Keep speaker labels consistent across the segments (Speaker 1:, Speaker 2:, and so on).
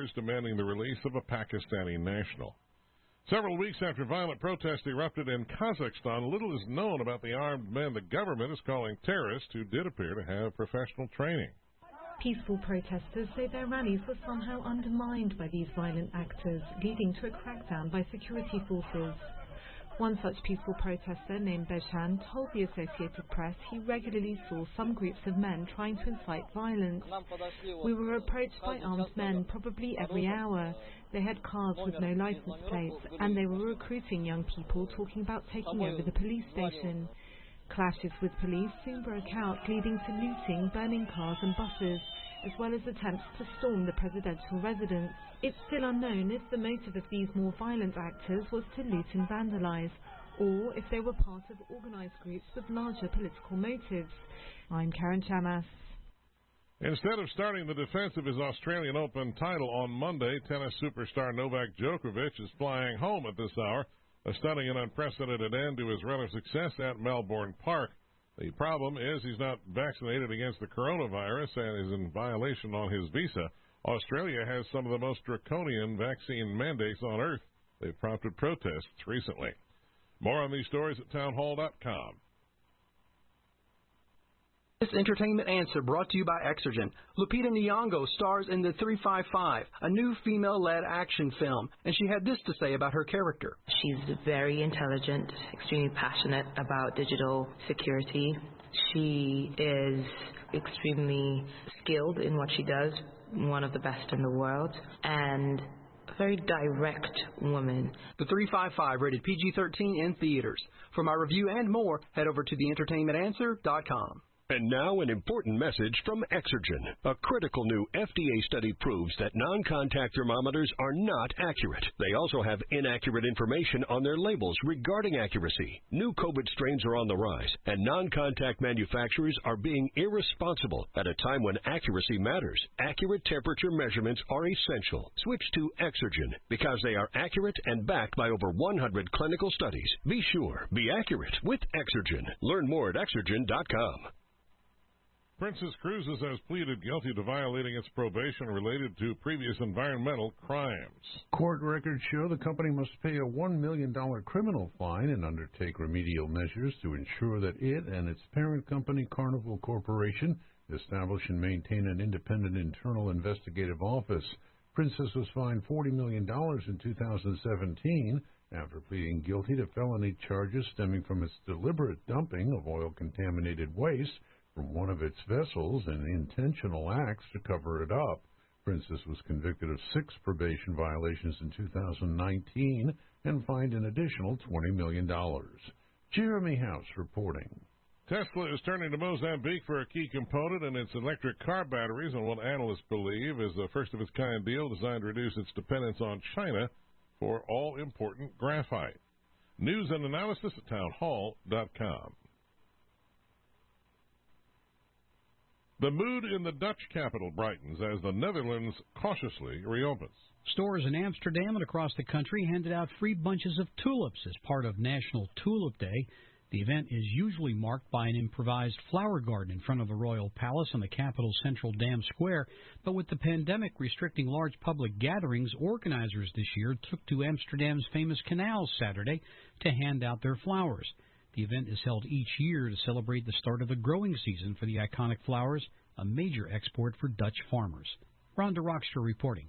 Speaker 1: hours demanding the release of a Pakistani national. Several weeks after violent protests erupted in Kazakhstan, little is known about the armed men the government is calling terrorists who did appear to have professional training.
Speaker 2: Peaceful protesters say their rallies were somehow undermined by these violent actors, leading to a crackdown by security forces. One such peaceful protester named Beshan told the Associated Press he regularly saw some groups of men trying to incite violence. We were approached by armed men probably every hour. They had cars with no license plates, and they were recruiting young people talking about taking over the police station. Clashes with police soon broke out, leading to looting, burning cars and buses, as well as attempts to storm the presidential residence. It's still unknown if the motive of these more violent actors was to loot and vandalize, or if they were part of organized groups with larger political motives. I'm Karen Chamas.
Speaker 1: Instead of starting the defense of his Australian Open title on Monday, tennis superstar Novak Djokovic is flying home at this hour, a stunning and unprecedented end to his run of success at Melbourne Park. The problem is he's not vaccinated against the coronavirus and is in violation on his visa. Australia has some of the most draconian vaccine mandates on earth. They've prompted protests recently. More on these stories at townhall.com.
Speaker 3: This entertainment answer brought to you by Exergen. Lupita Nyong'o stars in The 355, a new female-led action film, and she had this to say about her character.
Speaker 4: She's very intelligent, extremely passionate about digital security. She is extremely skilled in what she does, one of the best in the world, and a very direct woman.
Speaker 3: The 355, rated PG-13 in theaters. For my review and more, head over to theentertainmentanswer.com.
Speaker 5: And now an important message from Exergen. A critical new FDA study proves that non-contact thermometers are not accurate. They also have inaccurate information on their labels regarding accuracy. New COVID strains are on the rise, and non-contact manufacturers are being irresponsible at a time when accuracy matters. Accurate temperature measurements are essential. Switch to Exergen because they are accurate and backed by over 100 clinical studies. Be sure, be accurate with Exergen. Learn more at Exergen.com.
Speaker 1: Princess Cruises has pleaded guilty to violating its probation related to previous environmental crimes.
Speaker 6: Court records show the company must pay a $1 million criminal fine and undertake remedial measures to ensure that it and its parent company, Carnival Corporation, establish and maintain an independent internal investigative office. Princess was fined $40 million in 2017 after pleading guilty to felony charges stemming from its deliberate dumping of oil-contaminated waste from one of its vessels and intentional acts to cover it up. Princess was convicted of 6 probation violations in 2019 and fined an additional $20 million. Jeremy House reporting.
Speaker 1: Tesla is turning to Mozambique for a key component in its electric car batteries on what analysts believe is a first-of-its-kind deal designed to reduce its dependence on China for all-important graphite. News and analysis at townhall.com. The mood in the Dutch capital brightens as the Netherlands cautiously reopens.
Speaker 7: Stores in Amsterdam and across the country handed out free bunches of tulips as part of National Tulip Day. The event is usually marked by an improvised flower garden in front of the Royal Palace on the capital's central Dam Square. But with the pandemic restricting large public gatherings, organizers this year took to Amsterdam's famous canals Saturday to hand out their flowers. The event is held each year to celebrate the start of the growing season for the iconic flowers, a major export for Dutch farmers. Rhonda Rockster reporting.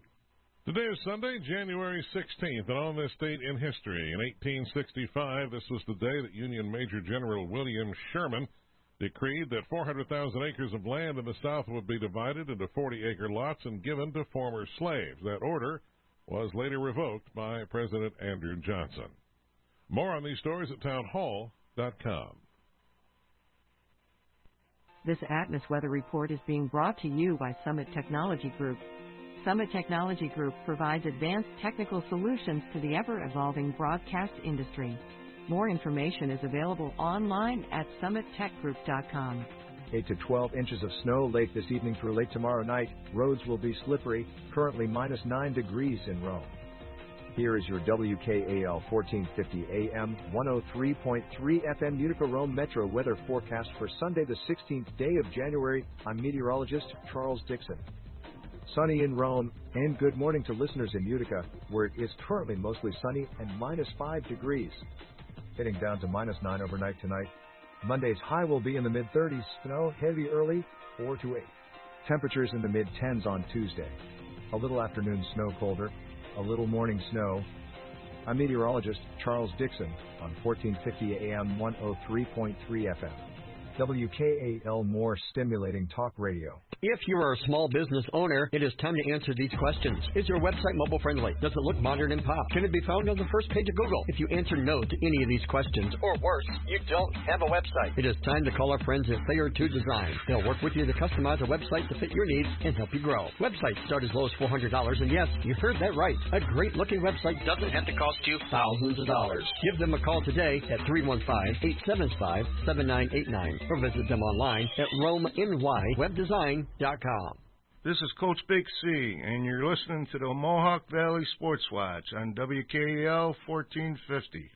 Speaker 1: Today is Sunday, January 16th, and on this date in history, in 1865, this was the day that Union Major General William Sherman decreed that 400,000 acres of land in the South would be divided into 40-acre lots and given to former slaves. That order was later revoked by President Andrew Johnson. More on these stories at townhall.com.
Speaker 8: This Atmos Weather Report is being brought to you by Summit Technology Group. Summit Technology Group provides advanced technical solutions to the ever-evolving broadcast industry. More information is available online at summittechgroup.com.
Speaker 9: 8 to 12 inches of snow late this evening through late tomorrow night. Roads will be slippery. Currently minus 9 degrees in Rome. Here is your WKAL 1450 AM 103.3 FM Utica Rome Metro weather forecast for Sunday the 16th day of January. I'm meteorologist Charles Dixon. sunny in Rome, and good morning to listeners in Utica, where it is currently mostly sunny and -5 degrees. Getting down to -9 overnight tonight. Monday's high will be in the mid-30s, snow heavy early, 4 to 8. Temperatures in the mid-10s on Tuesday. A little afternoon snow colder, a little morning snow. I'm meteorologist Charles Dixon on 1450 AM 103.3 FM. WKAL, more stimulating talk radio.
Speaker 5: If you're a small business owner, it is time to answer these questions. Is your website mobile friendly? Does it look modern and pop? Can it be found on the first page of Google? If you answer no to any of these questions, or worse, you don't have a website, it is time to call our friends at Thayer 2 Design. They'll work with you to customize a website to fit your needs and help you grow. Websites start as low as $400, and yes, you heard that right. A great looking website doesn't have to cost you thousands of dollars. Give them a call today at 315-875-7989 or visit them online at RomeNYWebDesign.com.
Speaker 10: This is Coach Big C, and you're listening to the Mohawk Valley Sportswatch on WKAL 1450.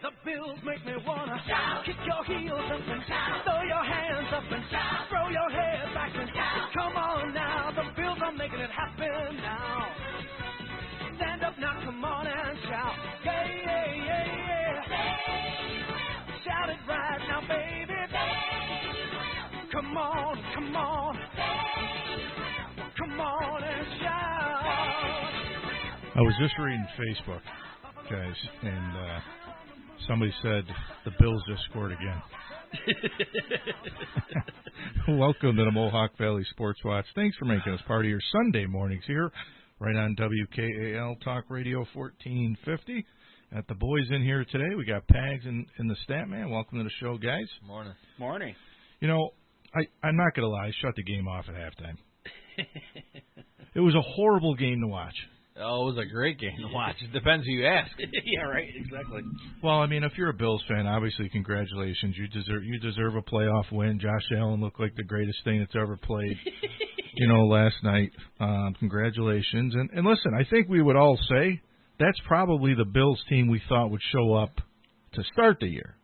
Speaker 11: The Bills make me wanna shout, kick your heels up and shout, throw your hands up and shout, throw your head back and shout. Come on now, the Bills are making it happen now. Stand up now, come on and shout, yeah, yeah, yeah, yeah. Shout it right now, baby. Come on, come on. Come on and shout.
Speaker 12: I was just reading Facebook, guys, and somebody said the Bills just scored again. Welcome to the Mohawk Valley Sports Watch. Thanks for making us part of your Sunday mornings here, right on WKAL Talk Radio 1450. Got the boys in here today. We got Pags and the Stat Man. Welcome to the show, guys.
Speaker 13: Morning. Morning.
Speaker 12: You know, I'm not going to lie. I shut the game off at halftime. It was a horrible game to watch.
Speaker 13: Oh, it was a great game to watch. It depends who you ask.
Speaker 14: Yeah, right. Exactly.
Speaker 12: Well, I mean, if you're a Bills fan, obviously, congratulations. You deserve a playoff win. Josh Allen looked like the greatest thing that's ever played. Last night. Congratulations. And listen, I think we would all say that's probably the Bills team we thought would show up to start the year.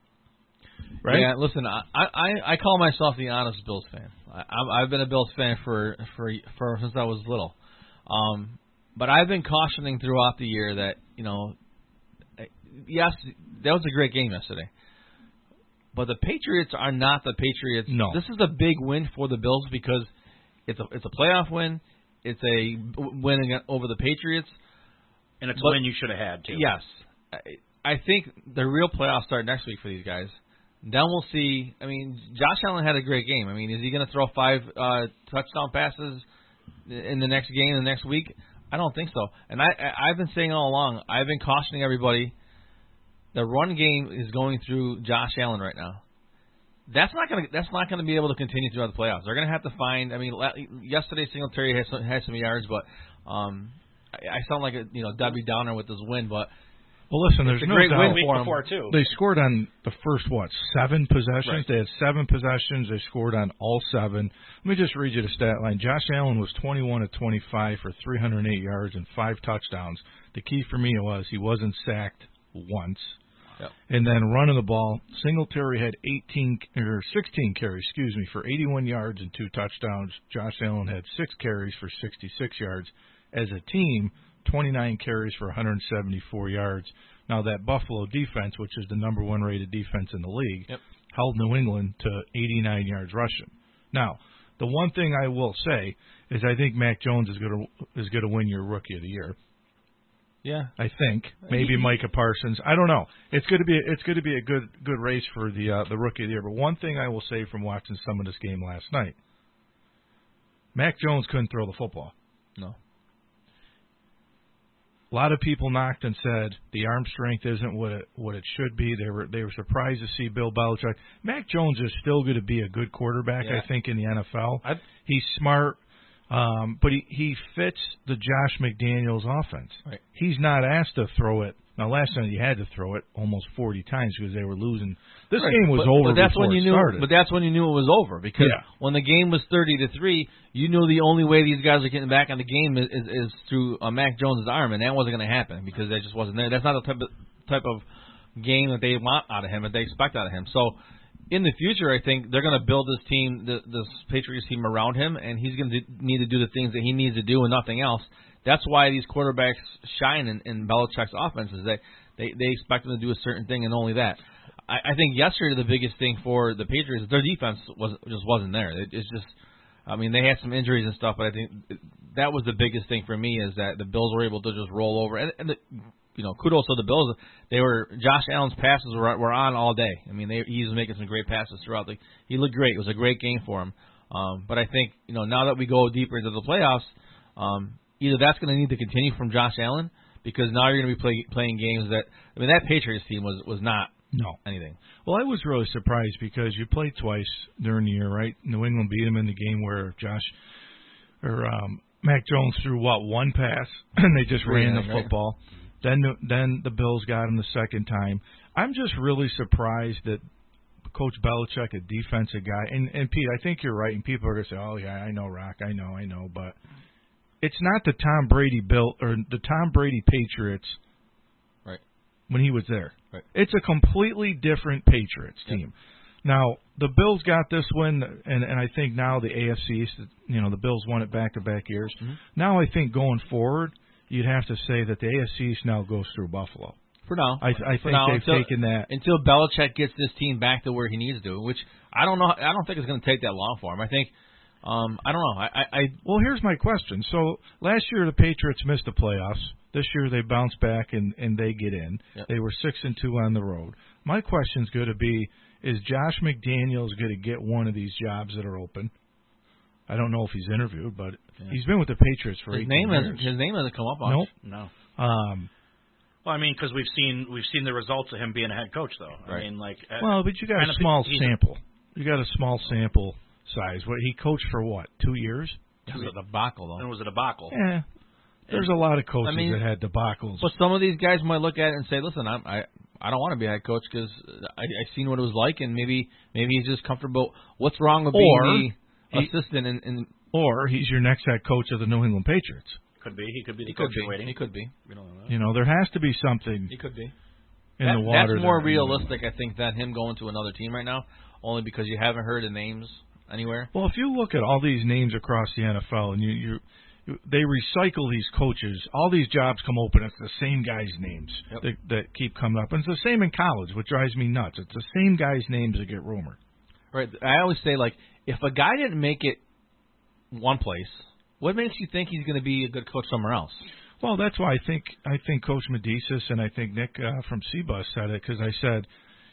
Speaker 12: Right?
Speaker 13: Yeah, listen, I call myself the honest Bills fan. I've been a Bills fan for since I was little. But I've been cautioning throughout the year that, yes, that was a great game yesterday. But the Patriots are not the Patriots.
Speaker 12: No.
Speaker 13: This is a big win for the Bills because it's a playoff win. It's a win over the Patriots.
Speaker 14: And it's a win you should have had, too.
Speaker 13: Yes. I think the real playoffs start next week for these guys. Then we'll see. I mean, Josh Allen had a great game. I mean, is he going to throw 5 touchdown passes in the next game, the next week? I don't think so. And I've been saying all along, I've been cautioning everybody, the run game is going through Josh Allen right now. That's not going to be able to continue throughout the playoffs. They're going to have to find. I mean, yesterday Singletary had some yards, but I sound like a Debbie Downer with this win, but.
Speaker 12: Well, listen, there's no
Speaker 14: great
Speaker 12: doubt.
Speaker 14: win week before, too.
Speaker 12: They scored on the first, 7 possessions?
Speaker 14: Right.
Speaker 12: They had 7 possessions. They scored on all 7. Let me just read you the stat line. Josh Allen was 21 of 25 for 308 yards and 5 touchdowns. The key for me was he wasn't sacked once.
Speaker 13: Yep.
Speaker 12: And then running the ball, Singletary had 16 carries, for 81 yards and 2 touchdowns. Josh Allen had 6 carries for 66 yards. As a team, 29 carries for 174 yards. Now, that Buffalo defense, which is the number 1 rated defense in the league,
Speaker 13: yep,
Speaker 12: held New England to 89 yards rushing. Now, the one thing I will say is I think Mac Jones is going to win your Rookie of the Year.
Speaker 13: Yeah,
Speaker 12: I think maybe Micah Parsons. I don't know. It's going to be a good race for the Rookie of the Year. But one thing I will say from watching some of this game last night, Mac Jones couldn't throw the football.
Speaker 13: No.
Speaker 12: A lot of people knocked and said the arm strength isn't what it should be. They were surprised to see Bill Belichick. Mac Jones is still going to be a good quarterback,
Speaker 13: yeah,
Speaker 12: I think, in the NFL. He's smart, but he fits the Josh McDaniels offense.
Speaker 13: Right.
Speaker 12: He's not asked to throw it. Now, last night he had to throw it almost 40 times because they were losing. This game was over before it started.
Speaker 13: But that's when you knew it was over because when the game was 30-3, you knew the only way these guys are getting back on the game is through Mac Jones' arm, and that wasn't going to happen because that just wasn't there. That's not the type of game that they want out of him, that they expect out of him. So in the future, I think they're going to build this team, this Patriots team, around him, and he's going to need to do the things that he needs to do and nothing else. That's why these quarterbacks shine in Belichick's offenses. They expect them to do a certain thing and only that. I think yesterday the biggest thing for the Patriots, their defense just wasn't there. It's just, I mean, they had some injuries and stuff, but I think that was the biggest thing for me is that the Bills were able to just roll over. And kudos to the Bills. Josh Allen's passes were on all day. I mean, he was making some great passes throughout. He looked great. It was a great game for him. But I think now that we go deeper into the playoffs, either that's going to need to continue from Josh Allen because now you're going to be playing games that Patriots team was not anything.
Speaker 12: Well, I was really surprised because you played twice during the year, right? New England beat them in the game where Mac Jones threw one pass and they just ran the football. Then the Bills got him the second time. I'm just really surprised that Coach Belichick, a defensive guy, and Pete, I think you're right, and people are going to say, oh, yeah, I know, Rock, I know, but it's not the Tom Brady Patriots when he was there.
Speaker 13: Right.
Speaker 12: It's a completely different Patriots team. Now, the Bills got this win, and I think now the AFC East, the Bills won it back-to-back years.
Speaker 13: Mm-hmm.
Speaker 12: Now I think going forward, you'd have to say that the AFC East now goes through Buffalo.
Speaker 13: For now.
Speaker 12: I think they've taken that.
Speaker 13: Until Belichick gets this team back to where he needs to, which I don't know. I don't think it's going to take that long for him. I think, I don't know.
Speaker 12: Well, here's my question. So last year the Patriots missed the playoffs. This year they bounce back and they get in.
Speaker 13: Yep.
Speaker 12: They were 6-2 on the road. My question's going to be, is Josh McDaniels going to get one of these jobs that are open? I don't know if he's interviewed, but he's been with the Patriots for 18 years.
Speaker 13: His name hasn't come up on.
Speaker 12: Nope.
Speaker 14: No. Well, I mean, because we've seen the results of him being a head coach, though.
Speaker 13: Right.
Speaker 14: I mean,
Speaker 12: but you got a small sample. You got a small sample size. What he coached for 2 years?
Speaker 13: It was a debacle, though.
Speaker 14: It was a debacle.
Speaker 12: Yeah. There's a lot of coaches that had debacles.
Speaker 13: But some of these guys might look at it and say, "Listen, I don't want to be a head coach because I've seen what it was like, and maybe he's just comfortable. What's wrong with being the assistant?"
Speaker 12: Or he's your next head coach of the New England Patriots.
Speaker 14: Could be. He could be the coach you're waiting.
Speaker 13: He could be.
Speaker 14: We don't know that.
Speaker 12: There has to be something.
Speaker 13: He could be.
Speaker 12: In the water.
Speaker 13: That's more realistic, I think, than him going to another team right now, only because you haven't heard the names anywhere.
Speaker 12: Well, if you look at all these names across the NFL, and they recycle these coaches, all these jobs come open. It's the same guys' names that keep coming up. And it's the same in college, which drives me nuts. It's the same guys' names that get rumored.
Speaker 13: Right. I always say, if a guy didn't make it one place, what makes you think he's going to be a good coach somewhere else?
Speaker 12: Well, that's why I think Coach Medicis and I think Nick from C-Bus said it, because I said,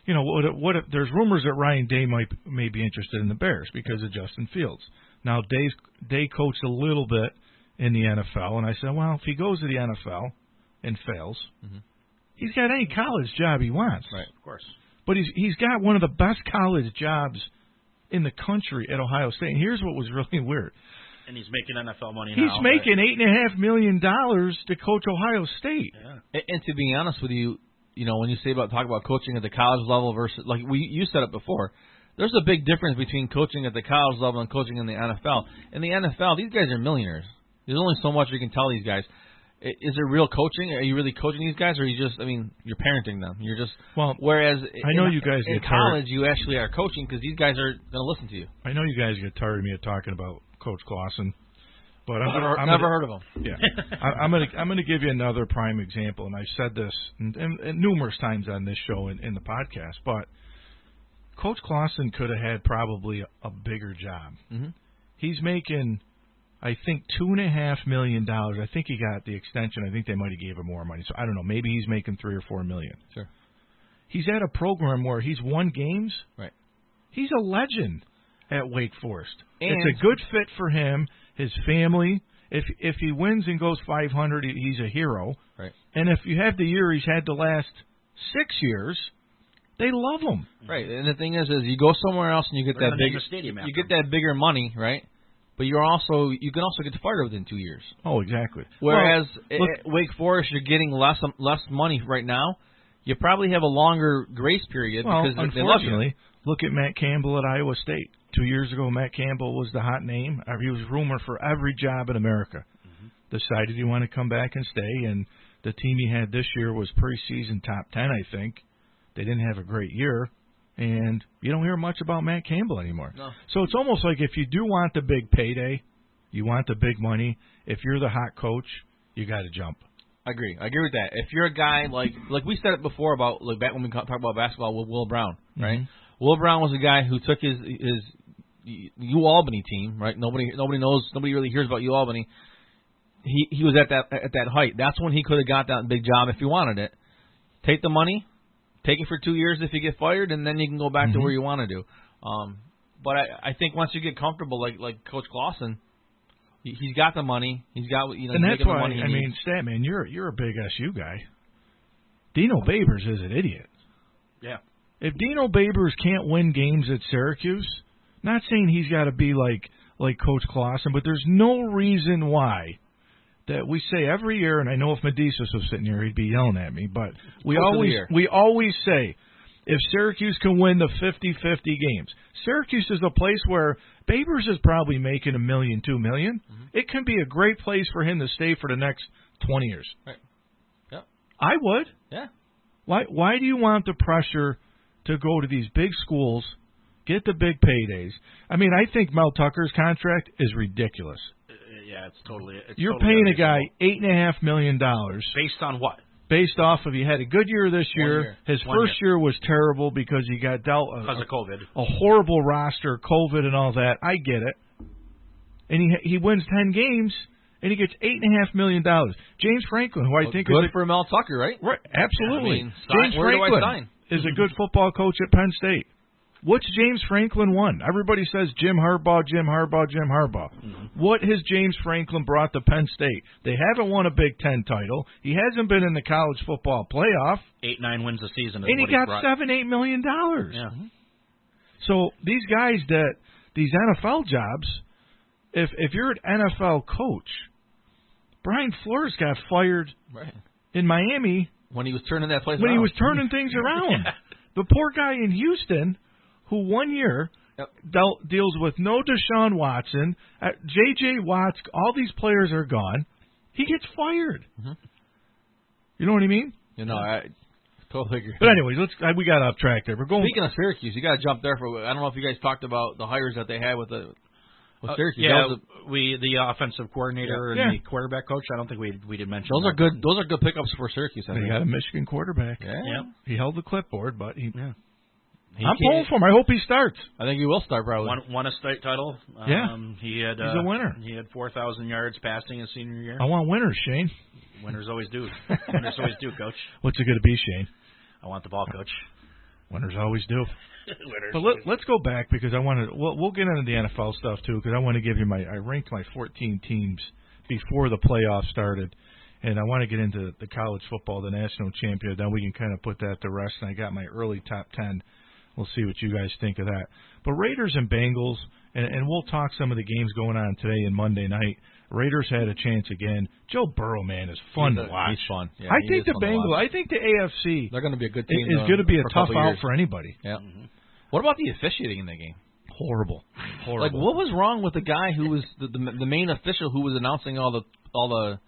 Speaker 12: what if there's rumors that Ryan Day may be interested in the Bears because of Justin Fields. Now, Day coached a little bit in the NFL, and I said, well, if he goes to the NFL and fails, he's got any college job he wants.
Speaker 13: Right, of course.
Speaker 12: But he's got one of the best college jobs in the country at Ohio State. And here's what was really weird.
Speaker 14: And he's making NFL money
Speaker 12: now. He's making $8.5 million to coach Ohio State.
Speaker 13: Yeah. And to be honest with you, when you talk about coaching at the college level versus, you said it before, there's a big difference between coaching at the college level and coaching in the NFL. In the NFL, these guys are millionaires. There's only so much you can tell these guys. Is it real coaching? Are you really coaching these guys, or are you just? You're parenting them. You're just.
Speaker 12: Well,
Speaker 13: whereas
Speaker 12: I know you guys
Speaker 13: in college, you actually are coaching because these guys are going to listen to you.
Speaker 12: I know you guys get tired of me talking about Coach Clausen, but
Speaker 13: I've never heard of him.
Speaker 12: Yeah, I'm going to give you another prime example, and I've said this and numerous times on this show in the podcast. But Coach Clausen could have had probably a bigger job.
Speaker 13: Mm-hmm.
Speaker 12: He's making, I think, $2.5 million. I think he got the extension. I think they might have gave him more money. So I don't know. Maybe he's making $3 or $4 million.
Speaker 13: Sure.
Speaker 12: He's at a program where he's won games.
Speaker 13: Right.
Speaker 12: He's a legend at Wake Forest.
Speaker 13: And
Speaker 12: it's a good fit for him, his family. If he wins and goes 500, he's a hero.
Speaker 13: Right.
Speaker 12: And if you have the year he's had the last 6 years, they love him.
Speaker 13: Right. And the thing is you go somewhere else and you get that bigger money, right? But you can also get fired within 2 years.
Speaker 12: Oh, exactly.
Speaker 13: Whereas at Wake Forest, you're getting less money right now. You probably have a longer grace period because they love you.
Speaker 12: Look at Matt Campbell at Iowa State. 2 years ago, Matt Campbell was the hot name. He was rumored for every job in America. Mm-hmm. Decided he wanted to come back and stay, and the team he had this year was preseason top 10, I think. They didn't have a great year, and you don't hear much about Matt Campbell anymore.
Speaker 13: No.
Speaker 12: So it's almost like if you do want the big payday, you want the big money, if you're the hot coach, you got to jump.
Speaker 13: I agree with that. If you're a guy like we said it before about back when we talked about basketball with Will Brown, right?
Speaker 12: Mm-hmm.
Speaker 13: Will Brown was a guy who took his U Albany team, right? Nobody really hears about U Albany. He was at that height. That's when he could have got that big job if he wanted it. Take the money, take it for 2 years if you get fired, and then you can go back to where you want to do. But I think once you get comfortable, like Coach Clausen, he's got the money. He's got
Speaker 12: and that's why
Speaker 13: the money
Speaker 12: I mean, Statman, you're a big SU guy. Dino Babers is an idiot.
Speaker 14: Yeah.
Speaker 12: If Dino Babers can't win games at Syracuse, not saying he's got to be like Coach Clausen, but there's no reason why that we say every year. And I know if Medicis was sitting here, he'd be yelling at me. But we always say, if Syracuse can win the 50-50 games, Syracuse is a place where Babers is probably making $1 million, $2 million. Mm-hmm. It can be a great place for him to stay for the next 20 years.
Speaker 13: Right. Yeah.
Speaker 12: I would.
Speaker 13: Yeah.
Speaker 12: Why do you want the pressure to go to these big schools, get the big paydays? I mean, I think Mel Tucker's contract is ridiculous.
Speaker 14: Yeah, it's totally.
Speaker 12: You're paying a guy $8.5 million
Speaker 14: based on what?
Speaker 12: Based off of he had a good year this year. His first year was terrible because he got dealt
Speaker 14: because of COVID.
Speaker 12: A horrible roster, COVID, and all that. I get it. And he wins 10 games, and he gets $8.5 million. James Franklin, who I think
Speaker 13: good
Speaker 12: is
Speaker 13: for Mel Tucker, right?
Speaker 12: Right, absolutely.
Speaker 13: I mean,
Speaker 12: James Franklin is a good football coach at Penn State. What's James Franklin won? Everybody says Jim Harbaugh. Mm-hmm. What has James Franklin brought to Penn State? They haven't won a Big Ten title. He hasn't been in the college football playoff.
Speaker 14: 8-9 wins a season.
Speaker 12: And he got $7-8 million.
Speaker 14: Yeah.
Speaker 12: So these guys these NFL jobs, if you're an NFL coach, Brian Flores got fired in Miami
Speaker 13: when he was turning that place
Speaker 12: when
Speaker 13: around.
Speaker 12: He was turning things around.
Speaker 14: Yeah.
Speaker 12: The poor guy in Houston, who 1 year deals with no Deshaun Watson, J.J. Watts, all these players are gone. He gets fired. Mm-hmm. You know what I mean?
Speaker 13: I totally agree.
Speaker 12: But anyways, we got off track there.
Speaker 13: Speaking of Syracuse, you got to jump there for. I don't know if you guys talked about the hires that they had with Syracuse.
Speaker 14: The offensive coordinator and the quarterback coach. I don't think we did mention.
Speaker 13: Those are good. Those are good pickups for Syracuse.
Speaker 12: They got a Michigan quarterback.
Speaker 13: Yeah.
Speaker 12: He held the clipboard, but I'm pulling for him. I hope he starts.
Speaker 13: I think he will start probably.
Speaker 14: Won a state title.
Speaker 12: He's a winner.
Speaker 14: He had 4,000 yards passing his senior year.
Speaker 12: I want winners, Shane.
Speaker 14: Winners always do. Winners always do, Coach.
Speaker 12: What's it going to be, Shane?
Speaker 14: I want the ball, Coach.
Speaker 12: Winners always do. But let's go back because I want to. We'll get into the NFL stuff too because I want to give you I ranked my 14 teams before the playoffs started, and I want to get into the college football, the national champion. Then we can kind of put that to rest. And I got my early top 10. We'll see what you guys think of that. But Raiders and Bengals, and we'll talk some of the games going on today and Monday night. Raiders had a chance again. Joe Burrow, man, is fun to watch.
Speaker 13: He's fun. Yeah,
Speaker 12: I think the Bengals. I think the AFC.
Speaker 13: They're going to be a good team.
Speaker 12: Is going to be a tough out for anybody.
Speaker 13: Yeah. Mm-hmm. What about the officiating in that game?
Speaker 12: Horrible.
Speaker 13: Like, what was wrong with the guy who was the main official who was announcing all the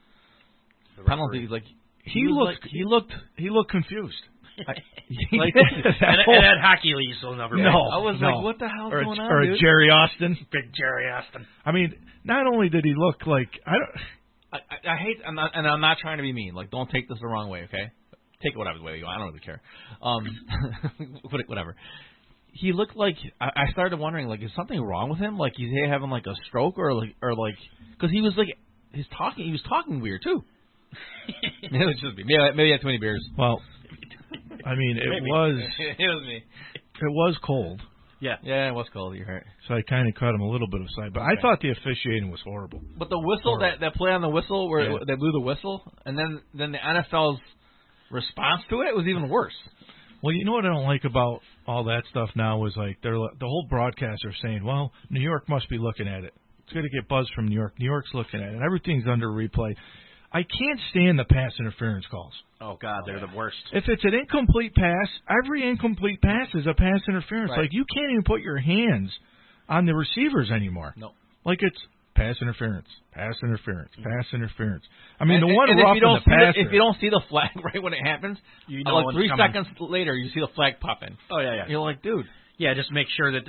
Speaker 13: penalties? Like
Speaker 12: he looked confused.
Speaker 14: and that hockey league will never.
Speaker 12: No,
Speaker 13: I was like, what the hell's going on?
Speaker 12: Or
Speaker 13: dude?
Speaker 12: Jerry Austin,
Speaker 14: big Jerry Austin.
Speaker 12: I mean, not only did he look like
Speaker 13: I hate, and I'm not trying to be mean. Like, don't take this the wrong way, okay? Take it whatever way you want. I don't really care. Whatever. He looked like I started wondering, like, is something wrong with him? Like, is he having like a stroke or because he was like he was talking weird too. Maybe it was just me. Maybe he had too many beers.
Speaker 12: Well, I mean, it was
Speaker 13: me.
Speaker 12: It was cold.
Speaker 13: Yeah, it was cold. You're right.
Speaker 12: So I kind of cut him a little bit aside, but I thought the officiating was horrible.
Speaker 13: But the whistle, that play on the whistle where they blew the whistle, and then the NFL's response to it was even worse.
Speaker 12: Well, you know what I don't like about all that stuff now is like the whole broadcasts are saying, well, New York must be looking at it. It's going to get buzz from New York. New York's looking at it. Everything's under replay. I can't stand the pass interference calls.
Speaker 14: Oh, God, they're the worst.
Speaker 12: If it's an incomplete pass, every incomplete pass is a pass interference.
Speaker 13: Right.
Speaker 12: Like, you can't even put your hands on the receivers anymore.
Speaker 13: No.
Speaker 12: Like, it's pass interference. I mean, the one
Speaker 13: and
Speaker 12: rough in the passer.
Speaker 13: If you don't see the flag right when it happens,
Speaker 14: you know,
Speaker 13: like 3 seconds later, you see the flag pop in.
Speaker 14: Oh yeah.
Speaker 13: You're like, dude.
Speaker 14: Yeah, just make sure that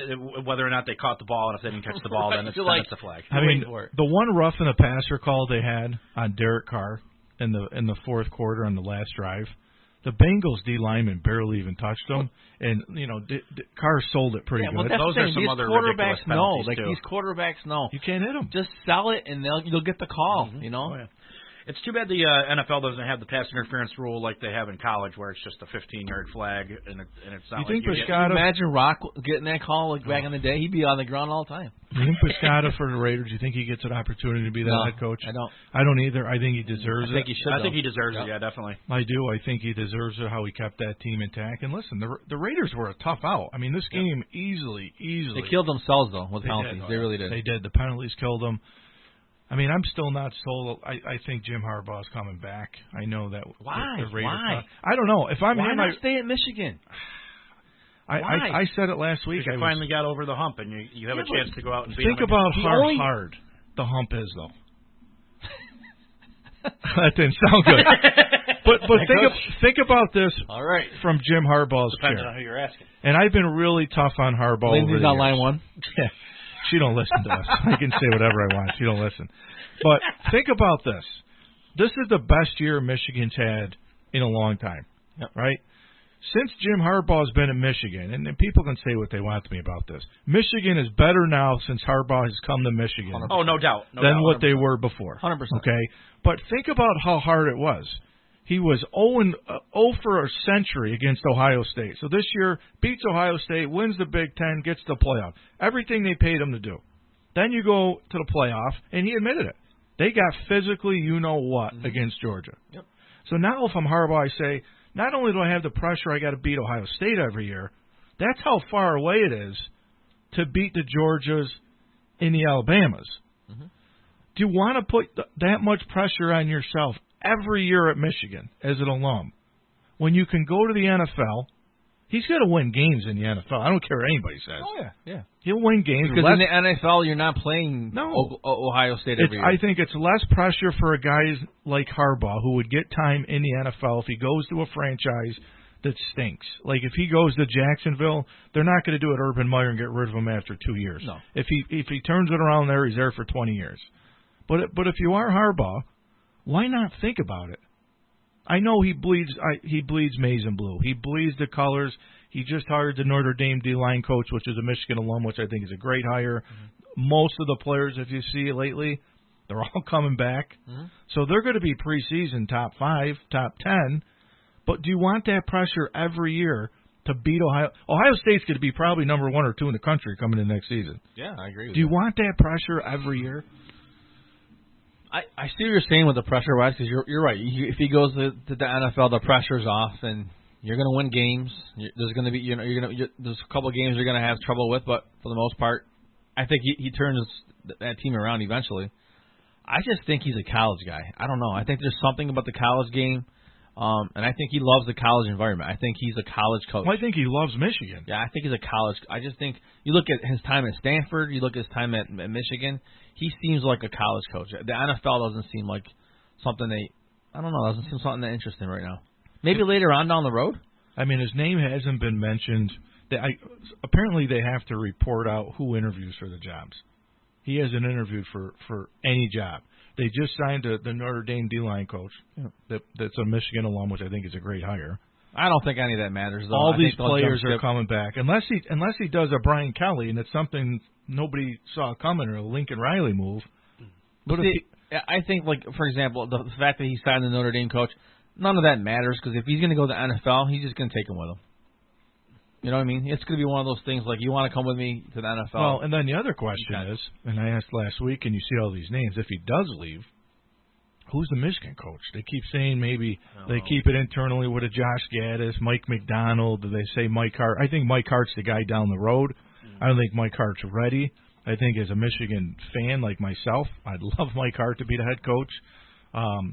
Speaker 14: whether or not they caught the ball, and if they didn't catch the ball, then it's a flag.
Speaker 12: I mean, the one rough in the passer call they had on Derek Carr in the fourth quarter on the last drive, the Bengals D lineman barely even touched him, and Carr sold it pretty good.
Speaker 13: Well, that's
Speaker 14: those
Speaker 13: the
Speaker 14: are
Speaker 13: thing.
Speaker 14: some
Speaker 13: These
Speaker 14: other
Speaker 13: quarterbacks
Speaker 14: ridiculous penalties
Speaker 13: know.
Speaker 14: too.
Speaker 13: These quarterbacks know.
Speaker 12: You can't hit them.
Speaker 13: Just sell it, and you'll get the call. You know.
Speaker 14: Oh, yeah. It's too bad the NFL doesn't have the pass interference rule like they have in college, where it's just a 15-yard flag, and it's not.
Speaker 12: You think
Speaker 13: Can you imagine Rock getting that call like back in the day? He'd be on the ground all the time.
Speaker 12: You think Piscata for the Raiders? You think he gets an opportunity to be the head coach?
Speaker 13: I don't.
Speaker 12: I don't either. I think he deserves it.
Speaker 13: I think he should.
Speaker 14: I think he deserves it. Yeah, definitely.
Speaker 12: I do. I think he deserves it. How he kept that team intact. And listen, the Raiders were a tough out. I mean, this game easily.
Speaker 13: They killed themselves though with penalties. They really did.
Speaker 12: They did. The penalties killed them. I mean, I'm still not sold. I think Jim Harbaugh's coming back. I know that.
Speaker 13: Why?
Speaker 12: The Raiders.
Speaker 13: Why?
Speaker 12: I don't know. If I'm
Speaker 13: Why
Speaker 12: him,
Speaker 13: not stay at Michigan?
Speaker 12: I said it last week.
Speaker 14: You finally got over the hump, and you have a chance to go out and beat
Speaker 12: think about how hard the hump is, though. That didn't sound good. But think about this.
Speaker 13: All right.
Speaker 12: From Jim Harbaugh's
Speaker 14: Depends
Speaker 12: chair.
Speaker 14: on who you're asking.
Speaker 12: And I've been really tough on Harbaugh.
Speaker 13: Lindsay's on line one.
Speaker 12: Yeah. She don't listen to us. I can say whatever I want. She don't listen. But think about this. This is the best year Michigan's had in a long time, right? Since Jim Harbaugh's been in Michigan, and people can say what they want to me about this, Michigan is better now since Harbaugh has come to Michigan.
Speaker 13: 100%.
Speaker 14: Oh, no doubt.
Speaker 12: Than what they were before.
Speaker 13: 100%.
Speaker 12: Okay? But think about how hard it was. He was 0 for a century against Ohio State. So this year, beats Ohio State, wins the Big Ten, gets the playoff. Everything they paid him to do. Then you go to the playoff, and he admitted it. They got physically you-know-what against Georgia.
Speaker 13: Yep.
Speaker 12: So now if I'm Harbaugh, I say, not only do I have the pressure I got to beat Ohio State every year, that's how far away it is to beat the Georgias and the Alabamas. Mm-hmm. Do you want to put that much pressure on yourself every year at Michigan as an alum when you can go to the NFL? He's going to win games in the NFL. I don't care what anybody says.
Speaker 13: Oh, yeah.
Speaker 12: He'll win games.
Speaker 13: Because in the NFL, you're not playing Ohio State every year.
Speaker 12: I think it's less pressure for a guy like Harbaugh who would get time in the NFL if he goes to a franchise that stinks. Like if he goes to Jacksonville, they're not going to do it Urban Meyer and get rid of him after 2 years.
Speaker 13: No.
Speaker 12: If he turns it around there, he's there for 20 years. But if you are Harbaugh, why not think about it? I know he bleeds maize and blue. He bleeds the colors. He just hired the Notre Dame D-line coach, which is a Michigan alum, which I think is a great hire. Mm-hmm. Most of the players, if you see lately, they're all coming back. Mm-hmm. So they're going to be preseason top 5, top 10. But do you want that pressure every year to beat Ohio? Ohio State's going to be probably number 1 or 2 in the country coming in next season.
Speaker 13: Yeah, I agree with
Speaker 12: Do you want that pressure every year?
Speaker 13: I see what you're saying with the pressure, Wes, because you're right. If he goes to the NFL, the pressure's off, and you're going to win games. There's going to be, there's a couple of games you're going to have trouble with, but for the most part, I think he turns that team around eventually. I just think he's a college guy. I don't know. I think there's something about the college game, and I think he loves the college environment. I think he's a college coach.
Speaker 12: Well, I think he loves Michigan.
Speaker 13: Yeah, I think he's a college. I just think you look at his time at Stanford, you look at his time at Michigan. He seems like a college coach. The NFL doesn't seem like something doesn't seem something that interesting right now. Maybe later on down the road.
Speaker 12: I mean, his name hasn't been mentioned. Apparently, they have to report out who interviews for the jobs. He hasn't interviewed for any job. They just signed the Notre Dame D-line coach. That's a Michigan alum, which I think is a great hire.
Speaker 13: I don't think any of that matters, though.
Speaker 12: All these players are coming back, unless he does a Brian Kelly, and it's something nobody saw coming, or a Lincoln Riley move.
Speaker 13: But I think, like for example, the fact that he signed the Notre Dame coach, none of that matters because if he's going to go to the NFL, he's just going to take him with him. You know what I mean? It's going to be one of those things like, you want to come with me to the NFL?
Speaker 12: Well, and then the other question is, and I asked last week, and you see all these names, if he does leave, who's the Michigan coach? They keep saying maybe they keep it internally with a Josh Gaddis, Mike McDonald. Do they say Mike Hart? I think Mike Hart's the guy down the road. I don't think Mike Hart's ready. I think as a Michigan fan like myself, I'd love Mike Hart to be the head coach.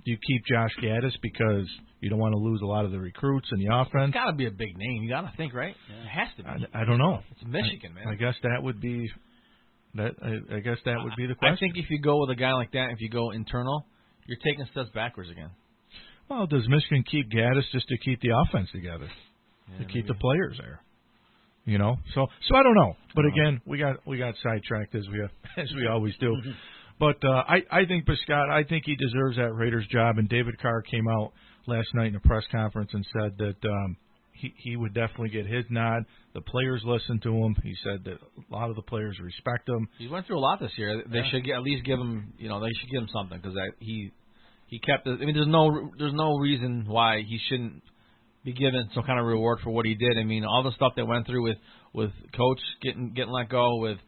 Speaker 12: You keep Josh Gaddis because you don't want to lose a lot of the recruits and the offense.
Speaker 13: It's got to be a big name. You got to think, right? Yeah. It has to be.
Speaker 12: I don't know.
Speaker 13: It's Michigan, man.
Speaker 12: I guess that would be I guess that would be the question.
Speaker 13: I think if you go with a guy like that, if you go internal, you're taking steps backwards again.
Speaker 12: Well, does Michigan keep Gaddis just to keep the offense together, keep the players there? You know, so I don't know. But again, we got sidetracked as we always do. But I think Biscott, I think he deserves that Raiders job. And David Carr came out last night in a press conference and said that he would definitely get his nod. The players listened to him. He said that a lot of the players respect him.
Speaker 13: He went through a lot this year. They should at least give him, they should give him something because he kept it. I mean, there's no reason why he shouldn't be given some kind of reward for what he did. I mean, all the stuff that went through with Coach getting let go, with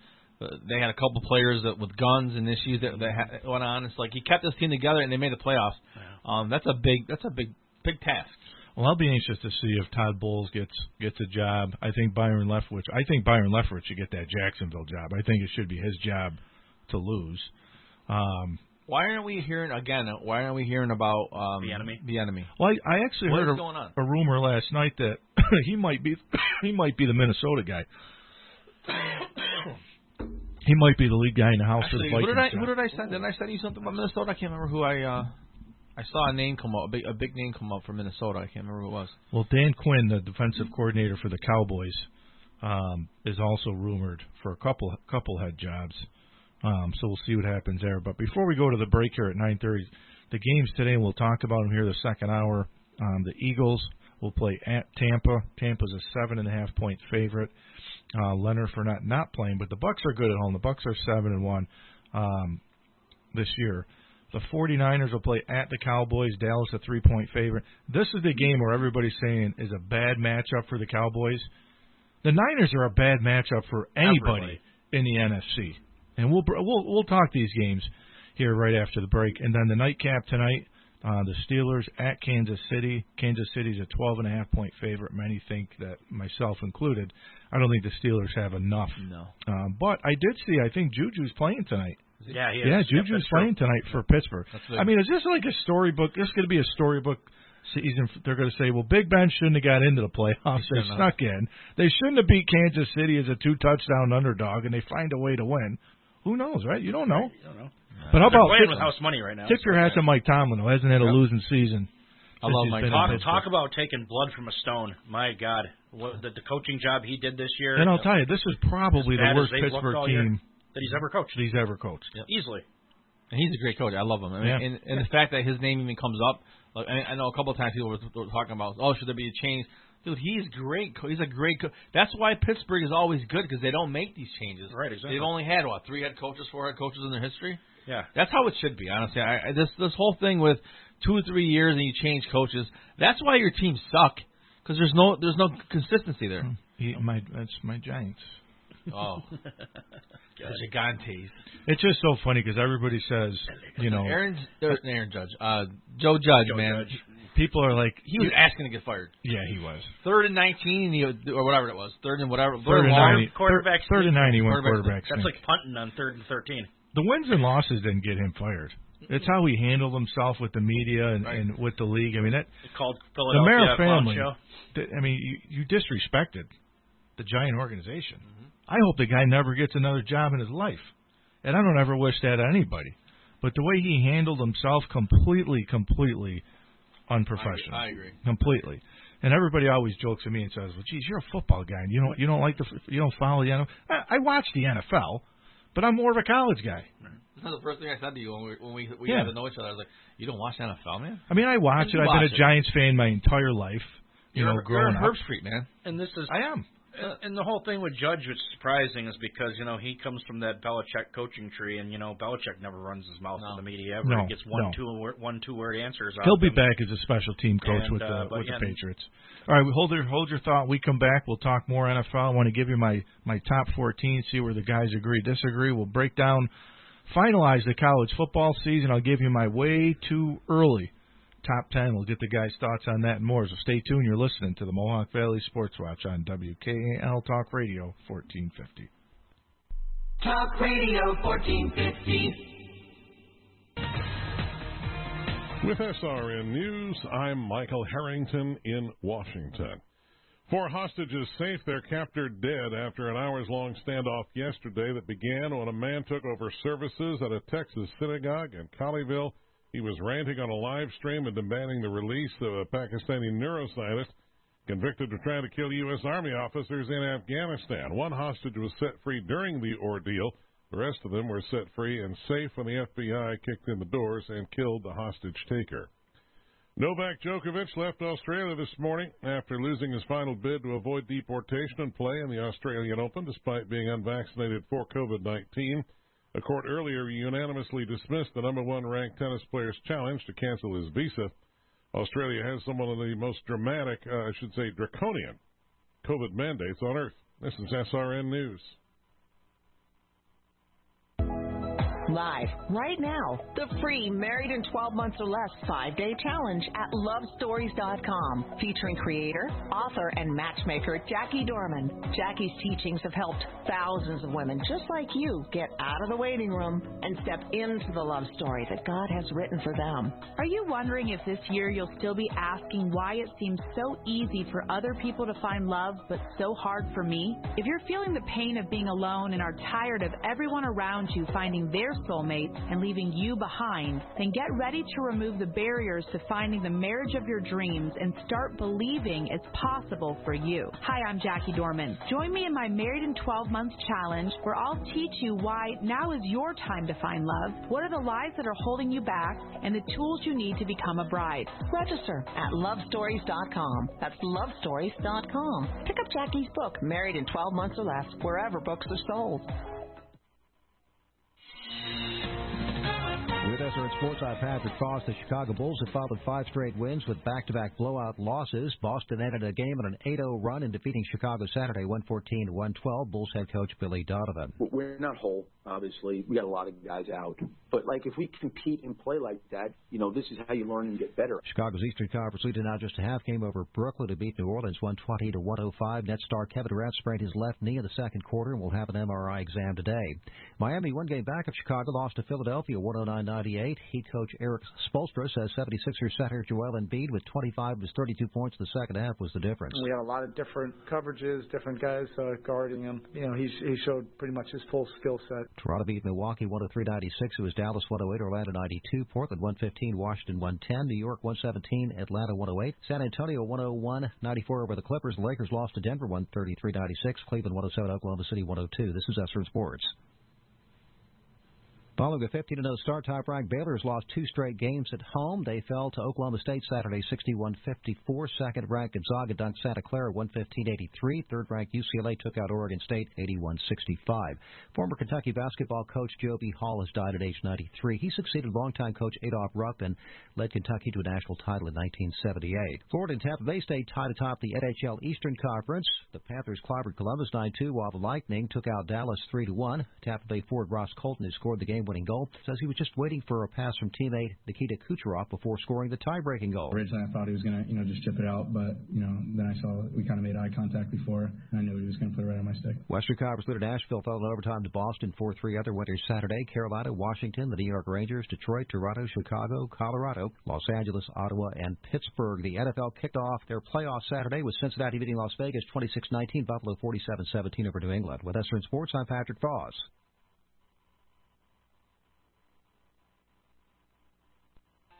Speaker 13: they had a couple players with guns and issues that went on. It's like he kept this team together and they made the playoffs. That's a big task.
Speaker 12: Well, I'll be anxious to see if Todd Bowles gets a job. I think Byron Leftwich should get that Jacksonville job. I think it should be his job to lose.
Speaker 13: Why aren't we hearing about the enemy?
Speaker 12: Well, I actually heard a rumor last night that he might be the Minnesota guy. He might be the lead guy in the house for the Vikings.
Speaker 13: Who did I send? Didn't I send you something about Minnesota? I can't remember who I saw a name come up, a big name come up from Minnesota. I can't remember who it was.
Speaker 12: Well, Dan Quinn, the defensive coordinator for the Cowboys, is also rumored for a couple head jobs. So we'll see what happens there. But before we go to the break here at 9:30, the games today, we'll talk about them here the second hour. The Eagles will play at Tampa. Tampa's a 7.5-point favorite. Leonard for not playing, but the Bucs are good at home. The Bucs are 7-1 this year. The 49ers will play at the Cowboys. Dallas a 3-point favorite. This is the game where everybody's saying is a bad matchup for the Cowboys. The Niners are a bad matchup for anybody in the NFC. And we'll talk these games here right after the break. And then the nightcap tonight, the Steelers at Kansas City. Kansas City's a 12.5-point favorite. Many think that, myself included. I don't think the Steelers have enough.
Speaker 13: No.
Speaker 12: But I did see, I think Juju's playing tonight.
Speaker 14: Yeah, he is.
Speaker 12: Yeah, Juju's playing tonight for Pittsburgh. I mean, is this like a storybook? This is going to be a storybook season. They're going to say, well, Big Ben shouldn't have got into the playoffs. They snuck in. They shouldn't have beat Kansas City as a 2-touchdown underdog, and they find a way to win. Who knows, right? You don't know.
Speaker 14: Right, you don't know.
Speaker 12: But how about
Speaker 14: playing with house money right now?
Speaker 12: Tip your hat to Mike Tomlin, who hasn't had a losing season.
Speaker 13: I love Mike.
Speaker 14: Talk about taking blood from a stone. My God, the coaching job he did this year.
Speaker 12: And I'll tell you, this is probably the worst Pittsburgh team
Speaker 14: that he's ever coached.
Speaker 12: Yep.
Speaker 14: Easily.
Speaker 13: And he's a great coach. I love him. I mean, and the fact that his name even comes up, like, I know a couple of times people were talking about, should there be a change? Dude, he's great. He's a great coach. That's why Pittsburgh is always good, because they don't make these changes.
Speaker 14: Right, exactly.
Speaker 13: They've only had, 3 head coaches, 4 head coaches in their history?
Speaker 14: Yeah.
Speaker 13: That's how it should be, honestly. This whole thing with 2 or 3 years and you change coaches, that's why your teams suck, because there's no consistency there.
Speaker 12: That's my Giants.
Speaker 13: Oh. Gigantes.
Speaker 12: It's just so funny because everybody says,
Speaker 13: Aaron Judge. Joe Judge, man.
Speaker 12: Judge. People are like...
Speaker 13: He was asking to get fired.
Speaker 12: Yeah, he was.
Speaker 13: 3rd and 19, or whatever it was. 3rd and whatever.
Speaker 12: 3rd and 90.
Speaker 14: Quarterback.
Speaker 12: 3rd and 90 went quarterback.
Speaker 14: That's like punting on 3rd and 13.
Speaker 12: The wins and losses didn't get him fired. It's how he handled himself with the media and with the league. I mean, it's
Speaker 14: called Philadelphia.
Speaker 12: The Mara family.
Speaker 14: Show.
Speaker 12: I mean, you disrespected the Giant organization. I hope the guy never gets another job in his life. And I don't ever wish that on anybody. But the way he handled himself, completely unprofessional.
Speaker 13: I agree.
Speaker 12: Completely. And everybody always jokes at me and says, "Well, geez, you're a football guy, and you don't like you don't follow the NFL." I watch the NFL, but I'm more of a college guy.
Speaker 13: That's the first thing I said to you when we had to know each other. I was like, "You don't watch the NFL, man?"
Speaker 12: I mean, I watch it. I've been a Giants fan my entire life. Growing
Speaker 13: you're
Speaker 12: up.
Speaker 13: Herb Street, man.
Speaker 14: And this is
Speaker 12: I am.
Speaker 14: And the whole thing with Judge was surprising is because, he comes from that Belichick coaching tree, and, Belichick never runs his mouth to the media ever. He gets two-word answers out
Speaker 12: He'll
Speaker 14: of
Speaker 12: be them.
Speaker 14: back
Speaker 12: as a special team coach with the Patriots. All right, hold your thought. We come back. We'll talk more NFL. I want to give you my top 14, see where the guys agree, disagree. We'll break down, finalize the college football season. I'll give you my way too early top 10. We'll get the guys' thoughts on that and more. So stay tuned. You're listening to the Mohawk Valley Sportswatch on WKAL Talk Radio 1450.
Speaker 11: Talk Radio 1450.
Speaker 1: With SRN News, I'm Michael Harrington in Washington. 4 hostages safe, their captor dead after an hours-long standoff yesterday that began when a man took over services at a Texas synagogue in Colleyville. He was ranting on a live stream and demanding the release of a Pakistani neuroscientist convicted of trying to kill U.S. Army officers in Afghanistan. 1 hostage was set free during the ordeal. The rest of them were set free and safe when the FBI kicked in the doors and killed the hostage taker. Novak Djokovic left Australia this morning after losing his final bid to avoid deportation and play in the Australian Open despite being unvaccinated for COVID-19. A court earlier unanimously dismissed the number 1 ranked tennis player's challenge to cancel his visa. Australia has some of the most dramatic, draconian COVID mandates on earth. This is SRN News.
Speaker 15: Live right now, the free Married in 12 Months or Less 5-day challenge at lovestories.com, featuring creator, author, and matchmaker Jackie Dorman. Jackie's teachings have helped thousands of women just like you get out of the waiting room and step into the love story that God has written for them.
Speaker 16: Are you wondering if this year you'll still be asking why it seems so easy for other people to find love but so hard for me? If you're feeling the pain of being alone and are tired of everyone around you finding their soulmates and leaving you behind, then get ready to remove the barriers to finding the marriage of your dreams and start believing it's possible for you. Hi, I'm Jackie Dorman. Join me in my Married in 12 Months challenge, where I'll teach you why now is your time to find love, what are the lies that are holding you back, and the tools you need to become a bride.
Speaker 15: Register at lovestories.com. That's lovestories.com. Pick up Jackie's book, Married in 12 Months or Less, wherever books are sold.
Speaker 17: With SRN Sports, I'm Patrick Foss. The Chicago Bulls have followed 5 straight wins with back-to-back blowout losses. Boston ended a game on an 8-0 run in defeating Chicago Saturday 114-112. Bulls head coach Billy Donovan.
Speaker 18: We're not whole, obviously. We got a lot of guys out. But, if we compete and play like that, this is how you learn and get better.
Speaker 17: Chicago's Eastern Conference lead now just a half game over Brooklyn to beat New Orleans 120-105. Net star Kevin Durant sprained his left knee in the second quarter and will have an MRI exam today. Miami, 1 game back of Chicago, lost to Philadelphia 109-98. Heat coach Eric Spoelstra says 76ers center Joel Embiid with 25 of his 32 points in the second half was the difference.
Speaker 19: We had a lot of different coverages, different guys guarding him. He showed pretty much his full skill set.
Speaker 17: Toronto beat Milwaukee 103-96. It was Dallas 108, Orlando 92, Portland 115, Washington 110, New York 117, Atlanta 108, San Antonio 101-94 over the Clippers. The Lakers lost to Denver 133-96, Cleveland 107, Oklahoma City 102. This is SRN Sports. Following a 15-0 start, top-ranked Baylor has lost 2 straight games at home. They fell to Oklahoma State Saturday 61-54. Second-ranked Gonzaga dunked Santa Clara 115-83. Third-ranked UCLA took out Oregon State 81-65. Former Kentucky basketball coach Joby Hall has died at age 93. He succeeded longtime coach Adolph Rupp and led Kentucky to a national title in 1978. Florida and Tampa Bay State tied atop the NHL Eastern Conference. The Panthers clobbered Columbus 9-2, while the Lightning took out Dallas 3-1. Tampa Bay forward Ross Colton, who scored the game-winning goal, says he was just waiting for a pass from teammate Nikita Kucherov before scoring the tie-breaking goal.
Speaker 20: Originally, I thought he was going to, just chip it out, but, then I saw we kind of made eye contact before, and I knew he was going to put it right on my stick.
Speaker 17: Western Conference leader Nashville fell in overtime to Boston 4-3 other winners Saturday. Carolina, Washington, the New York Rangers, Detroit, Toronto, Chicago, Colorado, Los Angeles, Ottawa, and Pittsburgh. The NFL kicked off their playoffs Saturday with Cincinnati beating Las Vegas 26-19, Buffalo 47-17 over New England. With SRN Sports, I'm Patrick Foss.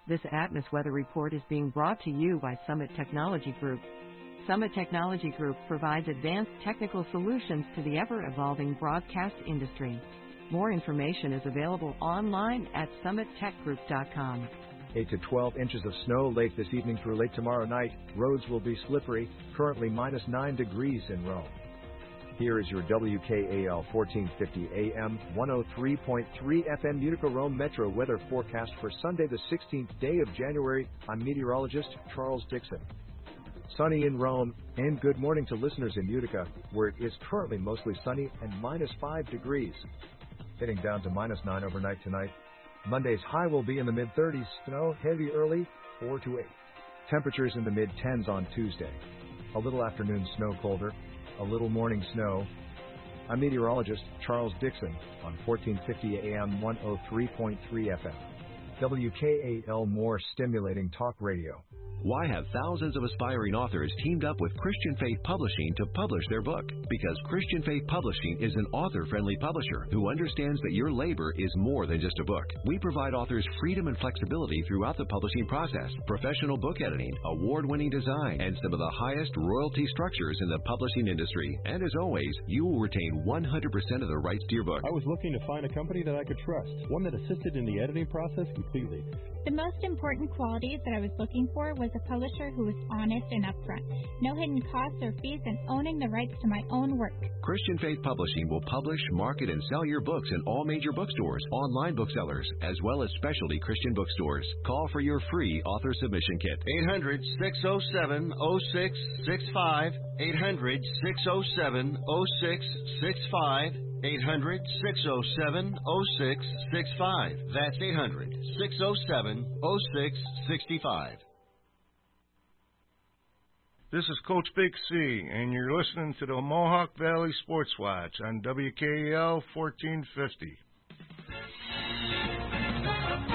Speaker 8: This Atmos Weather Report is being brought to you by Summit Technology Group. Summit Technology Group provides advanced technical solutions to the ever-evolving broadcast industry. More information is available online at summittechgroup.com.
Speaker 9: 8 to 12 inches of snow late this evening through late tomorrow night. Roads will be slippery. Currently minus 9 degrees in Rome. Here is your WKAL 1450 AM 103.3 FM Utica Rome Metro weather forecast for Sunday the 16th day of January. I'm meteorologist Charles Dixon. Sunny in Rome, and good morning to listeners in Utica, where it is currently mostly sunny and minus 5 degrees. Getting down to minus 9 overnight tonight. Monday's high will be in the mid-30s. Snow heavy early, 4 to 8. Temperatures in the mid-10s on Tuesday. A little afternoon snow colder. A little morning snow. I'm meteorologist Charles Dixon on 1450 AM 103.3 FM. WKAL more stimulating talk radio.
Speaker 5: Why have thousands of aspiring authors teamed up with Christian Faith Publishing to publish their book? Because Christian Faith Publishing is an author-friendly publisher who understands that your labor is more than just a book. We provide authors freedom and flexibility throughout the publishing process, professional book editing, award-winning design, and some of the highest royalty structures in the publishing industry. And as always, you will retain 100% of the rights to your book.
Speaker 21: I was looking to find a company that I could trust, one that assisted in the editing process completely.
Speaker 22: The most important qualities that I was looking for was a publisher who was honest and upfront, no hidden costs or fees, and owning the rights to my own work.
Speaker 5: Christian Faith Publishing will publish, market, and sell your books in all major bookstores, online booksellers, as well as specialty Christian bookstores. Call for your free author submission kit.
Speaker 23: 800-607-0665. 800-607-0665. 800-607-0665. That's 800-607-0665.
Speaker 10: This is Coach Big C, and you're listening to the Mohawk Valley Sports Watch on WKAL 1450.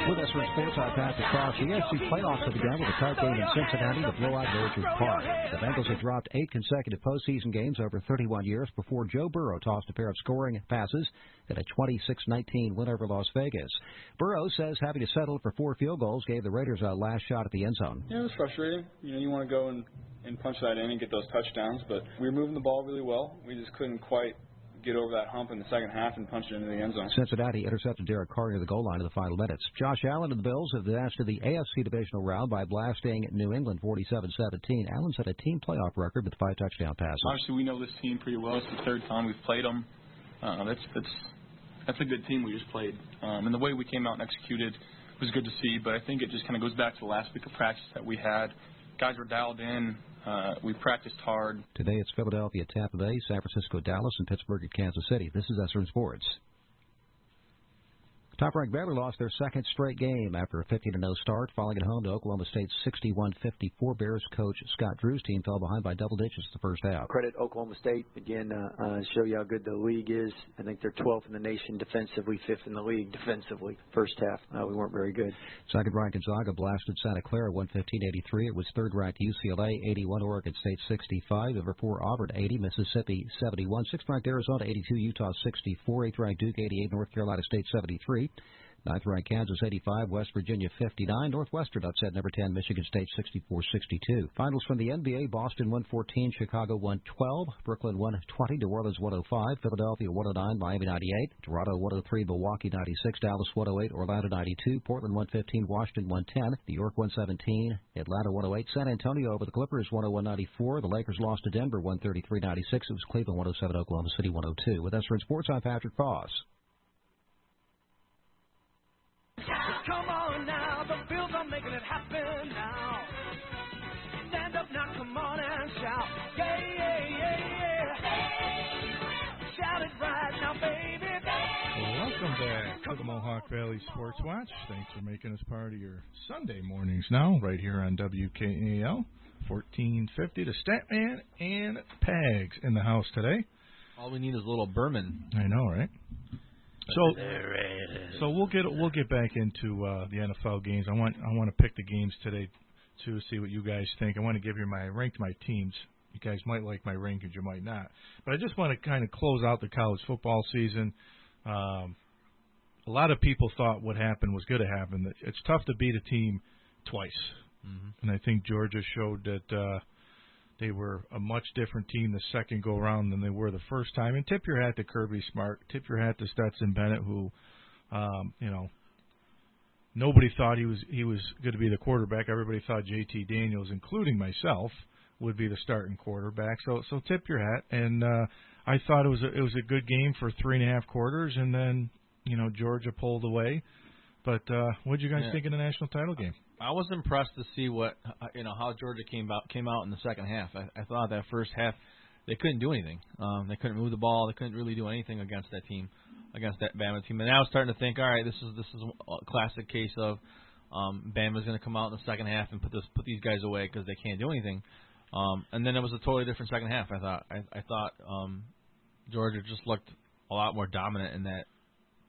Speaker 17: With us for sports, I'm Patrick Cross. The AFC playoffs have begun with a tight game in Cincinnati to blow out Orchard Park. The Bengals have dropped 8 consecutive postseason games over 31 years before Joe Burrow tossed a pair of scoring passes in a 26-19 win over Las Vegas. Burrow says having to settle for 4 field goals gave the Raiders a last shot at the end zone.
Speaker 24: Yeah, it was frustrating. You want to go and punch that in and get those touchdowns, but we were moving the ball really well. We just couldn't quite get over that hump in the second half and punch it into the end zone.
Speaker 17: Cincinnati intercepted Derek Carr near the goal line in the final minutes. Josh Allen and the Bills have advanced to the AFC divisional round by blasting New England 47-17. Allen set a team playoff record with 5 touchdown passes.
Speaker 24: Obviously, we know this team pretty well. It's the third time we've played them. That's a good team we just played. And the way we came out and executed was good to see, but I think it just kind of goes back to the last week of practice that we had. Guys were dialed in. We practiced hard.
Speaker 17: Today it's Philadelphia, Tampa Bay, San Francisco, Dallas, and Pittsburgh at Kansas City. This is SRN Sports. Top-ranked Baylor lost their second straight game after a 15-0 start, falling at home to Oklahoma State's 61-54. Bears coach Scott Drew's team fell behind by double digits the first half.
Speaker 18: Credit Oklahoma State. Again, show you how good the league is. I think they're 12th in the nation defensively, 5th in the league defensively. First half, we weren't very good.
Speaker 17: Second-ranked Gonzaga blasted Santa Clara 115-83. It was third-ranked UCLA 81, Oregon State 65. Number 4 Auburn 80, Mississippi 71. Sixth-ranked Arizona 82, Utah 64. Eighth-ranked Duke 88, North Carolina State 73. Ninth-ranked Kansas 85, West Virginia 59, Northwestern upset number 10, Michigan State 64-62. Finals from the NBA, Boston 114, Chicago 112, Brooklyn 120, New Orleans 105, Philadelphia 109, Miami 98, Toronto 103, Milwaukee 96, Dallas 108, Orlando 92, Portland 115, Washington 110, New York 117, Atlanta 108, San Antonio over the Clippers 101-94, the Lakers lost to Denver 133-96, it was Cleveland 107, Oklahoma City 102. With SRN Sports, I'm Patrick Foss.
Speaker 11: Come on now, the Bills are making it happen now. Stand up now, come on and shout. Yeah, yeah, yeah, yeah. Shout it right now, baby.
Speaker 12: Welcome back to the Mohawk Valley Sports Watch. Thanks for making us part of your Sunday mornings now, right here on WKAL 1450. The Statman and Pags in the house today.
Speaker 13: All we need is a little Berman.
Speaker 12: I know, right? So we'll get back into the NFL games. I want to pick the games today to see what you guys think. I want to give you ranked my teams. You guys might like my rankings, you might not. But I just want to kind of close out the college football season. A lot of people thought what happened was going to happen. It's tough to beat a team twice, and I think Georgia showed that. They were a much different team the second go-around than they were the first time. And tip your hat to Kirby Smart. Tip your hat to Stetson Bennett, who, nobody thought he was going to be the quarterback. Everybody thought J.T. Daniels, including myself, would be the starting quarterback. So tip your hat. And I thought it was a good game for 3.5 quarters, and then Georgia pulled away. But what did you guys think of the national title game?
Speaker 13: I was impressed to see how Georgia came out in the second half. I thought that first half they couldn't do anything. They couldn't move the ball. They couldn't really do anything against that team, against that Bama team. And now I was starting to think, all right, this is a classic case of Bama's going to come out in the second half and put these guys away because they can't do anything. And then it was a totally different second half. I thought Georgia just looked a lot more dominant in that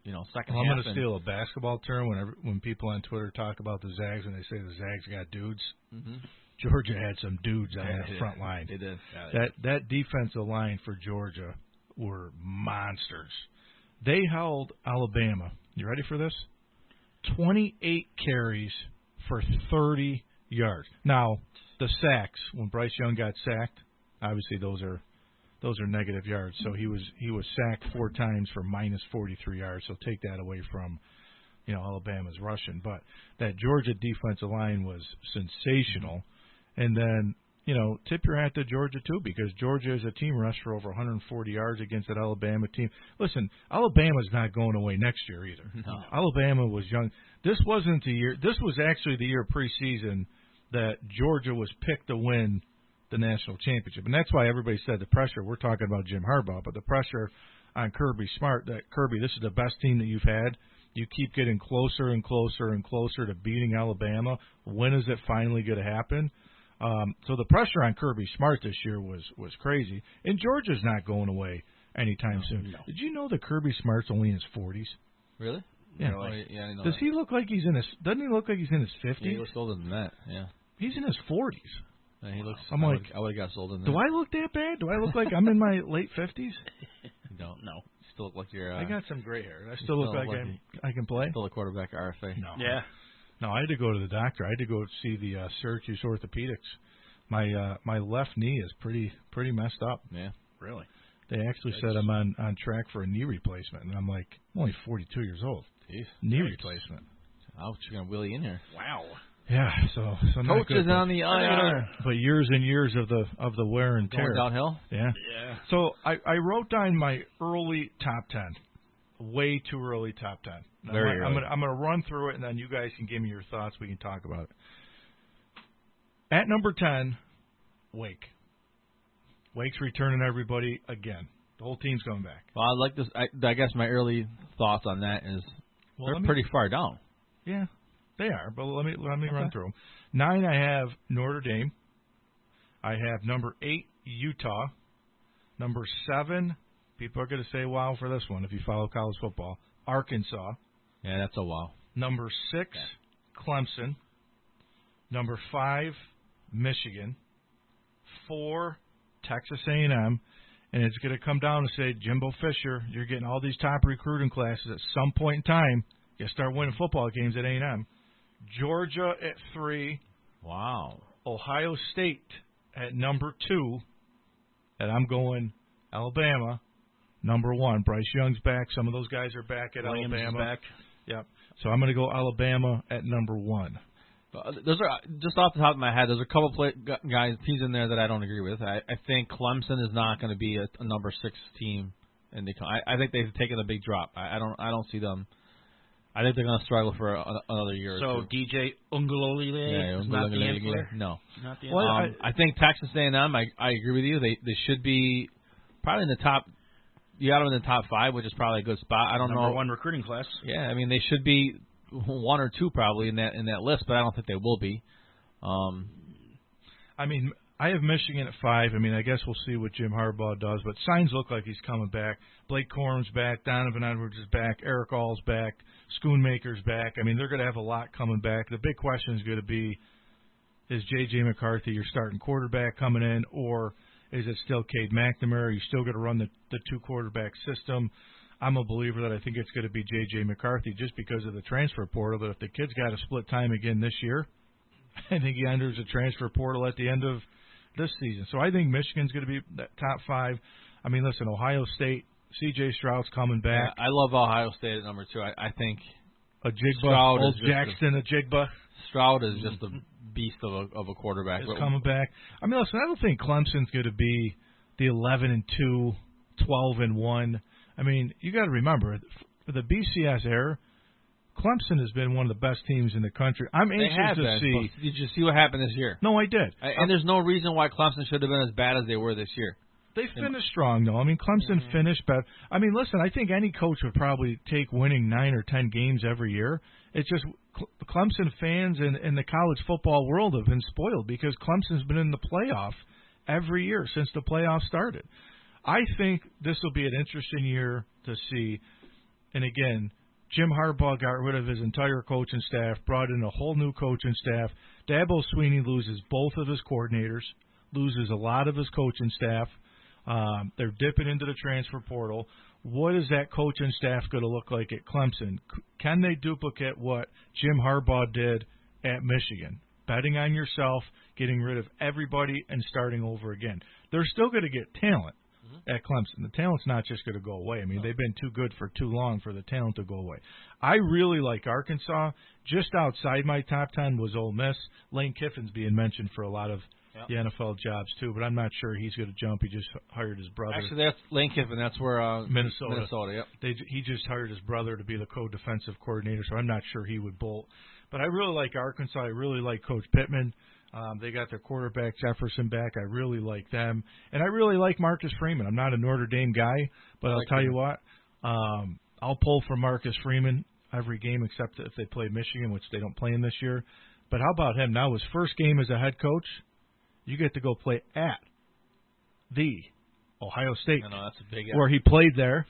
Speaker 13: second
Speaker 12: I'm
Speaker 13: half.
Speaker 12: going to steal a basketball term when people on Twitter talk about the Zags and they say the Zags got dudes.
Speaker 13: Mm-hmm.
Speaker 12: Georgia had some dudes on that front line.
Speaker 13: They did.
Speaker 12: That defensive line for Georgia were monsters. They held Alabama. You ready for this? 28 carries for 30 yards. Now, the sacks, when Bryce Young got sacked, obviously those are negative yards. So he was sacked 4 times for minus 43 yards. So take that away from, Alabama's rushing. But that Georgia defensive line was sensational. And then, tip your hat to Georgia too, because Georgia is a team rushed for over 140 yards against that Alabama team. Listen, Alabama's not going away next year either.
Speaker 13: No.
Speaker 12: Alabama was young. This wasn't the year. This was actually the year preseason that Georgia was picked to win the national championship. And that's why everybody said the pressure. We're talking about Jim Harbaugh, but the pressure on Kirby Smart that, Kirby, this is the best team that you've had. You keep getting closer and closer and closer to beating Alabama. When is it finally going to happen? So the pressure on Kirby Smart this year was crazy. And Georgia's not going away anytime soon.
Speaker 13: No.
Speaker 12: Did you know that Kirby Smart's only in his 40s?
Speaker 13: Really?
Speaker 12: Yeah.
Speaker 13: Really? Yeah, I didn't know
Speaker 12: Does
Speaker 13: that.
Speaker 12: he look like he's in his? Doesn't he look like he's in his 50s?
Speaker 13: Yeah, he looks older than that. Yeah.
Speaker 12: He's in his 40s.
Speaker 13: Yeah, he looks.
Speaker 12: I'm
Speaker 13: I
Speaker 12: like,
Speaker 13: would have got sold in that.
Speaker 12: do I look that bad? Do I look like I'm in my late 50s?
Speaker 13: You don't. No. You still look like you're.
Speaker 12: I got some gray hair. I still look like I can play.
Speaker 13: Still a quarterback at RFA.
Speaker 12: No.
Speaker 14: Yeah.
Speaker 12: No, I had to go to the doctor. I had to go see the Syracuse orthopedics. My left knee is pretty messed up.
Speaker 13: Yeah.
Speaker 14: Really?
Speaker 12: They actually said I'm on track for a knee replacement, and I'm like, I'm only 42 years old.
Speaker 13: Jeez.
Speaker 12: Knee replacement.
Speaker 13: Ouch! You're gonna wheelie in here.
Speaker 14: Wow.
Speaker 12: Yeah. So
Speaker 13: Coach is on the IR.
Speaker 12: But years and years of the wear and tear.
Speaker 13: Going downhill.
Speaker 12: Yeah.
Speaker 14: Yeah.
Speaker 12: So I wrote down my early top 10. Way too early top 10.
Speaker 13: Very early.
Speaker 12: I'm gonna run through it, and then you guys can give me your thoughts. We can talk about it. At number 10, Wake. Wake's returning everybody again. The whole team's coming back.
Speaker 13: Well, I like this. I guess my early thoughts on that is they're pretty far down.
Speaker 12: Yeah, they are. But let me run through them. 9, I have Notre Dame. I have number 8, Utah. Number 7, people are going to say wow for this one if you follow college football, Arkansas.
Speaker 13: Yeah, that's a wow.
Speaker 12: Number 6, Clemson. Number 5, Michigan. 4, Texas A&M. And it's going to come down to say, Jimbo Fisher, you're getting all these top recruiting classes at some point in time. You start winning football games at A&M. Georgia at 3.
Speaker 13: Wow.
Speaker 12: Ohio State at number 2. And I'm going Alabama, number 1. Bryce Young's back. Some of those guys are back at
Speaker 14: Williams
Speaker 12: Alabama.
Speaker 14: Is back.
Speaker 12: Yep. So I'm going to go Alabama at number 1.
Speaker 13: Those are just off the top of my head. There's a couple teams in there that I don't agree with. I think Clemson is not going to be a number 6 team, and I think they've taken a big drop. I don't see them. I think they're going to struggle for another year.
Speaker 14: So
Speaker 13: or two.
Speaker 14: DJ Ungalolile is not the answer.
Speaker 13: No,
Speaker 14: not the
Speaker 13: well,
Speaker 14: answer.
Speaker 13: I think Texas A&M. I agree with you. They should be probably in the top. You got them in the top 5, which is probably a good spot. I don't know.
Speaker 14: Number 1 recruiting class.
Speaker 13: Yeah, I mean they should be 1 or 2 probably in that list, but I don't think they will be.
Speaker 12: I mean, I have Michigan at 5. I mean, I guess we'll see what Jim Harbaugh does, but signs look like he's coming back. Blake Corum's back. Donovan Edwards is back. Eric All's back. Schoonmaker's back. I mean, they're going to have a lot coming back. The big question is going to be, is J.J. McCarthy your starting quarterback coming in, or is it still Cade McNamara? Are you still going to run the 2-quarterback system? I'm a believer that I think it's going to be J.J. McCarthy just because of the transfer portal, that if the kid's got to split time again this year, I think he enters a transfer portal at the end of this season. So I think Michigan's going to be that top 5. I mean, listen, Ohio State, C.J. Stroud's coming back.
Speaker 13: Yeah, I love Ohio State at number 2. I think
Speaker 12: Ajigba, old Jackson Ajigba.
Speaker 13: Stroud is just a beast of a quarterback.
Speaker 12: Is coming back. I mean, listen, I don't think Clemson's going to be the 11-2, 12-1. I mean, you got to remember, for the BCS era, Clemson has been one of the best teams in the country. I'm anxious to see.
Speaker 13: Did you see what happened this year?
Speaker 12: No, I did.
Speaker 13: And there's no reason why Clemson should have been as bad as they were this year.
Speaker 12: They finished strong, though. I mean, Clemson finished better. I mean, listen, I think any coach would probably take winning 9 or 10 games every year. It's just Clemson fans in the college football world have been spoiled because Clemson's been in the playoff every year since the playoffs started. I think this will be an interesting year to see. And again, Jim Harbaugh got rid of his entire coaching staff, brought in a whole new coaching staff. Dabo Swinney loses both of his coordinators, loses a lot of his coaching staff. They're dipping into the transfer portal. What is that coaching staff going to look like at Clemson? Can they duplicate what Jim Harbaugh did at Michigan? Betting on yourself, getting rid of everybody, and starting over again. They're still going to get talent at Clemson. The talent's not just going to go away. I mean, they've been too good for too long for the talent to go away. I really like Arkansas. Just outside my top 10 was Ole Miss. Lane Kiffin's being mentioned for a lot of the NFL jobs, too, but I'm not sure he's going to jump. He just hired his brother.
Speaker 13: Actually, that's Lane Kiffin. That's where
Speaker 12: Minnesota,
Speaker 13: yep.
Speaker 12: He just hired his brother to be the co-defensive coordinator, so I'm not sure he would bolt. But I really like Arkansas. I really like Coach Pittman. They got their quarterback, Jefferson, back. I really like them. And I really like Marcus Freeman. I'm not a Notre Dame guy, but I'll tell you what, I'll pull for Marcus Freeman every game except if they play Michigan, which they don't play in this year. But how about him? Now his first game as a head coach, you get to go play at the Ohio State,
Speaker 13: that's a big
Speaker 12: where he played there.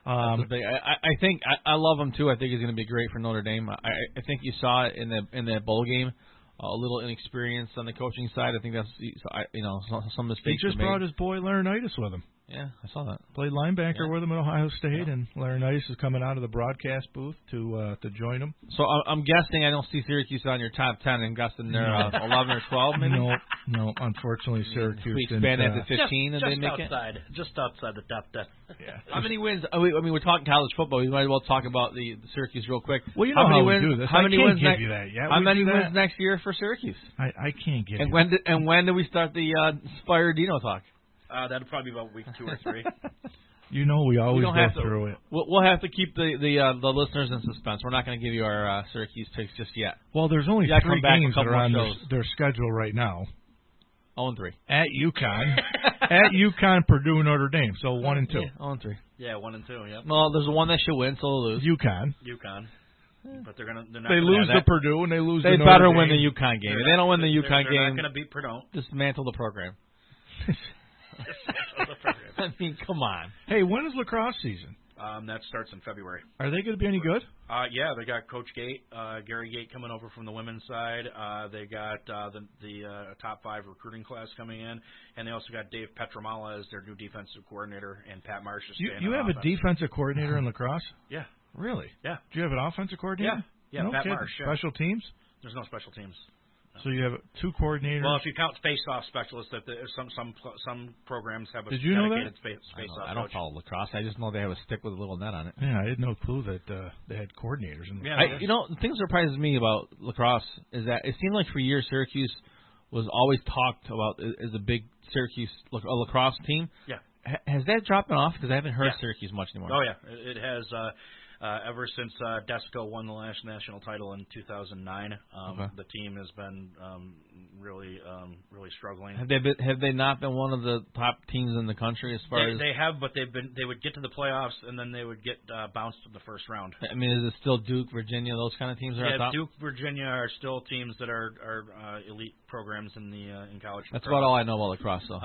Speaker 13: I think I love him too. I think he's going to be great for Notre Dame. I think you saw it in that bowl game. A little inexperience on the coaching side. I think that's some mistakes.
Speaker 12: He just brought his boy Laurinaitis with him.
Speaker 13: Yeah, I saw that.
Speaker 12: Played linebacker with him at Ohio State, and Laurinaitis is coming out of the broadcast booth to join him.
Speaker 13: So I'm guessing I don't see Syracuse on your top 10, and guessing they're 11 or 12, maybe.
Speaker 12: No. Unfortunately, Syracuse.
Speaker 13: We expand that to 15, and they make
Speaker 14: just outside the top 10.
Speaker 12: Yeah.
Speaker 13: How many wins? I mean, we're talking college football. We might as well talk about the Syracuse real quick.
Speaker 12: Well, you know how we do this.
Speaker 13: How many wins
Speaker 12: give you that yet.
Speaker 13: How many wins next year for Syracuse?
Speaker 12: I can't give
Speaker 13: and
Speaker 12: you.
Speaker 13: And when do we start the Spire Dino talk?
Speaker 14: That'll probably be about week 2 or 3.
Speaker 12: You know, we always go through it.
Speaker 13: We'll have to keep the listeners in suspense. We're not going to give you our Syracuse picks just yet.
Speaker 12: Well, there's only 3 games that are on their schedule right now.
Speaker 13: 0-3.
Speaker 12: At UConn. At UConn, Purdue, Notre Dame. So 1 and 2.
Speaker 13: Yeah, 0-3.
Speaker 14: Yeah, 1 and 2, yeah.
Speaker 13: Well, there's one that should win, so they'll lose.
Speaker 12: UConn.
Speaker 14: But they're not
Speaker 12: they lose to Purdue and they lose to
Speaker 13: They
Speaker 12: Notre
Speaker 13: better
Speaker 12: Dame.
Speaker 13: win the UConn game. If they don't win the UConn game,
Speaker 14: they're not going to beat Purdue.
Speaker 13: Dismantle the program. I mean, come on.
Speaker 12: Hey, when is lacrosse season?
Speaker 14: That starts in February.
Speaker 12: Are they going to be any good?
Speaker 14: Yeah, they got Coach Gate, Gary Gate coming over from the women's side. They got the top 5 recruiting class coming in, and they also got Dave Petramala as their new defensive coordinator, and Pat Marsh is staying
Speaker 12: You have
Speaker 14: offense.
Speaker 12: a defensive coordinator in lacrosse?
Speaker 14: Yeah.
Speaker 12: Really?
Speaker 14: Yeah.
Speaker 12: Do you have an offensive coordinator?
Speaker 14: Yeah,
Speaker 12: no
Speaker 14: Pat
Speaker 12: kidding.
Speaker 14: Marsh. Yeah.
Speaker 12: Special teams?
Speaker 14: There's no special teams.
Speaker 12: So you have 2 coordinators.
Speaker 14: Well, if you count face-off specialists, that some programs have a
Speaker 12: Did you know
Speaker 14: dedicated
Speaker 12: that?
Speaker 14: face-off.
Speaker 13: I don't follow lacrosse. I just know they have a stick with a little net on it.
Speaker 12: Yeah, I had no clue that they had coordinators. In
Speaker 13: the thing that surprises me about lacrosse is that it seemed like for years Syracuse was always talked about as a big Syracuse lacrosse team.
Speaker 14: Yeah.
Speaker 13: Has that dropped off? Because I haven't heard Syracuse much anymore.
Speaker 14: Oh yeah, it has. Ever since Desco won the last national title in 2009, the team has been really struggling.
Speaker 13: Have they not been one of the top teams in the country as far as
Speaker 14: they have? But they would get to the playoffs and then they would get bounced in the first round.
Speaker 13: I mean, is it still Duke, Virginia, those kind of teams are at top?
Speaker 14: Duke, Virginia are still teams that are elite programs in college.
Speaker 13: That's about all I know about lacrosse, though.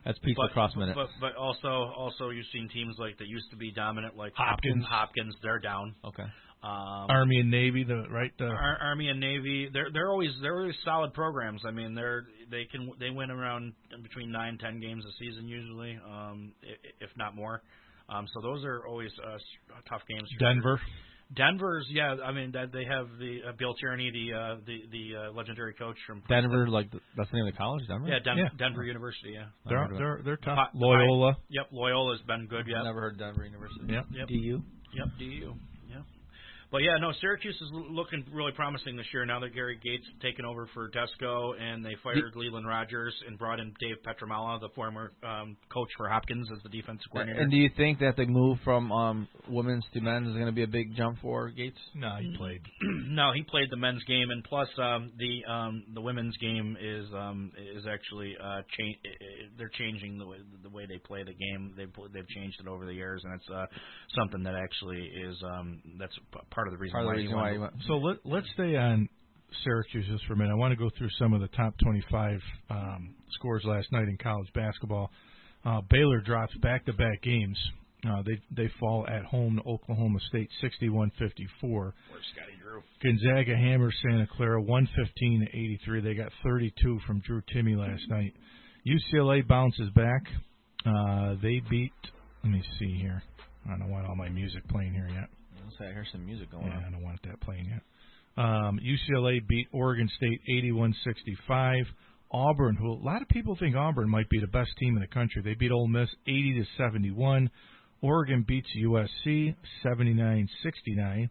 Speaker 13: That's Pete's Lacrosse Minute.
Speaker 14: But also you've seen teams like that used to be dominant, like
Speaker 12: Hopkins.
Speaker 14: They're down.
Speaker 13: Okay.
Speaker 12: Army and Navy,
Speaker 14: Army and Navy, they're always solid programs. I mean, they win around between 9-10 games a season usually, if not more. So those are always tough games. Denver's, yeah. I mean, they have the Bill Tierney, the legendary coach from
Speaker 13: Denver. That's the name of the college, Denver.
Speaker 14: Yeah, Denver University. Yeah,
Speaker 12: they're tough. Loyola.
Speaker 14: Yep, Loyola's been good. Yeah,
Speaker 13: never heard Denver University.
Speaker 14: Yep.
Speaker 13: DU.
Speaker 14: Yep, DU. Yeah. But yeah, no, Syracuse is looking really promising this year now that Gary Gates taken over for Desco, and they fired Leland Rogers and brought in Dave Petramala, the former coach for Hopkins, as the defensive coordinator.
Speaker 13: And do you think that the move from women's to men's is going to be a big jump for Gates?
Speaker 12: No, he played.
Speaker 14: No, he played the men's game, and plus the women's game is actually they're changing the way they play the game. They've changed it over the years, and it's something that actually is that's part of the reason why you went.
Speaker 12: So let's stay on Syracuse just for a minute. I want to go through some of the top 25 scores last night in college basketball. Baylor drops back-to-back games They fall at home to Oklahoma State 61-54.
Speaker 14: Where's Scotty Drew?
Speaker 12: Gonzaga hammers Santa Clara 115-83. They got 32 from Drew Timme last night. UCLA bounces back. They beat. Let me see here. I don't want all my music playing here yet.
Speaker 13: I hear some music going
Speaker 12: on.
Speaker 13: I
Speaker 12: don't want that playing yet. UCLA beat Oregon State 81-65. Auburn, who a lot of people think Auburn might be the best team in the country, they beat Ole Miss 80-71. Oregon beats USC 79-69.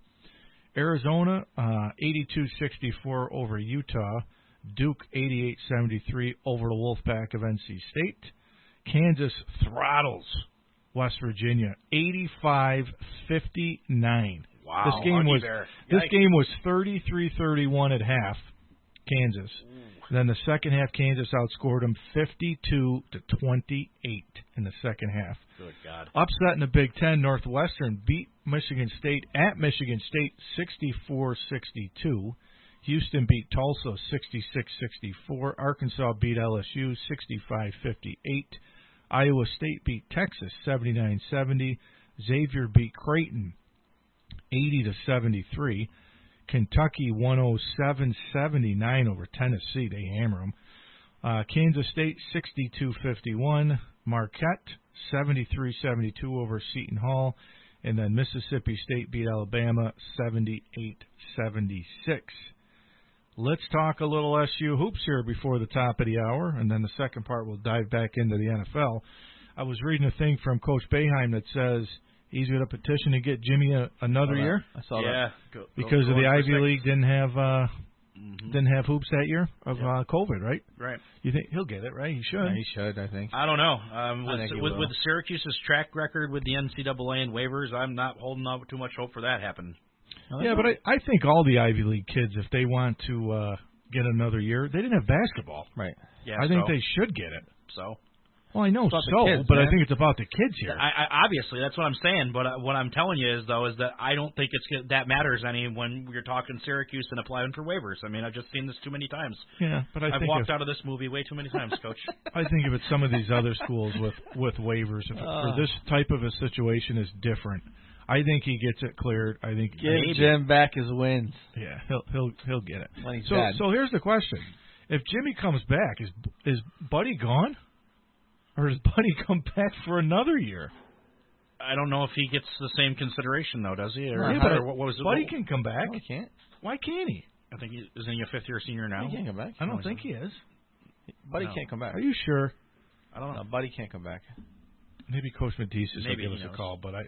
Speaker 12: Arizona 82-64 over Utah. Duke 88-73 over the Wolfpack of NC State. Kansas throttles West Virginia 85-59.
Speaker 14: Wow,
Speaker 12: this game was 33-31 at half. Kansas. Then the second half, Kansas outscored them 52-28 in the second half.
Speaker 14: Good God.
Speaker 12: Upset in the Big Ten, Northwestern beat Michigan State at Michigan State 64-62. Houston beat Tulsa 66-64. Arkansas beat LSU 65-58. Iowa State beat Texas 79-70. Xavier beat Creighton 80-73. Kentucky 107-79 over Tennessee. They hammer them. Kansas State 62-51. Marquette 73-72 over Seton Hall. And then Mississippi State beat Alabama 78-76. Let's talk a little SU hoops here before the top of the hour, and then the second part we'll dive back into the NFL. I was reading a thing from Coach Boeheim that says he's going to petition to get Jimmy another year.
Speaker 13: I saw that.
Speaker 12: Because of the Ivy League didn't have hoops that year of COVID, right?
Speaker 14: Right.
Speaker 12: You think he'll get it, right? He should.
Speaker 13: Yeah, he should, I think.
Speaker 14: I don't know. With Syracuse's track record with the NCAA and waivers, I'm not holding out too much hope for that happening.
Speaker 12: Yeah, but I think all the Ivy League kids, if they want to get another year, they didn't have basketball.
Speaker 13: Right.
Speaker 14: Yeah,
Speaker 12: I think they should get it.
Speaker 14: So.
Speaker 12: Well, I know
Speaker 13: it's
Speaker 12: so,
Speaker 13: kids,
Speaker 12: but
Speaker 13: man.
Speaker 12: I think it's about the kids here.
Speaker 14: Obviously, that's what I'm saying. But what I'm telling you is that I don't think that matters any when you're talking Syracuse and applying for waivers. I mean, I've just seen this too many times.
Speaker 12: Yeah, but
Speaker 14: I've walked out of this movie way too many times, Coach.
Speaker 12: I think if it's some of these other schools with waivers, for this type of a situation is different. I think he gets it cleared. I think
Speaker 13: give Jim back his wins.
Speaker 12: Yeah, he'll get it.
Speaker 13: When he's
Speaker 12: so
Speaker 13: dead.
Speaker 12: So here's the question: if Jimmy comes back, is Buddy gone? Or does Buddy come back for another year?
Speaker 14: I don't know if he gets the same consideration, though, does he?
Speaker 12: Buddy can come back.
Speaker 13: No, he can't.
Speaker 12: Why can't he?
Speaker 14: I think isn't he a fifth-year senior now?
Speaker 13: He can't come back.
Speaker 12: I don't think he is.
Speaker 13: Buddy can't come back.
Speaker 12: Are you sure?
Speaker 14: I don't know.
Speaker 13: No, Buddy can't come back.
Speaker 12: Maybe Coach Matisse will give us a call, but I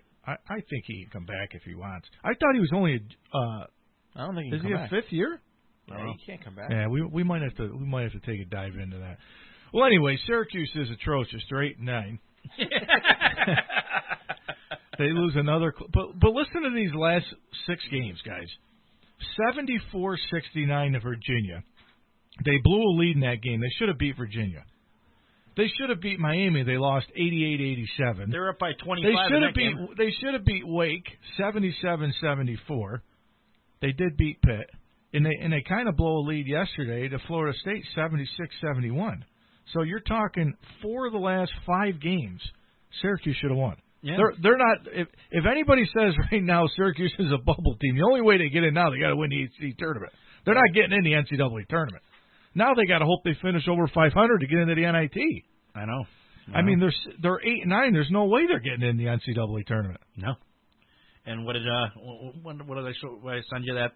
Speaker 12: think he can come back if he wants. I thought he was only
Speaker 13: I don't think he can come back.
Speaker 12: Is he a fifth year?
Speaker 13: Yeah, he can't come back.
Speaker 12: Yeah, we might have to take a dive into that. Well, anyway, Syracuse is atrocious. They're 8-9. They lose another. But listen to these last 6 games, guys. 74-69 to Virginia. They blew a lead in that game. They should have beat Virginia. They should have beat Miami. They lost 88-87.
Speaker 14: They were up by 25 in that game.
Speaker 12: They should have beat Wake 77-74. They did beat Pitt. And they kind of blow a lead yesterday to Florida State 76-71. So you're talking 4 of the last 5 games, Syracuse should have won.
Speaker 14: Yeah.
Speaker 12: They're not. If anybody says right now Syracuse is a bubble team, the only way they get in now, they got to win the ACC tournament. They're not getting in the NCAA tournament. Now they got to hope they finish over 500 to get into the NIT.
Speaker 14: I know.
Speaker 12: I mean, they're 8-9. There's no way they're getting in the NCAA tournament.
Speaker 14: No. And what did I send you that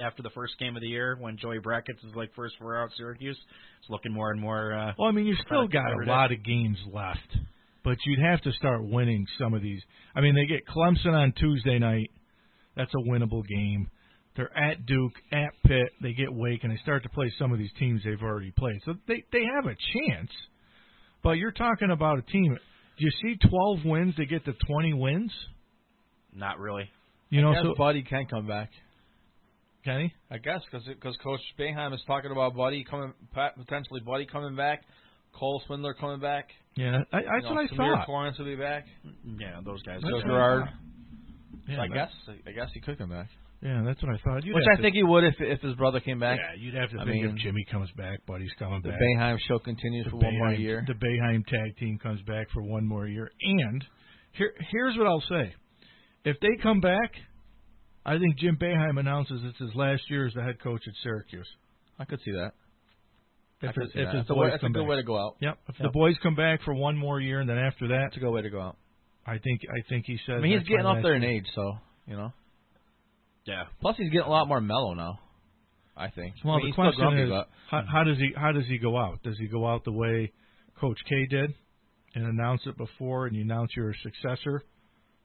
Speaker 14: after the first game of the year when Joey Brackett's is like first for out Syracuse? It's looking more and more.
Speaker 12: Well, I mean, you still got a lot of games left, but you'd have to start winning some of these. I mean, they get Clemson on Tuesday night. That's a winnable game. They're at Duke, at Pitt. They get Wake, and they start to play some of these teams they've already played. So they have a chance, but you're talking about a team. Do you see 12 wins? They get to 20 wins?
Speaker 14: Not really.
Speaker 12: You know,
Speaker 13: so Buddy can come back.
Speaker 12: Can he?
Speaker 13: I guess because Coach Boeheim is talking about potentially Buddy coming back, Cole Swindler coming back.
Speaker 12: Yeah, that's what I thought.
Speaker 13: Torrance will be back.
Speaker 14: Yeah, those guys.
Speaker 13: Joe Girard.
Speaker 12: Yeah,
Speaker 13: so I guess he could come back.
Speaker 12: Yeah, that's what I thought.
Speaker 13: Which I think he would if his brother came back.
Speaker 12: Yeah, you'd have to think if Jimmy comes back, Buddy's coming back.
Speaker 13: The Boeheim show continues for one more year.
Speaker 12: The Boeheim tag team comes back for one more year, and Here's what I'll say. If they come back, I think Jim Boeheim announces it's his last year as the head coach at Syracuse.
Speaker 13: I could see that.
Speaker 12: If
Speaker 13: That's
Speaker 12: a
Speaker 13: good way to go out.
Speaker 12: Yep. If the boys come back for one more year, and then after that,
Speaker 13: it's a good way to go out.
Speaker 12: I think he says.
Speaker 13: I mean, he's getting up there in age, so
Speaker 14: Yeah.
Speaker 13: Plus, he's getting a lot more mellow now. I think.
Speaker 12: Well,
Speaker 13: I mean,
Speaker 12: the
Speaker 13: he's still
Speaker 12: question
Speaker 13: grumpy,
Speaker 12: is,
Speaker 13: but
Speaker 12: how does he go out? Does he go out the way Coach K did, and announce it before, and you announce your successor,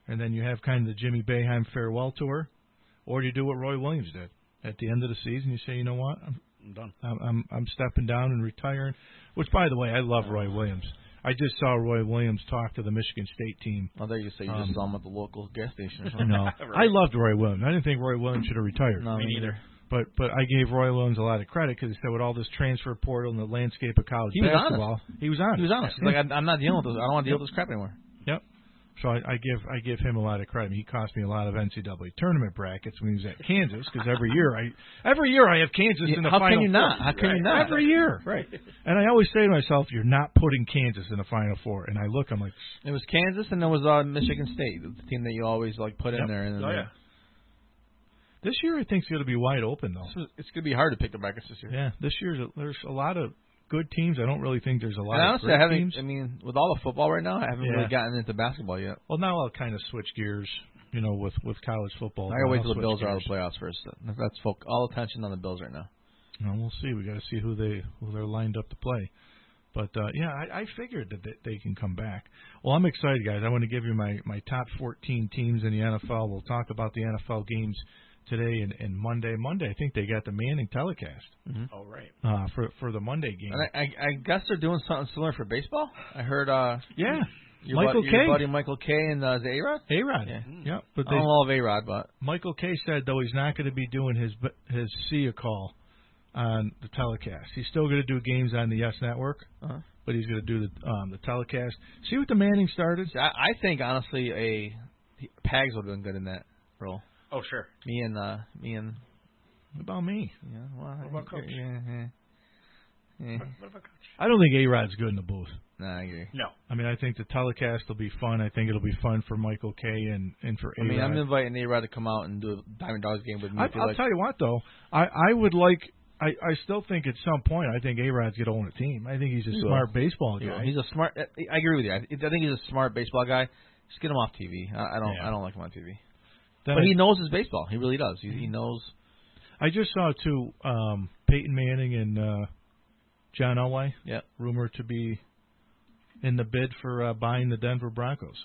Speaker 12: and then you have kind of the Jimmy Boeheim farewell tour, or do you do what Roy Williams did at the end of the season? You say, you know what,
Speaker 14: I'm done.
Speaker 12: I'm stepping down and retiring. Which, by the way, I love Roy Williams. I just saw Roy Williams talk to the Michigan State team.
Speaker 13: I thought you say you just saw him at the local gas station or something.
Speaker 12: No, I loved Roy Williams. I didn't think Roy Williams should have retired.
Speaker 13: No, me neither.
Speaker 12: But I gave Roy Williams a lot of credit because he said with all this transfer portal and the landscape of college basketball, he was honest.
Speaker 13: He was honest. He's like, I'm not dealing with this. I don't want to deal with this crap anymore.
Speaker 12: Yep. So I give him a lot of credit. He cost me a lot of NCAA tournament brackets when he was at Kansas because every year I have Kansas in the
Speaker 13: How
Speaker 12: Final
Speaker 13: can you
Speaker 12: Four.
Speaker 13: not? How can you not?
Speaker 12: Every year.
Speaker 13: Right.
Speaker 12: And I always say to myself, you're not putting Kansas in the Final Four. And I look, I'm like,
Speaker 13: it was Kansas and it was Michigan State, the team that you always put in there. And then
Speaker 12: This year I think it's going to be wide open though.
Speaker 13: It's going to be hard to pick the brackets this year.
Speaker 12: Yeah, this year there's a lot of good teams. I don't really think there's a lot of
Speaker 13: honestly,
Speaker 12: great teams.
Speaker 13: I mean, with all the football right now, I haven't really gotten into basketball yet.
Speaker 12: Well, now I'll kind of switch gears, with college football.
Speaker 13: I got to wait till the Bills are out of the playoffs first. That's all attention on the Bills right now.
Speaker 12: Well, we'll see. We got to see who they're lined up to play. But I figured that they can come back. Well, I'm excited, guys. I want to give you my top 14 teams in the NFL. We'll talk about the NFL games today and Monday. Monday, I think they got the Manning telecast.
Speaker 14: Mm-hmm. Oh, right.
Speaker 12: For the Monday game.
Speaker 13: And I guess they're doing something similar for baseball. I heard.
Speaker 12: Yeah.
Speaker 13: Your buddy Michael Kay and is it A-Rod?
Speaker 12: A-Rod.
Speaker 13: Yeah.
Speaker 12: But
Speaker 13: I don't love A-Rod, but
Speaker 12: Michael Kay said though he's not going to be doing his SIA call on the telecast. He's still going to do games on the Yes Network, but he's going to do the telecast. See what the Manning started?
Speaker 13: I think honestly Pags would have been good in that role.
Speaker 14: Oh sure.
Speaker 13: Me and.
Speaker 12: What about me?
Speaker 13: Yeah. Well,
Speaker 14: what about Coach?
Speaker 13: Yeah.
Speaker 14: What about Coach?
Speaker 12: I don't think A-Rod's good in the booth.
Speaker 13: No, I agree.
Speaker 14: No.
Speaker 12: I mean, I think the telecast will be fun. I think it'll be fun for Michael Kay and for A-Rod.
Speaker 13: I mean, I'm inviting A-Rod to come out and do a Diamond Dogs game with me.
Speaker 12: I'll tell you what, though. I would like. I still think at some point I think A-Rod's going to own a team. I think he's a smart baseball guy.
Speaker 13: Yeah, he's a smart. I agree with you. I think he's a smart baseball guy. Just get him off TV. I don't like him on TV. But he knows his baseball. He really does. He knows.
Speaker 12: I just saw too Peyton Manning and John Elway.
Speaker 13: Yeah,
Speaker 12: rumored to be in the bid for buying the Denver Broncos.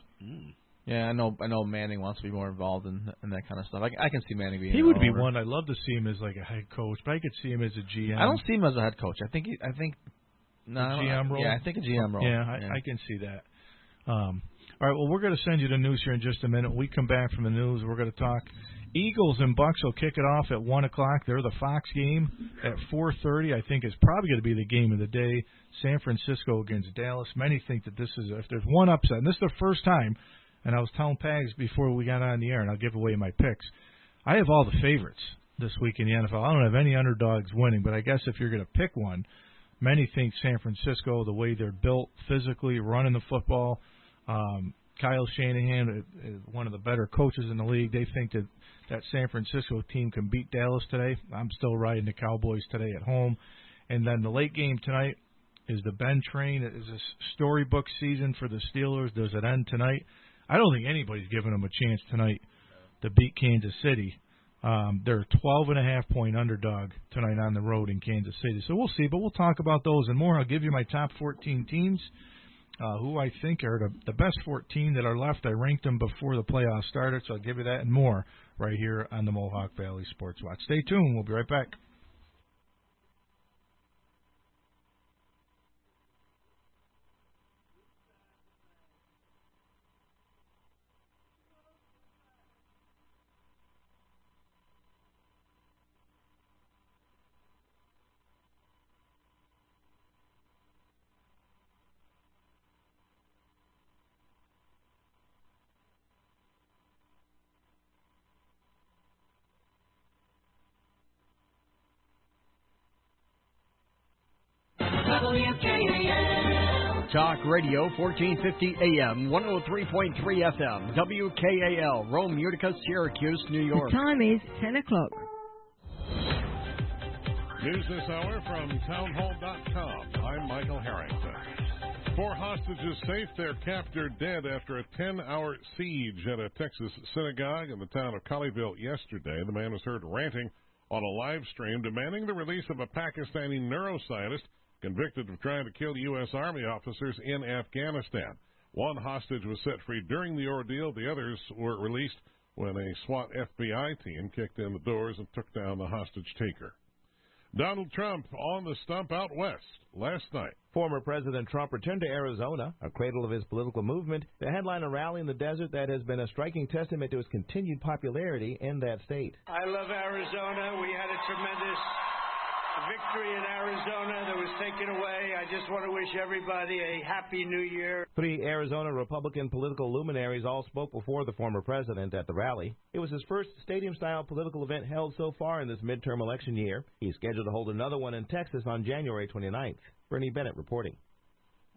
Speaker 13: Yeah, I know Manning wants to be more involved in that kind of stuff. I can see Manning being.
Speaker 12: He would be one. I'd love to see him as like a head coach, but I could see him as a GM.
Speaker 13: I don't see him as a head coach. I think no,
Speaker 12: GM role.
Speaker 13: Yeah, I think a GM role.
Speaker 12: Yeah, I can see that. All right, well, we're going to send you the news here in just a minute. When we come back from the news, we're going to talk Eagles and Bucks will kick it off at 1 o'clock. They're the Fox game at 4:30. I think it's probably going to be the game of the day. San Francisco against Dallas. Many think that this is, if there's one upset, and this is the first time, and I was telling Pags before we got on the air, and I'll give away my picks, I have all the favorites this week in the NFL. I don't have any underdogs winning, but I guess if you're going to pick one, many think San Francisco, the way they're built physically, running the football, Kyle Shanahan is one of the better coaches in the league. They think that San Francisco team can beat Dallas today. I'm still riding the Cowboys today at home. And then the late game tonight is the Ben train. It is a storybook season for the Steelers. Does it end tonight? I don't think anybody's giving them a chance tonight to beat Kansas City. They're a 12.5-point underdog tonight on the road in Kansas City. So we'll see, but we'll talk about those and more. I'll give you my top 14 teams. Who I think are the best 14 that are left. I ranked them before the playoffs started, so I'll give you that and more right here on the Mohawk Valley Sports Watch. Stay tuned. We'll be right back.
Speaker 11: WKAL
Speaker 2: Talk Radio 1450 AM, 103.3 FM, WKAL, Rome, Utica, Syracuse, New York.
Speaker 3: The time is 10 o'clock.
Speaker 1: News this hour from townhall.com. I'm Michael Harrington. 4 hostages safe, their captor dead after a 10-hour siege at a Texas synagogue in the town of Colleyville yesterday. The man was heard ranting on a live stream demanding the release of a Pakistani neuroscientist convicted of trying to kill U.S. Army officers in Afghanistan. One hostage was set free during the ordeal. The others were released when a SWAT FBI team kicked in the doors and took down the hostage taker. Donald Trump on the stump out west last night.
Speaker 4: Former President Trump returned to Arizona, a cradle of his political movement, to headline a rally in the desert that has been a striking testament to his continued popularity in that state.
Speaker 6: I love Arizona. We had a tremendous victory in Arizona that was taken away. I just want to wish everybody a happy new year.
Speaker 4: 3 Arizona Republican political luminaries all spoke before the former president at the rally. It was his first stadium-style political event held so far in this midterm election year. He's scheduled to hold another one in Texas on January 29th. Bernie Bennett reporting.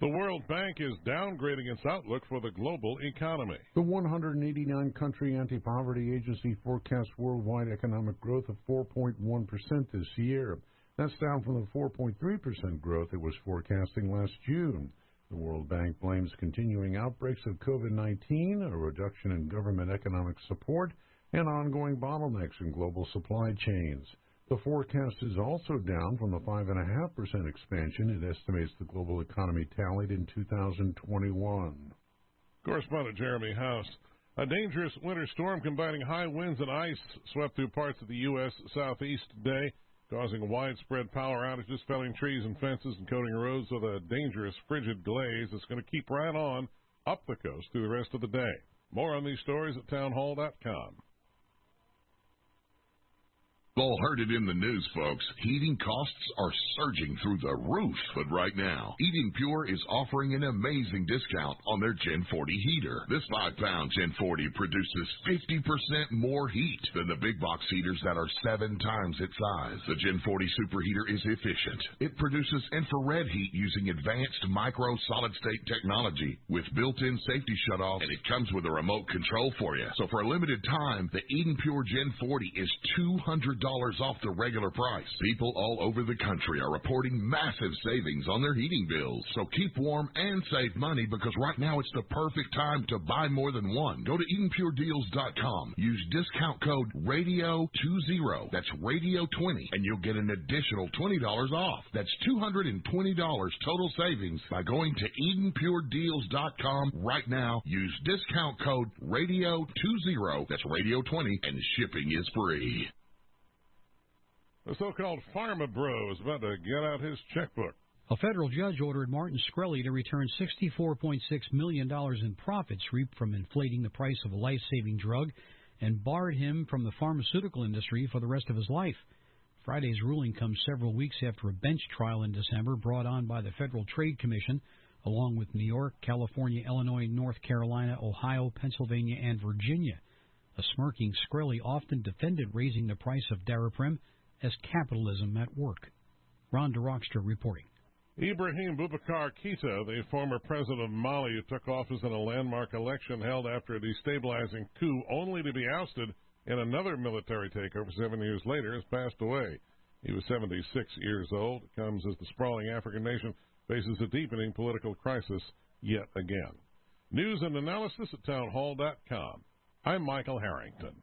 Speaker 1: The World Bank is downgrading its outlook for the global economy.
Speaker 25: The 189-country anti-poverty agency forecasts worldwide economic growth of 4.1% this year. That's down from the 4.3% growth it was forecasting last June. The World Bank blames continuing outbreaks of COVID-19, a reduction in government economic support, and ongoing bottlenecks in global supply chains. The forecast is also down from the 5.5% expansion it estimates the global economy tallied in 2021.
Speaker 1: Correspondent Jeremy House. A dangerous winter storm combining high winds and ice swept through parts of the U.S. southeast today, causing widespread power outages, felling trees and fences, and coating roads with a dangerous frigid glaze that's going to keep right on up the coast through the rest of the day. More on these stories at townhall.com.
Speaker 26: All heard it in the news, folks. Heating costs are surging through the roof. But right now, Eating Pure is offering an amazing discount on their Gen 40 heater. This 5-pound Gen 40 produces 50% more heat than the big box heaters that are 7 times its size. The Gen 40 superheater is efficient. It produces infrared heat using advanced micro solid-state technology with built-in safety shutoff, and it comes with a remote control for you. So for a limited time, the Eating Pure Gen 40 is $200 off the regular price. People all over the country are reporting massive savings on their heating bills. So keep warm and save money, because right now it's the perfect time to buy more than one. Go to EdenPureDeals.com. Use discount code RADIO20. That's RADIO20, and you'll get an additional $20 off. That's $220 total savings by going to EdenPureDeals.com right now. Use discount code RADIO20. That's RADIO20, and shipping is free.
Speaker 1: The so-called Pharma Bro is about to get out his checkbook.
Speaker 7: A federal judge ordered Martin Shkreli to return $64.6 million in profits reaped from inflating the price of a life-saving drug and barred him from the pharmaceutical industry for the rest of his life. Friday's ruling comes several weeks after a bench trial in December brought on by the Federal Trade Commission, along with New York, California, Illinois, North Carolina, Ohio, Pennsylvania, and Virginia. A smirking Shkreli often defended raising the price of Daraprim as capitalism at work. Ron DeRockstra reporting.
Speaker 1: Ibrahim Boubacar Keïta, the former president of Mali who took office in a landmark election held after a destabilizing coup only to be ousted in another military takeover 7 years later, has passed away. He was 76 years old. It comes as the sprawling African nation faces a deepening political crisis yet again. News and analysis at townhall.com. I'm Michael Harrington.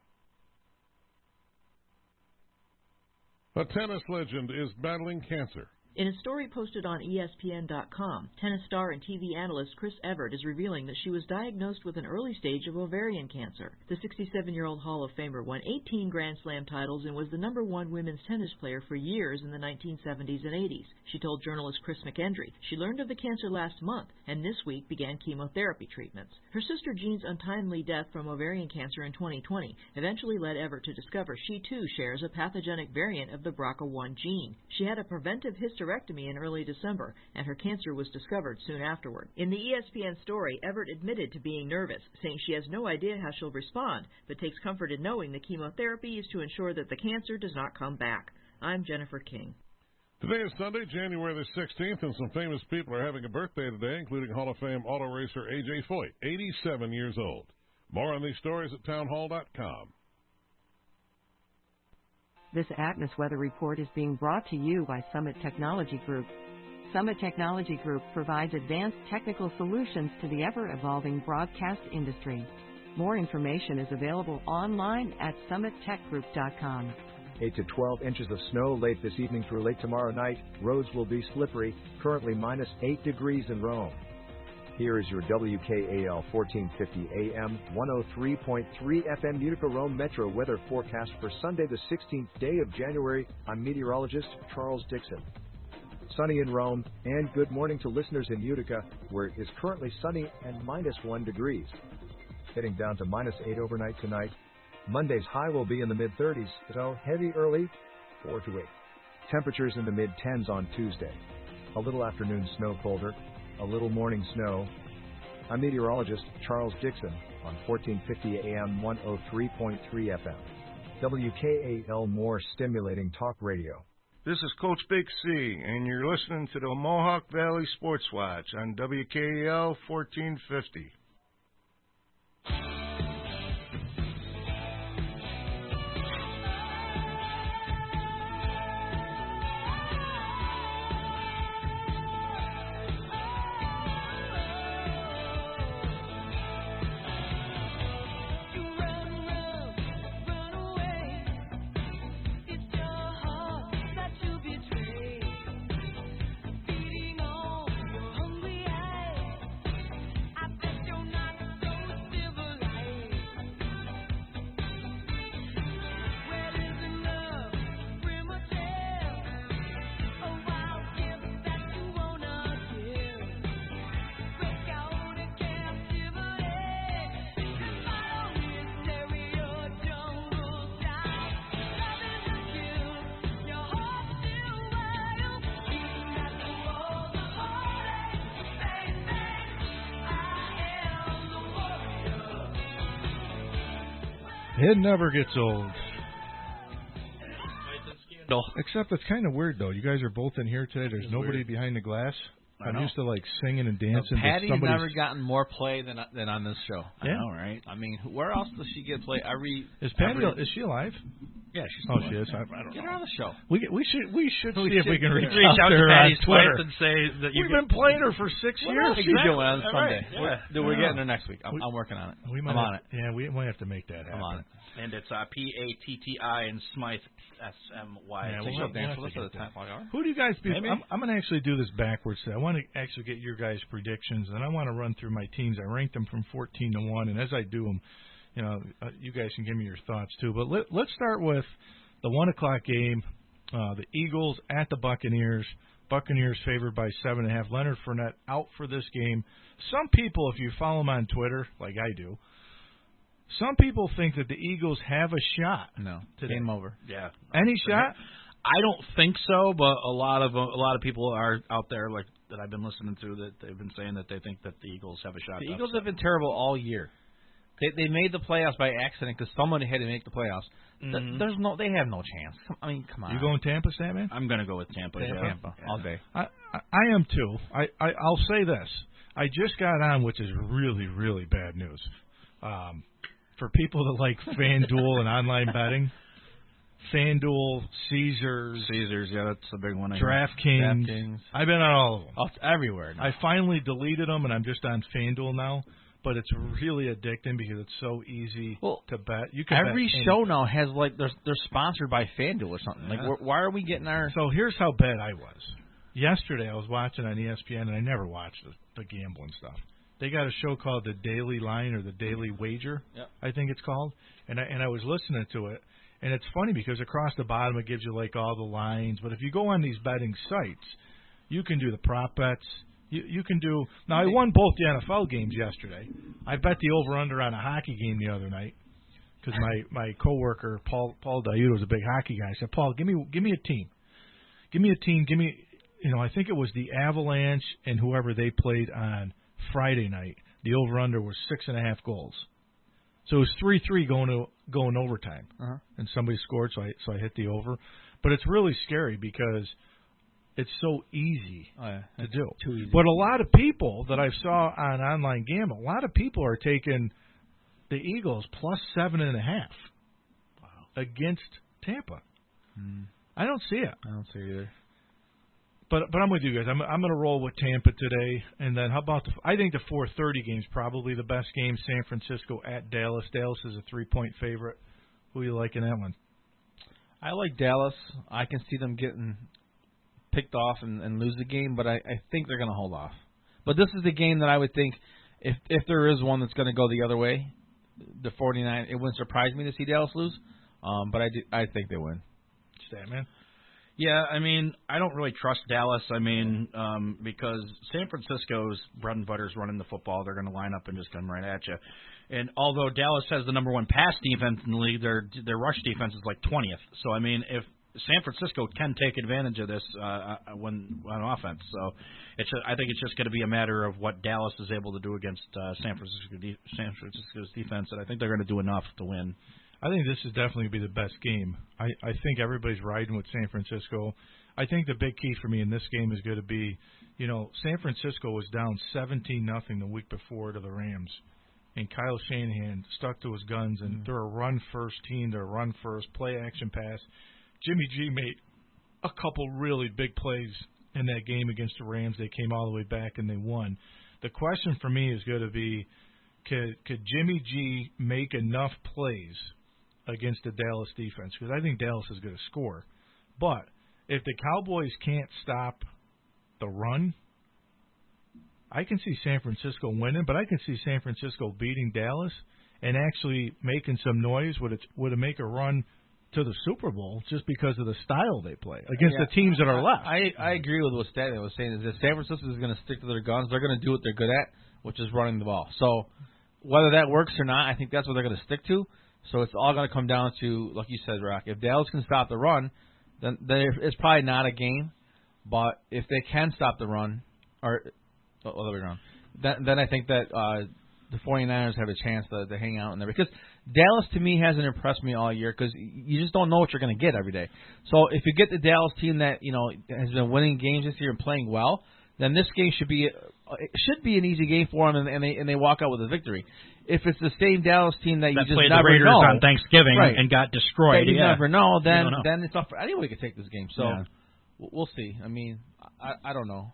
Speaker 1: A tennis legend is battling cancer.
Speaker 27: In a story posted on ESPN.com, tennis star and TV analyst Chris Evert is revealing that she was diagnosed with an early stage of ovarian cancer. The 67-year-old Hall of Famer won 18 Grand Slam titles and was the #1 women's tennis player for years in the 1970s and 80s. She told journalist Chris McKendry she learned of the cancer last month and this week began chemotherapy treatments. Her sister Jean's untimely death from ovarian cancer in 2020 eventually led Evert to discover she too shares a pathogenic variant of the BRCA1 gene. She had a preventive hysterectomy in early December, and her cancer was discovered soon afterward. In the ESPN story, Evert admitted to being nervous, saying she has no idea how she'll respond, but takes comfort in knowing the chemotherapy is to ensure that the cancer does not come back. I'm Jennifer King.
Speaker 1: Today is Sunday, January the 16th, and some famous people are having a birthday today, including Hall of Fame auto racer A.J. Foyt, 87 years old. More on these stories at townhall.com.
Speaker 3: This Agnes Weather Report is being brought to you by Summit Technology Group. Summit Technology Group provides advanced technical solutions to the ever-evolving broadcast industry. More information is available online at summittechgroup.com.
Speaker 8: 8 to 12 inches of snow late this evening through late tomorrow night. Roads will be slippery. Currently minus 8 degrees in Rome. Here is your WKAL 1450 AM, 103.3 FM Utica Rome Metro weather forecast for Sunday the 16th day of January. I'm meteorologist Charles Dixon. Sunny in Rome, and good morning to listeners in Utica, where it is currently sunny and minus 1 degrees. Getting down to minus 8 overnight tonight. Monday's high will be in the mid-30s, so heavy early, 4 to 8. Temperatures in the mid-10s on Tuesday. A little afternoon snow colder, a little morning snow. I'm meteorologist Charles Dixon on 1450 AM 103.3 FM. WKAL, more stimulating talk radio.
Speaker 10: This is Coach Big C, and you're listening to the Mohawk Valley Sports Watch on WKAL 1450.
Speaker 12: It never gets old. Except it's kind of weird, though. You guys are both in here today. There's nobody
Speaker 14: weird.
Speaker 12: behind the glass.
Speaker 14: I
Speaker 12: I'm
Speaker 14: know.
Speaker 12: used to, like, singing and dancing.
Speaker 13: Patty's never gotten more play than on this show.
Speaker 12: Yeah.
Speaker 14: I know, right?
Speaker 13: I mean, where else does she get play?
Speaker 12: Is Patty? Is she alive?
Speaker 14: Yeah, she's
Speaker 12: Oh,
Speaker 14: still
Speaker 12: she is.
Speaker 14: alive.
Speaker 12: I don't
Speaker 13: Get
Speaker 12: know.
Speaker 13: her on the show.
Speaker 12: We should see if we can reach
Speaker 14: out
Speaker 12: to
Speaker 14: to
Speaker 12: her
Speaker 14: Patty's
Speaker 12: on Twitter
Speaker 14: wife and say that
Speaker 12: We've been playing her for 6
Speaker 13: What
Speaker 12: years.
Speaker 13: else are you doing on
Speaker 14: All
Speaker 13: Sunday?
Speaker 14: right, yeah.
Speaker 13: We're getting her next week. I'm working on it.
Speaker 12: We might
Speaker 13: I'm on it.
Speaker 12: Yeah, we might have to make that happen.
Speaker 13: I'm on it.
Speaker 14: And it's P-A-T-T-I and Smythe, S-M-Y.
Speaker 12: Yeah,
Speaker 13: Think
Speaker 12: we'll
Speaker 13: she'll dance
Speaker 12: have
Speaker 13: with us
Speaker 12: to
Speaker 13: at the
Speaker 12: get
Speaker 13: 10 o'clock hour?
Speaker 12: Who do you guys be?
Speaker 14: Maybe.
Speaker 12: I'm going to actually do this backwards today. I want to actually get your guys' predictions, and I want to run through my teams. I ranked them from 14 to 1, and as I do them, you guys can give me your thoughts too. But let's start with the 1 o'clock game. The Eagles at the Buccaneers. Buccaneers favored by 7.5. Leonard Fournette out for this game. Some people, if you follow him on Twitter, like I do, some people think that the Eagles have a shot.
Speaker 13: No,
Speaker 12: today.
Speaker 13: game over.
Speaker 14: Yeah.
Speaker 12: Any shot?
Speaker 14: I don't think so, but a lot of people are out there like that I've been listening to that they've been saying that they think that the Eagles have a shot.
Speaker 13: The Eagles have been terrible all year. They made the playoffs by accident because somebody had to make the playoffs.
Speaker 14: Mm-hmm.
Speaker 13: They have no chance. Come on.
Speaker 12: You going Tampa, Statman?
Speaker 14: I'm going to go with Tampa.
Speaker 13: Tampa all day.
Speaker 12: I am too. I'll say this. I just got on, which is really, really bad news. For people that like FanDuel and online betting, FanDuel, Caesars,
Speaker 14: yeah, that's a big one.
Speaker 12: DraftKings. I've been on all of them.
Speaker 13: Oh, it's everywhere now.
Speaker 12: I finally deleted them, and I'm just on FanDuel now. But it's really addicting because it's so easy to bet. You can
Speaker 13: every
Speaker 12: bet
Speaker 13: show now has they're sponsored by FanDuel or something.
Speaker 12: Yeah.
Speaker 13: Like, why are we getting our?
Speaker 12: So here's how bad I was. Yesterday I was watching on ESPN, and I never watched the gambling stuff. They got a show called The Daily Line or The Daily Wager, I think it's called. And I was listening to it, and it's funny because across the bottom it gives you like all the lines. But if you go on these betting sites, you can do the prop bets. You can do – now, I won both the NFL games yesterday. I bet the over-under on a hockey game the other night because my coworker, Paul Diudo, is a big hockey guy. I said, Paul, give me a team. Give me a team. Give me – I think it was the Avalanche and whoever they played on Friday night. The over-under was 6.5 goals. So it was 3-3 going overtime. And somebody scored, so I hit the over. But it's really scary because It's so easy to do.
Speaker 13: Too easy.
Speaker 12: But a lot of people that I saw on Online Gamble, a lot of people are taking the Eagles plus 7.5 against Tampa. I don't see it.
Speaker 13: I don't see it either.
Speaker 12: But I'm with you guys. I'm going to roll with Tampa today. And then how about I think the 4:30 game is probably the best game. San Francisco at Dallas. Dallas is a 3-point favorite. Who are you liking that one?
Speaker 13: I like Dallas. I can see them getting picked off and lose the game, but I think they're going to hold off. But this is the game that I would think if there is one that's going to go the other way, the 49, it wouldn't surprise me to see Dallas lose. But I think they win.
Speaker 12: Statman?
Speaker 14: Yeah, I mean, I don't really trust Dallas. I mean, because San Francisco's bread and butter is running the football. They're going to line up and just come right at you. And although Dallas has the number one pass defense in the league, their rush defense is like 20th. So, I mean, if San Francisco can take advantage of this when on offense. So, I think it's just going to be a matter of what Dallas is able to do against San Francisco's defense, and I think they're going to do enough to win.
Speaker 12: I think this is definitely going to be the best game. I think everybody's riding with San Francisco. I think the big key for me in this game is going to be, San Francisco was down 17-0 the week before to the Rams, and Kyle Shanahan stuck to his guns, and they're a run-first team. They're a run-first, play-action pass. Jimmy G made a couple really big plays in that game against the Rams. They came all the way back, and they won. The question for me is going to be, could Jimmy G make enough plays against the Dallas defense? Because I think Dallas is going to score. But if the Cowboys can't stop the run, I can see San Francisco winning, but I can see San Francisco beating Dallas and actually making some noise. Would it make a run to the Super Bowl just because of the style they play against the teams that are left?
Speaker 13: I agree with what Stanley was saying. Is that San Francisco is going to stick to their guns. They're going to do what they're good at, which is running the ball. So whether that works or not, I think that's what they're going to stick to. So it's all going to come down to, like you said, Rock, if Dallas can stop the run, then it's probably not a game. But if they can stop the run, or the other way around, then I think that the 49ers have a chance to hang out in there. Because Dallas, to me, hasn't impressed me all year because you just don't know what you're going to get every day. So if you get the Dallas team that has been winning games this year and playing well, then this game should be an easy game for them, and they walk out with a victory. If it's the same Dallas team that you just
Speaker 14: played
Speaker 13: never
Speaker 14: the Raiders
Speaker 13: know
Speaker 14: on Thanksgiving and got destroyed,
Speaker 13: you never know, then it's tough for anybody to take this game. So we'll see. I mean, I don't know.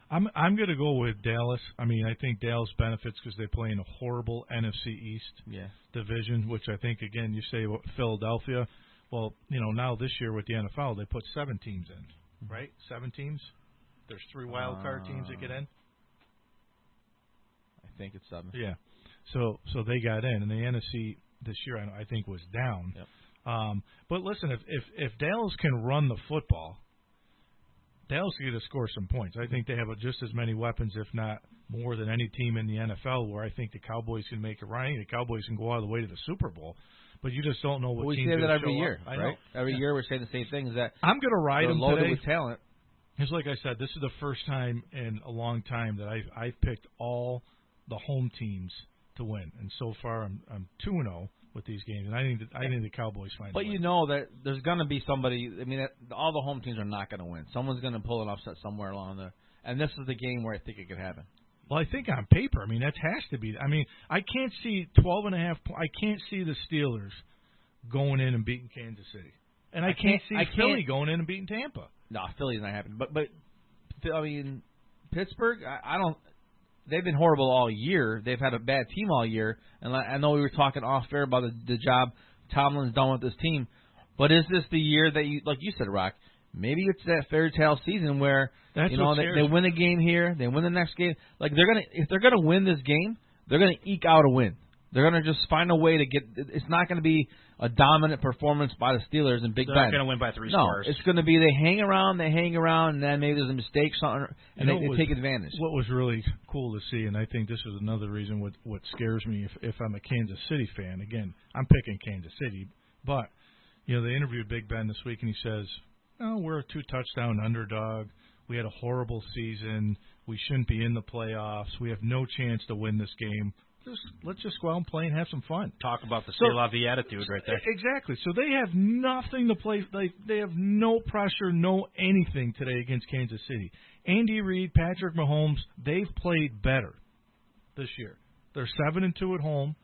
Speaker 12: I'm going to go with Dallas. I mean, I think Dallas benefits because they play in a horrible NFC East division, which I think, again, you say Philadelphia. Well, now this year with the NFL, they put 7 teams in, right? 7 teams? There's 3 wild card teams that get in.
Speaker 13: I think it's 7.
Speaker 12: Yeah. So they got in, and the NFC this year I think was down.
Speaker 13: Yep.
Speaker 12: But listen, if Dallas can run the football, Dallas is going to score some points. I think they have just as many weapons, if not more, than any team in the NFL. Where I think the Cowboys can make it right. The Cowboys can go all the way to the Super Bowl. But you just don't know what team's going to show up.
Speaker 13: We say that every year, right? Every year we're saying the same thing. Is that
Speaker 12: I'm going to ride them
Speaker 13: loaded
Speaker 12: today
Speaker 13: with talent.
Speaker 12: It's like I said, this is the first time in a long time that I've picked all the home teams to win, and so far I'm 2-0 with these games, and I think the Cowboys find.
Speaker 13: But you know that there's going to be somebody. I mean, all the home teams are not going to win. Someone's going to pull an upset somewhere along there, and this is the game where I think it could happen.
Speaker 12: Well, I think on paper, I mean that has to be. I mean, I can't see 12.5. I can't see the Steelers going in and beating Kansas City, and I can't see Philly going in and beating Tampa.
Speaker 13: No, Philly's not happening. But I mean, Pittsburgh, I don't. They've been horrible all year. They've had a bad team all year. And I know we were talking off air about the job Tomlin's done with this team. But is this the year that you, like you said, Rock? Maybe it's that fairy tale season where they win a game here, they win the next game. Like if they're gonna win this game, they're gonna eke out a win. They're gonna just find a way to get. It's not gonna be a dominant performance by the Steelers and Big Ben.
Speaker 14: They're not going to win by 3 scores.
Speaker 13: No, it's going to be they hang around, and then maybe there's a mistake, and they take advantage.
Speaker 12: What was really cool to see, and I think this is another reason what scares me if I'm a Kansas City fan. Again, I'm picking Kansas City, but they interviewed Big Ben this week, and he says, we're a 2-touchdown underdog. We had a horrible season. We shouldn't be in the playoffs. We have no chance to win this game. let's just go out and play and have some fun.
Speaker 14: Talk about the c'est la vie attitude right there.
Speaker 12: Exactly. So they have nothing to play. They have no pressure, no anything today against Kansas City. Andy Reid, Patrick Mahomes, they've played better this year. They're 7-2 at home,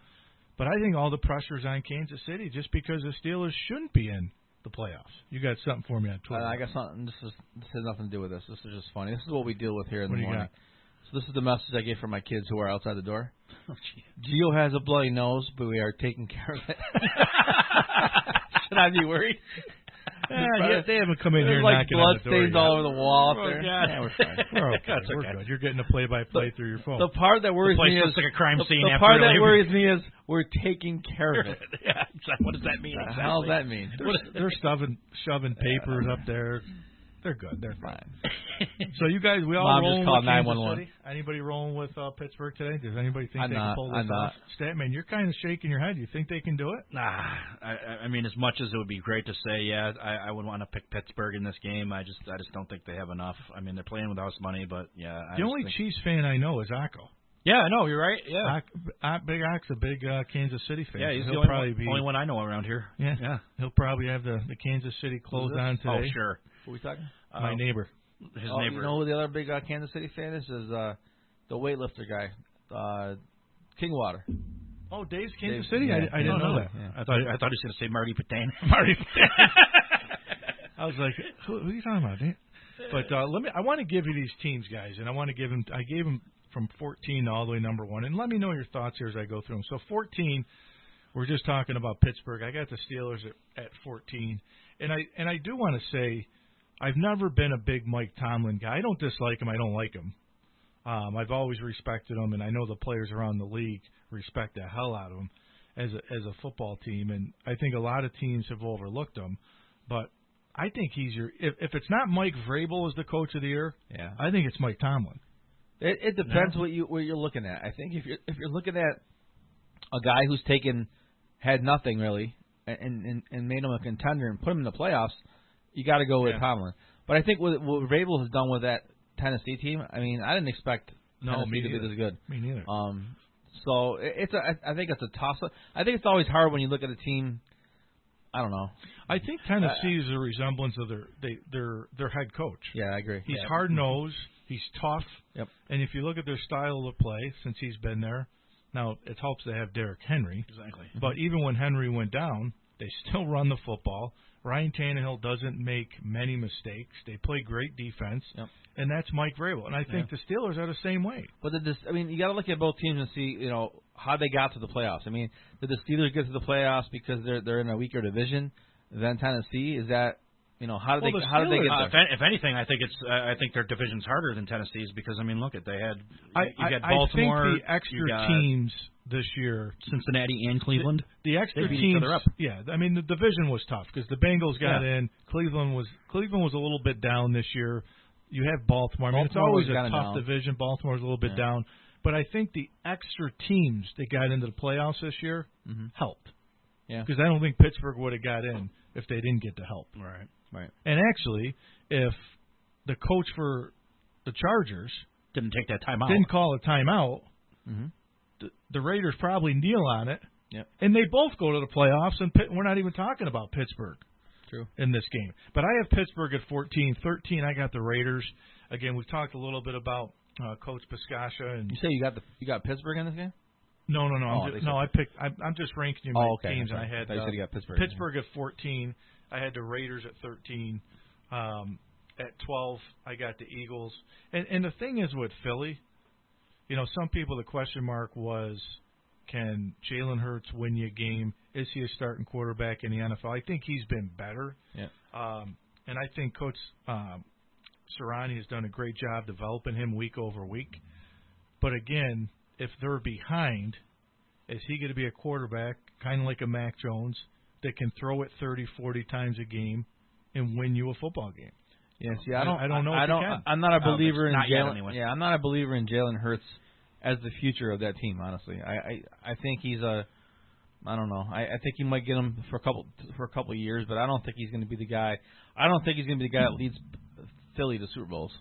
Speaker 12: but I think all the pressure's on Kansas City just because the Steelers shouldn't be in the playoffs. You got something for me on Twitter?
Speaker 13: I got something. This has nothing to do with this. This is just funny. This is what we deal with here in
Speaker 12: What
Speaker 13: the
Speaker 12: do you
Speaker 13: morning.
Speaker 12: got?
Speaker 13: So this is the message I gave for my kids who are outside the door.
Speaker 14: Oh,
Speaker 13: Gio has a bloody nose, but we are taking care of it. Should I be worried?
Speaker 12: They haven't come in here
Speaker 13: like
Speaker 12: knocking on
Speaker 13: blood
Speaker 12: the door
Speaker 13: stains
Speaker 12: yet.
Speaker 13: all over the wall up there.
Speaker 12: Yeah, we're fine. We're okay.
Speaker 13: That's
Speaker 12: We're
Speaker 13: okay.
Speaker 12: good. You're getting a play-by-play through your phone.
Speaker 13: The part that worries me is
Speaker 14: like a crime scene.
Speaker 13: The part that worries me is we're taking care of it.
Speaker 14: Yeah, what does that mean?
Speaker 13: What the hell does that mean?
Speaker 12: They're shoving papers up there. They're good. They're fine. So you guys, we all
Speaker 13: Mom
Speaker 12: rolling
Speaker 13: just called
Speaker 12: with Kansas
Speaker 13: 911.
Speaker 12: City? Anybody rolling with Pittsburgh today? Does anybody think
Speaker 13: I'm
Speaker 12: they
Speaker 13: not.
Speaker 12: can pull this
Speaker 13: I'm
Speaker 12: off?
Speaker 13: not.
Speaker 12: Statman, you're kind of shaking your head. You think they can do it?
Speaker 14: Nah, I mean, as much as it would be great to say, yeah, I would want to pick Pittsburgh in this game. I just don't think they have enough. I mean, they're playing with house money, but yeah.
Speaker 12: The only Chiefs fan I know is Akko.
Speaker 14: Yeah, I know. You're right. Yeah,
Speaker 12: Big Ock's a big Kansas City fan.
Speaker 14: Yeah, he's
Speaker 12: so
Speaker 14: the only one I know around here.
Speaker 12: Yeah. He'll probably have the Kansas City closed on today.
Speaker 14: Oh, sure.
Speaker 13: Who are we talking?
Speaker 12: My neighbor.
Speaker 14: His
Speaker 13: neighbor. You know who the other big Kansas City fan is? Is the weightlifter guy, Kingwater.
Speaker 12: Oh, Dave's Kansas City? I didn't know that.
Speaker 14: Yeah. I thought he was going to say Marty Patain.
Speaker 12: Marty Patain. I was like, who are you talking about, Dave? But I want to give you these teams, guys, and I gave them from 14 to all the way number 1, and let me know your thoughts here as I go through them. So 14, we're just talking about Pittsburgh. I got the Steelers at 14, and I do want to say I've never been a big Mike Tomlin guy. I don't dislike him. I don't like him. I've always respected him, and I know the players around the league respect the hell out of him as a football team, and I think a lot of teams have overlooked him. But I think he's if it's not Mike Vrabel as the coach of the year, I think it's Mike Tomlin.
Speaker 13: It depends what you're looking at. I think if you're looking at a guy who's had nothing really and made him a contender and put him in the playoffs, you got to go with Tomlin. But I think what Vrabel has done with that Tennessee team, I mean, I didn't expect Tennessee to be this good.
Speaker 12: Me neither.
Speaker 13: So I think it's a toss-up. I think it's always hard when you look at a team. I don't know.
Speaker 12: I think Tennessee is a resemblance of their head coach.
Speaker 13: Yeah, I agree.
Speaker 12: He's hard-nosed. He's tough.
Speaker 13: Yep.
Speaker 12: And if you look at their style of play since he's been there, now it helps they have Derrick Henry.
Speaker 14: Exactly.
Speaker 12: But even when Henry went down, they still run the football. Ryan Tannehill doesn't make many mistakes. They play great defense.
Speaker 13: Yep.
Speaker 12: And that's Mike Vrabel. And I think the Steelers are the same way.
Speaker 13: But you got to look at both teams and see, how they got to the playoffs. I mean, did the Steelers get to the playoffs because they're in a weaker division than Tennessee? Is that how did they get there?
Speaker 14: If anything, I think their division's harder than Tennessee's because look at they had you got
Speaker 12: I
Speaker 14: Baltimore.
Speaker 12: think the extra teams this year,
Speaker 14: Cincinnati and Cleveland,
Speaker 12: the extra
Speaker 14: they beat
Speaker 12: teams,
Speaker 14: each other up.
Speaker 12: Yeah, I mean the division was tough because the Bengals got in. Cleveland was a little bit down this year. You have Baltimore. I mean, it's always a tough division. Baltimore's a little bit down, but I think the extra teams that got into the playoffs this year helped.
Speaker 13: Yeah,
Speaker 12: because I don't think Pittsburgh would have got in if they didn't get the help.
Speaker 14: Right.
Speaker 12: And actually, if the coach for the Chargers
Speaker 14: didn't take that timeout,
Speaker 12: didn't call a timeout, the Raiders probably kneel on it,
Speaker 13: and
Speaker 12: they both go to the playoffs, and we're not even talking about Pittsburgh in this game. But I have Pittsburgh at 14. 13, I got the Raiders. Again, we've talked a little bit about Coach Piscascia. And
Speaker 13: you say you got Pittsburgh in this game?
Speaker 12: No. I'm just ranking my teams.
Speaker 13: Okay.
Speaker 12: I had
Speaker 13: you said you got Pittsburgh.
Speaker 12: Pittsburgh at 14. I had the Raiders at 13. At 12, I got the Eagles. And the thing is with Philly, some people, the question mark was, can Jalen Hurts win you a game? Is he a starting quarterback in the NFL? I think he's been better.
Speaker 13: Yeah.
Speaker 12: And I think Coach Sirianni has done a great job developing him week over week. But again, if they're behind, is he going to be a quarterback, kind of like a Mac Jones, that can throw it 30, 40 times a game and win you a football game?
Speaker 13: Yeah, see, I don't know.
Speaker 12: I'm
Speaker 13: not a believer in Jalen.
Speaker 14: Anyway.
Speaker 13: Yeah, I'm not a believer in Jalen Hurts as the future of that team. Honestly, I think he's I don't know. I think you might get him for a couple of years, but I don't think he's going to be the guy. I don't think he's going to be the guy that leads Philly to Super Bowls.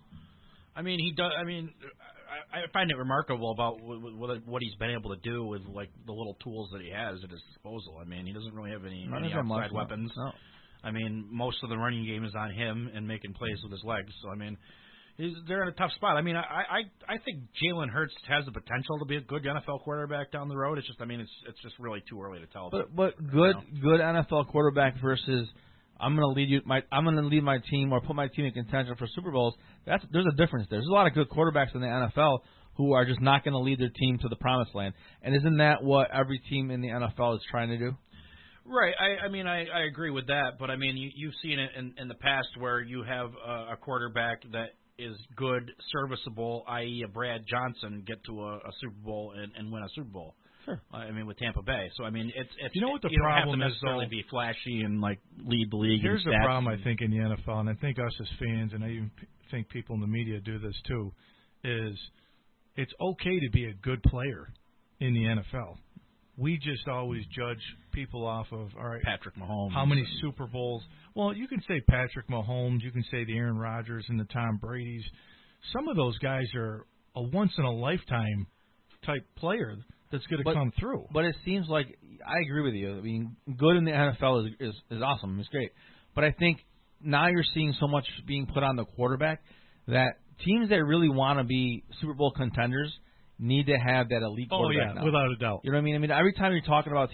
Speaker 14: I mean, he does. I I find it remarkable about what he's been able to do with like the little tools that he has at his disposal. I mean, he doesn't really have any outside weapons.
Speaker 13: No.
Speaker 14: I mean, most of the running game is on him and making plays with his legs. So I mean, they're in a tough spot. I mean, I think Jalen Hurts has the potential to be a good NFL quarterback down the road. It's just, I mean, it's just really too early to tell.
Speaker 13: But good NFL quarterback versus I'm going to lead my team or put my team in contention for Super Bowls. There's a difference there. There's a lot of good quarterbacks in the NFL who are just not going to lead their team to the promised land. And isn't that what every team in the NFL is trying to do?
Speaker 14: Right. I mean, I agree with that. But, I mean, you've seen it in the past where you have a quarterback that is good, serviceable, i.e. a Brad Johnson, get to a Super Bowl and win a Super Bowl.
Speaker 13: Sure.
Speaker 14: I mean, with Tampa Bay. So, I mean, it's
Speaker 12: you know what the
Speaker 14: you
Speaker 12: problem
Speaker 14: don't have to
Speaker 12: is,
Speaker 14: necessarily
Speaker 12: though?
Speaker 14: be flashy and, like, lead the league.
Speaker 12: Here's
Speaker 14: in
Speaker 12: the
Speaker 14: stats
Speaker 12: problem, I think, in the NFL, and I think us as fans, and I even think people in the media do this too, is it's okay to be a good player in the NFL. We just always judge people off of, all right,
Speaker 14: Patrick Mahomes.
Speaker 12: How many Super Bowls? Well, you can say Patrick Mahomes. You can say the Aaron Rodgers and the Tom Brady's. Some of those guys are a once-in-a-lifetime type player that's going to come through.
Speaker 13: But it seems like, I agree with you. I mean, good in the NFL is awesome. It's great. But I think now you're seeing so much being put on the quarterback that teams that really want to be Super Bowl contenders need to have that elite quarterback now.
Speaker 12: Without a doubt.
Speaker 13: You know what I mean? I mean, every time you're talking about,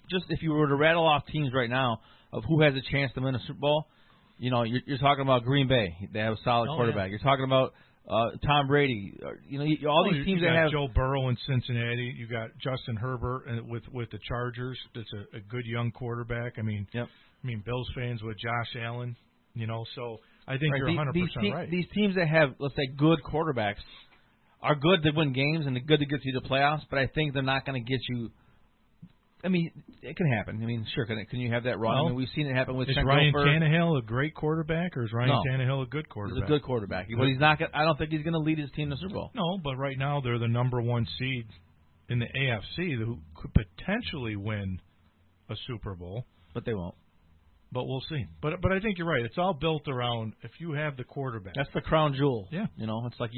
Speaker 13: just if you were to rattle off teams right now of who has a chance to win a Super Bowl, you know, you're talking about Green Bay. They have a solid quarterback. You're talking about Tom Brady. You know, all these teams that have
Speaker 12: Joe Burrow in Cincinnati. You got Justin Herbert with the Chargers. That's a good young quarterback. I mean, Bills fans with Josh Allen. You know, so I think you're 100% right.
Speaker 13: These teams that have, let's say, good quarterbacks are good to win games and good to get you to the playoffs, but I think they're not going to get you. I mean, it can happen. I mean, sure, can you have that run?
Speaker 12: Well,
Speaker 13: I mean, we've seen it happen with
Speaker 12: Is
Speaker 13: Trent
Speaker 12: Ryan
Speaker 13: Gilbert.
Speaker 12: Tannehill a great quarterback, or is Ryan Tannehill a good quarterback?
Speaker 13: He's a good quarterback, but he's not. I don't think he's going to lead his team to the Super Bowl.
Speaker 12: No, but right now they're the number one seed in the AFC who could potentially win a Super Bowl,
Speaker 13: but they won't.
Speaker 12: But we'll see. But I think you're right. It's all built around if you have the quarterback.
Speaker 13: That's the crown jewel.
Speaker 12: Yeah.
Speaker 13: You know, it's like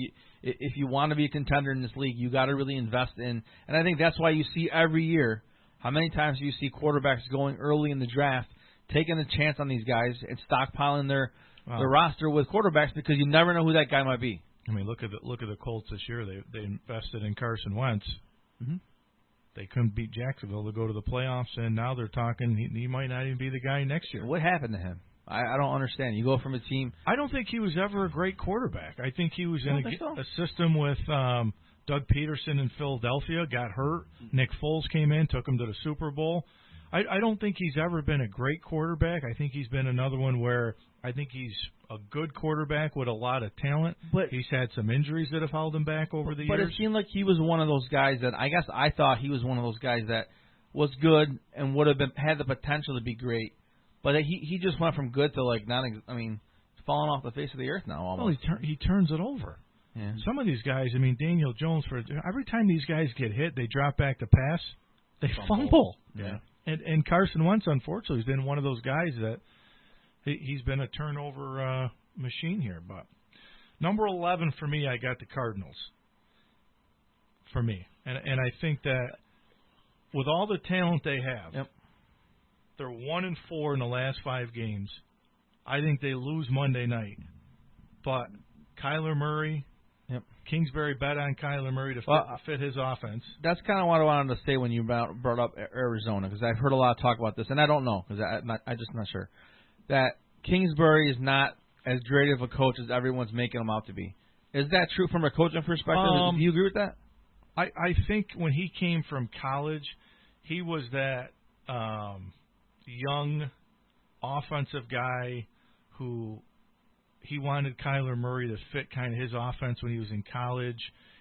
Speaker 13: if you want to be a contender in this league, you got to really invest in. And I think that's why you see every year, how many times do you see quarterbacks going early in the draft, taking a chance on these guys and stockpiling their roster with quarterbacks because you never know who that guy might be.
Speaker 12: I mean, look at the Colts this year. They invested in Carson Wentz.
Speaker 13: Mm-hmm.
Speaker 12: They couldn't beat Jacksonville to go to the playoffs, and now they're talking he might not even be the guy next year.
Speaker 13: What happened to him? I don't understand. You go from a team.
Speaker 12: I don't think he was ever a great quarterback. I think he was in a system with Doug Peterson in Philadelphia, got hurt. Nick Foles came in, took him to the Super Bowl. I don't think he's ever been a great quarterback. I think he's been another one where I think he's a good quarterback with a lot of talent.
Speaker 13: But
Speaker 12: he's had some injuries that have held him back over the years.
Speaker 13: But it seemed like he was one of those guys that I thought he was one of those guys that was good and would have had the potential to be great. But he just went from good to like not. I mean, falling off the face of the earth now almost.
Speaker 12: Well, he turns it over.
Speaker 13: Yeah.
Speaker 12: Some of these guys, I mean, Daniel Jones, every time these guys get hit, they drop back to pass, they fumble.
Speaker 14: Yeah.
Speaker 12: And Carson Wentz, unfortunately, has been one of those guys that he's been a turnover machine here. But number 11 for me, I got the Cardinals. For me, and I think that with all the talent they have, they're 1-4 in the last 5 games. I think they lose Monday night, but Kyler Murray. Kingsbury bet on Kyler Murray to fit his offense.
Speaker 13: That's kind of what I wanted to say when you brought up Arizona, because I've heard a lot of talk about this, and I don't know because I'm just not sure that Kingsbury is not as great of a coach as everyone's making him out to be. Is that true from a coaching perspective? Do you agree with that?
Speaker 12: I think when he came from college, he was that young offensive guy who. He wanted Kyler Murray to fit kind of his offense when he was in college.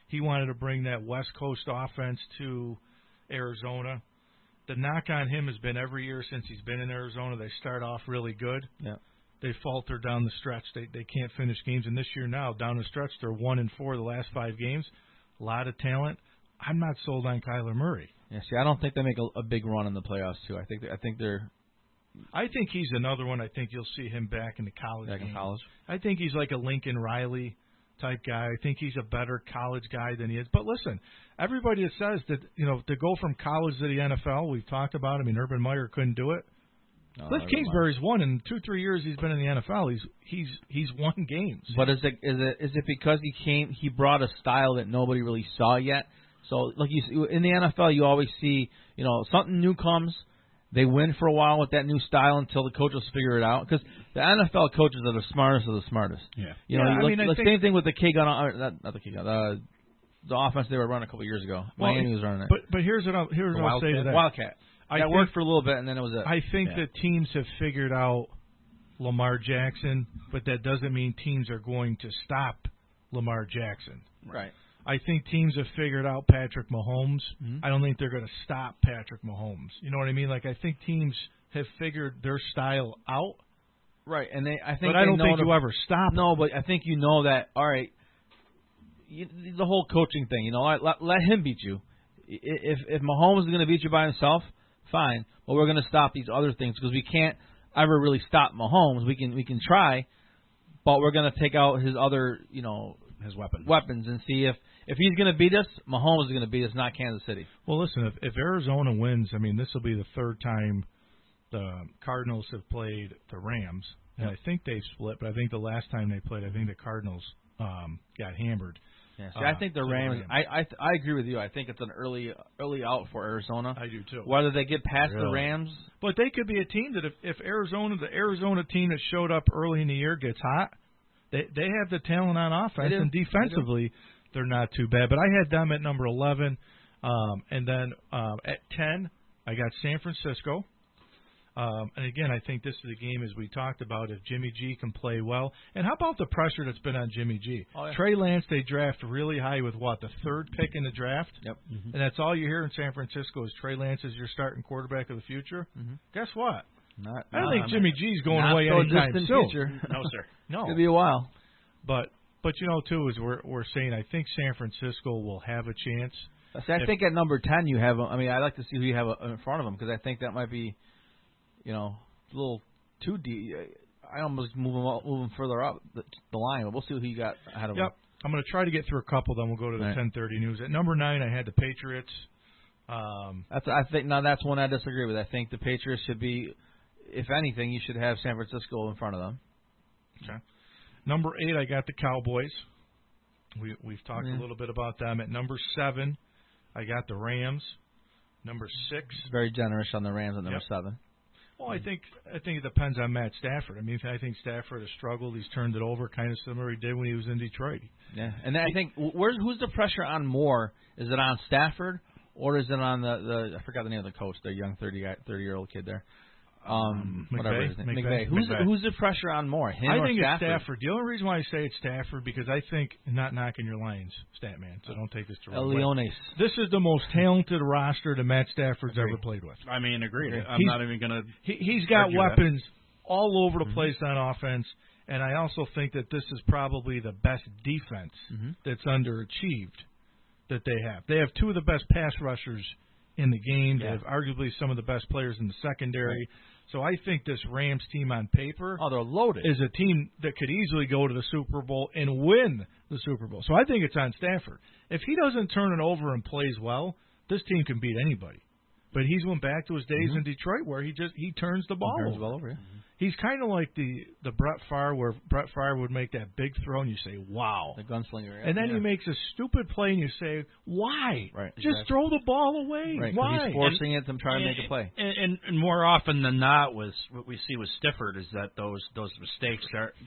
Speaker 12: He wanted to bring that West Coast offense to Arizona. The knock on him has been every year since he's been in Arizona, they start off really good.
Speaker 13: Yeah.
Speaker 12: They falter down the stretch. They can't finish games. And this year now, down the stretch, they're 1-4 the last 5 games. A lot of talent. I'm not sold on Kyler Murray.
Speaker 13: Yeah, see, I don't think they make a big run in the playoffs, too. I think they're...
Speaker 12: I think he's another one. I think you'll see him back in the college game.
Speaker 13: In college?
Speaker 12: I think he's like a Lincoln Riley type guy. I think he's a better college guy than he is. But listen, everybody that says that, to go from college to the NFL, we've talked about. I mean, Urban Meyer couldn't do it. Cliff Kingsbury's won in 2-3 years he's been in the NFL. He's won games.
Speaker 13: But is it because he brought a style that nobody really saw yet? So like in the NFL, you always see something new comes. They win for a while with that new style until the coaches figure it out. Because the NFL coaches are the smartest of the smartest.
Speaker 12: Yeah.
Speaker 13: The same thing with the K-Gun, not the K-Gun, the offense they were running a couple of years ago. Miami was running it.
Speaker 12: But here's what I'll say to that.
Speaker 13: Wildcat. That worked for a little bit, and then it was it.
Speaker 12: I think that teams have figured out Lamar Jackson, but that doesn't mean teams are going to stop Lamar Jackson.
Speaker 13: Right.
Speaker 12: I think teams have figured out Patrick Mahomes. I don't think they're going to stop Patrick Mahomes. You know what I mean? Like, I think teams have figured their style out.
Speaker 13: Right, and I
Speaker 12: don't think you ever stop.
Speaker 13: No, but I think that. All right, the whole coaching thing. Let him beat you. If Mahomes is going to beat you by himself, fine. But we're going to stop these other things because we can't ever really stop Mahomes. We can try, but we're going to take out his other
Speaker 14: his weapons
Speaker 13: and see if he's going to beat us, Mahomes is going to beat us, not Kansas City.
Speaker 12: Well, listen, if Arizona wins, I mean, this will be the third time the Cardinals have played the Rams. And I think they've split, but I think the last time they played, I think the Cardinals got hammered.
Speaker 13: Yeah, see, I think the Rams. I agree with you. I think it's an early out for Arizona.
Speaker 12: I do too.
Speaker 13: Whether they get past the Rams,
Speaker 12: but they could be a team that if the Arizona team that showed up early in the year gets hot, they have the talent on offense and defensively they're not too bad. But I had them at number 11, and then at 10 I got San Francisco. And again, I think this is a game, as we talked about, if Jimmy G can play well. And how about the pressure that's been on Jimmy G?
Speaker 13: Oh, yeah.
Speaker 12: Trey Lance, they draft really high with the third pick in the draft?
Speaker 13: Yep. Mm-hmm.
Speaker 12: And that's all you hear in San Francisco is Trey Lance is your starting quarterback of the future?
Speaker 13: Mm-hmm.
Speaker 12: Guess what?
Speaker 13: I
Speaker 12: don't think Jimmy G's going
Speaker 13: not
Speaker 12: away
Speaker 13: so
Speaker 12: anytime
Speaker 13: distant
Speaker 12: soon.
Speaker 13: Future.
Speaker 14: No, sir.
Speaker 12: No.
Speaker 13: It'll be a while.
Speaker 12: But too, is we're saying I think San Francisco will have a chance.
Speaker 13: See, I think at number 10 you have. I mean, I like to see who you have in front of them because I think that might be, a little too deep. I almost move them further up the line, but we'll see who you got ahead of them.
Speaker 12: Yep. I'm going to try to get through a couple, then we'll go to the 10:30 news. At number 9, I had the Patriots.
Speaker 13: I think that's one I disagree with. I think the Patriots should be, if anything, you should have San Francisco in front of them.
Speaker 12: Okay. Number 8, I got the Cowboys. We've talked a little bit about them. At number 7, I got the Rams. Number 6,
Speaker 13: very generous on the Rams at number 7.
Speaker 12: Well, I think it depends on Matt Stafford. I mean, I think Stafford has struggled. He's turned it over, kind of similar he did when he was in Detroit.
Speaker 13: Yeah, and I think who's the pressure on more? Is it on Stafford or is it on the I forgot the name of the coach, the young 30-year-old kid there? Whatever his name. McVay. Who's the pressure on more? Him
Speaker 12: I
Speaker 13: or
Speaker 12: think
Speaker 13: Stafford?
Speaker 12: It's Stafford. The only reason why I say it's Stafford because I think not knocking your Lions, Statman. So don't take this the wrong way. This is the most talented roster that Matt Stafford's ever played with.
Speaker 14: I mean, agreed. I'm not even going to.
Speaker 12: He's got weapons all over the place on offense, and I also think that this is probably the best defense that's underachieved that they have. They have two of the best pass rushers in the game. They have arguably some of the best players in the secondary. Right. So I think this Rams team on paper
Speaker 13: they're loaded.
Speaker 12: Is a team that could easily go to the Super Bowl and win the Super Bowl. So I think it's on Stafford. If he doesn't turn it over and plays well, this team can beat anybody. But he's went back to his days in Detroit where he turns the ball over. He's kind of like the Brett Favre, where Brett Favre would make that big throw and you say, wow.
Speaker 13: The gunslinger.
Speaker 12: And then he makes a stupid play and you say, why?
Speaker 13: Right,
Speaker 12: Just throw the ball away.
Speaker 13: Right,
Speaker 12: why?
Speaker 13: He's forcing it to try to make a play.
Speaker 14: And more often than not, what we see with Stafford is that those mistakes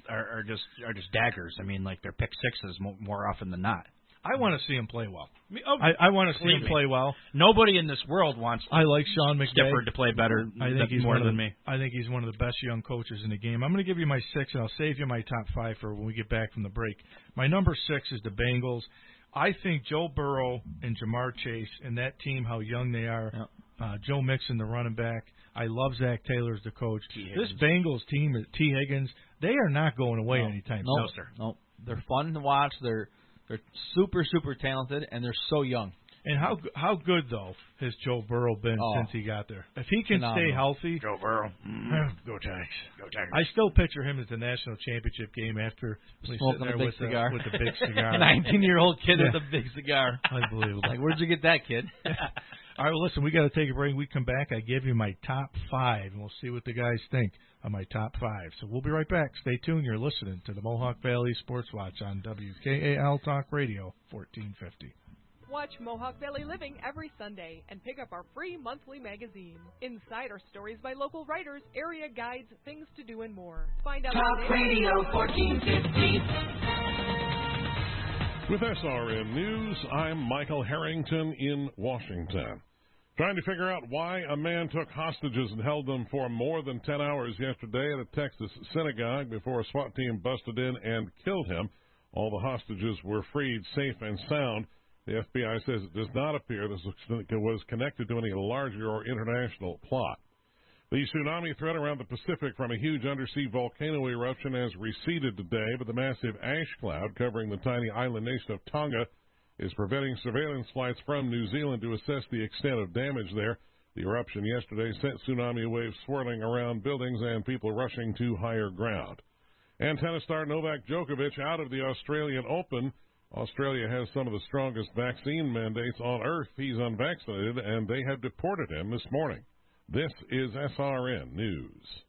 Speaker 14: are just daggers. I mean, like they're pick sixes more often than not.
Speaker 12: I want to see him play well. I want to see him play well.
Speaker 14: Nobody in this world wants.
Speaker 12: I like Sean McVay.
Speaker 14: Stafford to play better.
Speaker 12: I think he's
Speaker 14: more than me.
Speaker 12: I think he's one of the best young coaches in the game. I'm going to give you my 6, and I'll save you my top 5 for when we get back from the break. My number 6 is the Bengals. I think Joe Burrow and Jamar Chase and that team, how young they are. Joe Mixon, the running back. I love Zach Taylor as the coach. This Bengals team, T. Higgins, they are not going away anytime soon.
Speaker 13: No, sir. No, they're fun to watch. They're super, super talented, and they're so young.
Speaker 12: And how good, though, has Joe Burrow been since he got there? If he can stay healthy.
Speaker 10: Joe Burrow. Go Tigers. Go Tigers.
Speaker 12: I still picture him as the national championship game after
Speaker 13: smoking
Speaker 12: there
Speaker 13: a big
Speaker 12: with
Speaker 13: cigar.
Speaker 12: With the big cigar.
Speaker 13: A 19-year-old kid with a big cigar.
Speaker 12: Unbelievable.
Speaker 13: Like, where'd you get that, kid?
Speaker 12: All right, well, listen, we got to take a break. When we come back, I give you my top 5, and we'll see what the guys think of my top 5. So we'll be right back. Stay tuned. You're listening to the Mohawk Valley Sports Watch on WKAL Talk Radio 1450.
Speaker 9: Watch Mohawk Valley Living every Sunday and pick up our free monthly magazine. Inside are stories by local writers, area guides, things to do, and more. Find out
Speaker 11: Talk Radio 1450.
Speaker 1: With SRN News, I'm Michael Harrington in Washington. Trying to figure out why a man took hostages and held them for more than 10 hours yesterday at a Texas synagogue before a SWAT team busted in and killed him. All the hostages were freed safe and sound. The FBI says it does not appear this was connected to any larger or international plot. The tsunami threat around the Pacific from a huge undersea volcano eruption has receded today, but the massive ash cloud covering the tiny island nation of Tonga is preventing surveillance flights from New Zealand to assess the extent of damage there. The eruption yesterday sent tsunami waves swirling around buildings and people rushing to higher ground. And tennis star Novak Djokovic out of the Australian Open. Australia has some of the strongest vaccine mandates on earth. He's unvaccinated, and they have deported him this morning. This is SRN News.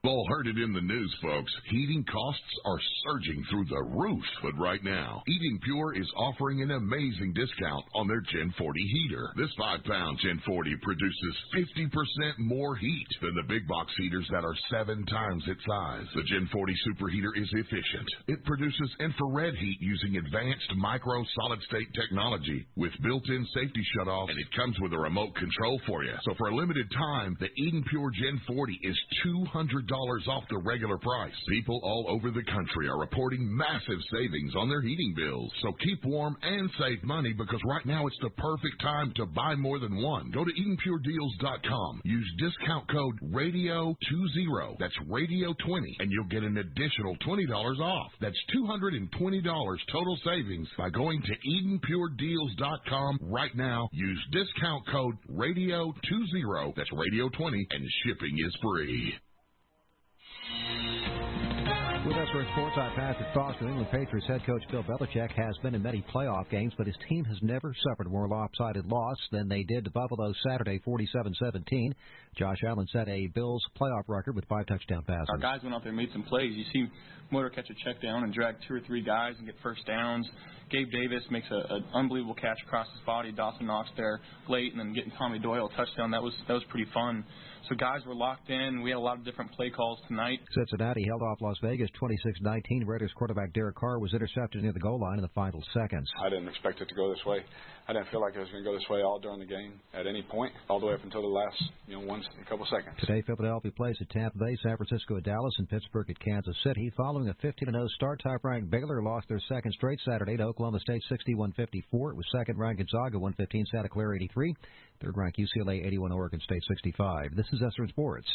Speaker 26: All heard it in the news, folks. Heating costs are surging through the roof, but right now, Eating Pure is offering an amazing discount on their Gen 40 heater. This 5-pound Gen 40 produces 50% more heat than the big box heaters that are 7 times its size. The Gen 40 superheater is efficient. It produces infrared heat using advanced micro solid-state technology with built-in safety shutoff, and it comes with a remote control for you. So for a limited time, the Eating Pure Gen 40 is $200 off the regular price. People all over the country are reporting massive savings on their heating bills. So keep warm and save money, because right now it's the perfect time to buy more than one. Go to EatingPureDeals.com. Use discount code RADIO20. That's RADIO20, and you'll get an additional $20 off. That's $220 total savings by going to EatingPureDeals.com right now. Use discount code RADIO20. That's RADIO20, and shipping is free.
Speaker 17: With us for Sports, I'm Patrick Foster. New England Patriots head coach Bill Belichick has been in many playoff games, but his team has never suffered a more lopsided loss than they did to Buffalo Saturday, 47-17. Josh Allen set a Bills playoff record with 5 touchdown passes.
Speaker 24: Our guys went out there and made some plays. You see Motor catch a check down and drag 2 or 3 guys and get first downs. Gabe Davis makes an unbelievable catch across his body. Dawson Knox there late, and then getting Tommy Doyle a touchdown. That was pretty fun. So guys were locked in. We had a lot of different play calls tonight.
Speaker 17: Cincinnati held off Las Vegas 26-19. Raiders quarterback Derek Carr was intercepted near the goal line in the final seconds.
Speaker 15: I didn't expect it to go this way. I didn't feel like it was going to go this way all during the game at any point, all the way up until the last, a couple seconds.
Speaker 17: Today, Philadelphia plays at Tampa Bay, San Francisco at Dallas, and Pittsburgh at Kansas City. Following a 15-0 start, top-ranked Baylor lost their second straight Saturday to Oklahoma State 61-54. It was second-ranked Gonzaga 115, Santa Clara 83. Third-ranked UCLA 81, Oregon State 65. This is SRN Sports.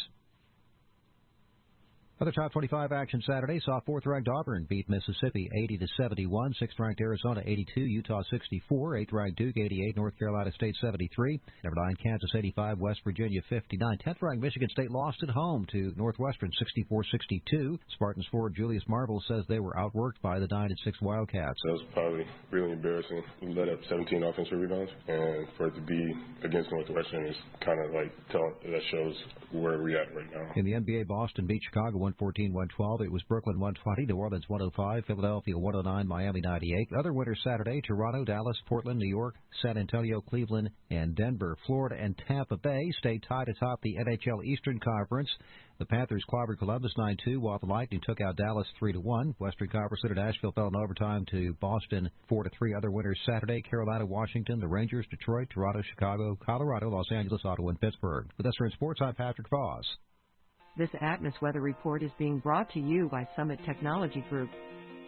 Speaker 17: Other top 25 action Saturday saw 4th-ranked Auburn beat Mississippi 80-71, 6th-ranked Arizona 82, Utah 64, 8th-ranked Duke 88, North Carolina State 73, number 9 Kansas 85, West Virginia 59, 10th-ranked Michigan State lost at home to Northwestern 64-62. Spartans forward Julius Marble says they were outworked by the 9-6 Wildcats.
Speaker 16: That was probably really embarrassing. We let up 17 offensive rebounds, and for it to be against Northwestern is kind of like that shows where we're at right now.
Speaker 17: In the NBA, Boston beat Chicago 114-112. It was Brooklyn 120, New Orleans 105, Philadelphia 109, Miami 98. Other winners Saturday: Toronto, Dallas, Portland, New York, San Antonio, Cleveland, and Denver. Florida and Tampa Bay stayed tied atop the NHL Eastern Conference. The Panthers clobbered Columbus 9-2, while the Lightning took out Dallas 3-1. Western Conference leader Nashville fell in overtime to Boston 4-3. Other winners Saturday: Carolina, Washington, the Rangers, Detroit, Toronto, Chicago, Colorado, Los Angeles, Ottawa, and Pittsburgh. With SRN Sports, I'm Patrick Foss.
Speaker 3: This Atmos Weather Report is being brought to you by Summit Technology Group.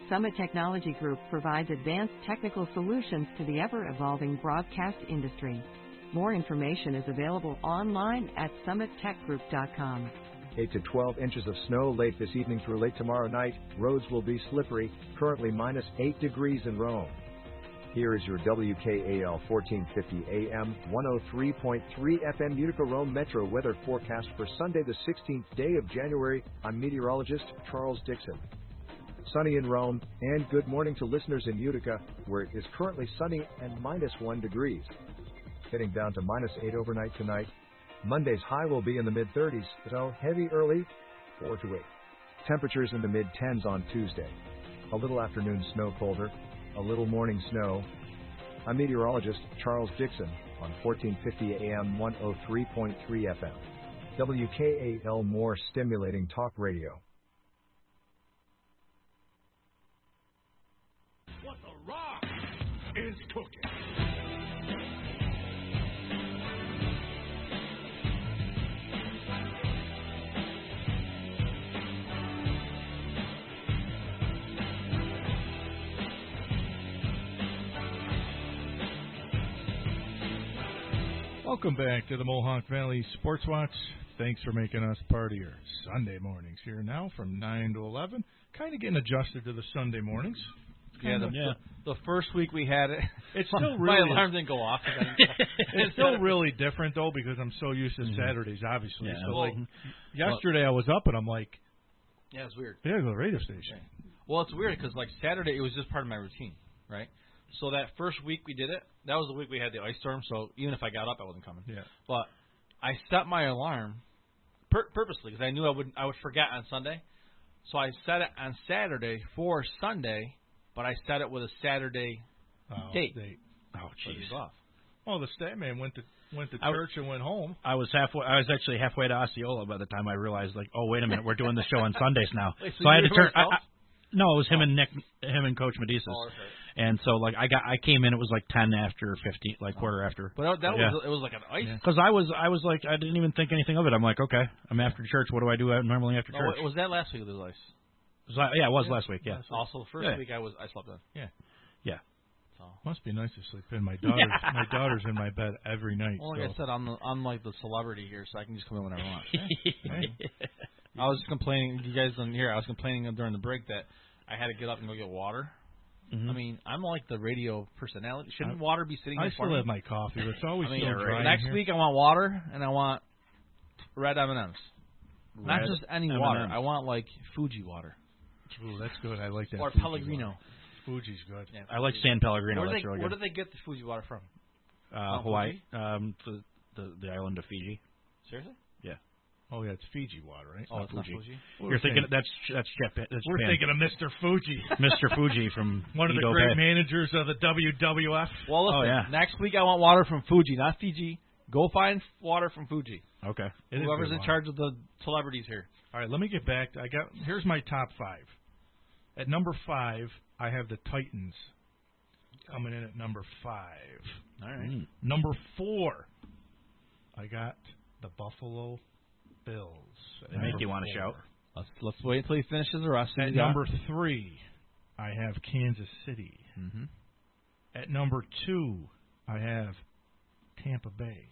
Speaker 3: Summit Technology Group provides advanced technical solutions to the ever-evolving broadcast industry. More information is available online at summittechgroup.com.
Speaker 8: 8 to 12 inches of snow late this evening through late tomorrow night. Roads will be slippery. Currently -8 degrees in Rome. Here is your WKAL 1450 AM, 103.3 FM Utica Rome Metro weather forecast for Sunday, the 16th day of January. I'm meteorologist Charles Dixon. Sunny in Rome, and good morning to listeners in Utica, where it is currently sunny and -1 degrees. Getting down to -8 overnight tonight. Monday's high will be in the mid-30s, so heavy early, 4 to 8. Temperatures in the mid-10s on Tuesday. A little afternoon snow colder, a little morning snow. I'm meteorologist Charles Dixon on 1450 AM 103.3 FM. WKAL, more stimulating talk radio.
Speaker 11: What the rock is cooking.
Speaker 12: Welcome back to the Mohawk Valley Sportswatch. Thanks for making us part of your Sunday mornings here now from 9 to 11. Kind of getting adjusted to the Sunday mornings.
Speaker 13: The first week we had it,
Speaker 12: it's still
Speaker 13: my
Speaker 12: really
Speaker 13: alarm didn't go off.
Speaker 12: It's still really different though because I'm so used to Saturdays, obviously.
Speaker 13: Yeah.
Speaker 12: So
Speaker 13: Well,
Speaker 12: yesterday I was up and I'm like,
Speaker 13: yeah, it's weird.
Speaker 12: yeah, go to the radio station.
Speaker 13: Well, it's weird because like Saturday it was just part of my routine, right? So that first week we did it. That was the week we had the ice storm. So even if I got up, I wasn't coming.
Speaker 12: Yeah.
Speaker 13: But I set my alarm purposely because I knew I would forget on Sunday. So I set it on Saturday for Sunday, but I set it with a Saturday date.
Speaker 12: Oh,
Speaker 13: jeez.
Speaker 12: Well, the stat man went to church and went home.
Speaker 14: I was actually halfway to Osceola by the time I realized, like, oh, wait a minute, we're doing the show on Sundays now.
Speaker 13: Wait,
Speaker 14: so I had to turn. No, it was him and
Speaker 13: Nick,
Speaker 14: him and Coach Medicis.
Speaker 13: Oh, that's right.
Speaker 14: And so like I came in, it was like 10 after 15, like quarter after.
Speaker 13: But that was it was like an ice.
Speaker 14: Because I was like I didn't even think anything of it. I'm like, okay, I'm after church. What do I do normally after church?
Speaker 13: Was that last week? It was ice.
Speaker 14: It was last week. Yeah.
Speaker 13: Also, the first week I slept in.
Speaker 12: Yeah.
Speaker 14: Yeah.
Speaker 12: So must be nice to sleep in. My daughter's in my bed every night.
Speaker 13: Well, like I said, I'm like the celebrity here, so I can just come in whenever I want. I was complaining. You guys didn't hear. I was complaining during the break that I had to get up and go get water.
Speaker 14: Mm-hmm.
Speaker 13: I mean, I'm like the radio personality. Shouldn't water be sitting in front of me?
Speaker 12: I still have my coffee, but it's always so dry.
Speaker 13: Next week I want water, and I want red M&Ms. Not just any water. I want, like, Fuji water.
Speaker 12: Ooh, that's good. I like that.
Speaker 13: Or
Speaker 12: Fuji
Speaker 13: Pellegrino.
Speaker 12: Water. Fuji's good.
Speaker 13: Yeah,
Speaker 14: I like San Pellegrino. That's really
Speaker 13: where
Speaker 14: good.
Speaker 13: do they get the Fuji water from?
Speaker 14: Hawaii. The island of Fiji.
Speaker 13: Seriously?
Speaker 14: Yeah.
Speaker 12: Oh yeah, it's Fiji water, right?
Speaker 13: Oh, it's Fuji. Not Fuji.
Speaker 14: You're thinking that's Japan.
Speaker 12: We're thinking of Mr. Fuji.
Speaker 14: Mr. Fuji from
Speaker 12: one of the great managers of the WWF.
Speaker 13: Well, listen, next week I want water from Fuji, not Fiji. Go find water from Fuji.
Speaker 14: Okay.
Speaker 13: Whoever's in charge of the celebrities here.
Speaker 12: All right, let me get back. Here's my top 5. At number 5, I have the Titans coming in at number 5.
Speaker 13: All right.
Speaker 12: Number 4, I got the Buffalo Bills.
Speaker 14: They make you want to shout.
Speaker 13: Let's wait until he finishes the rest.
Speaker 12: At number 3, I have Kansas City.
Speaker 13: Mm-hmm.
Speaker 12: At number 2, I have Tampa Bay.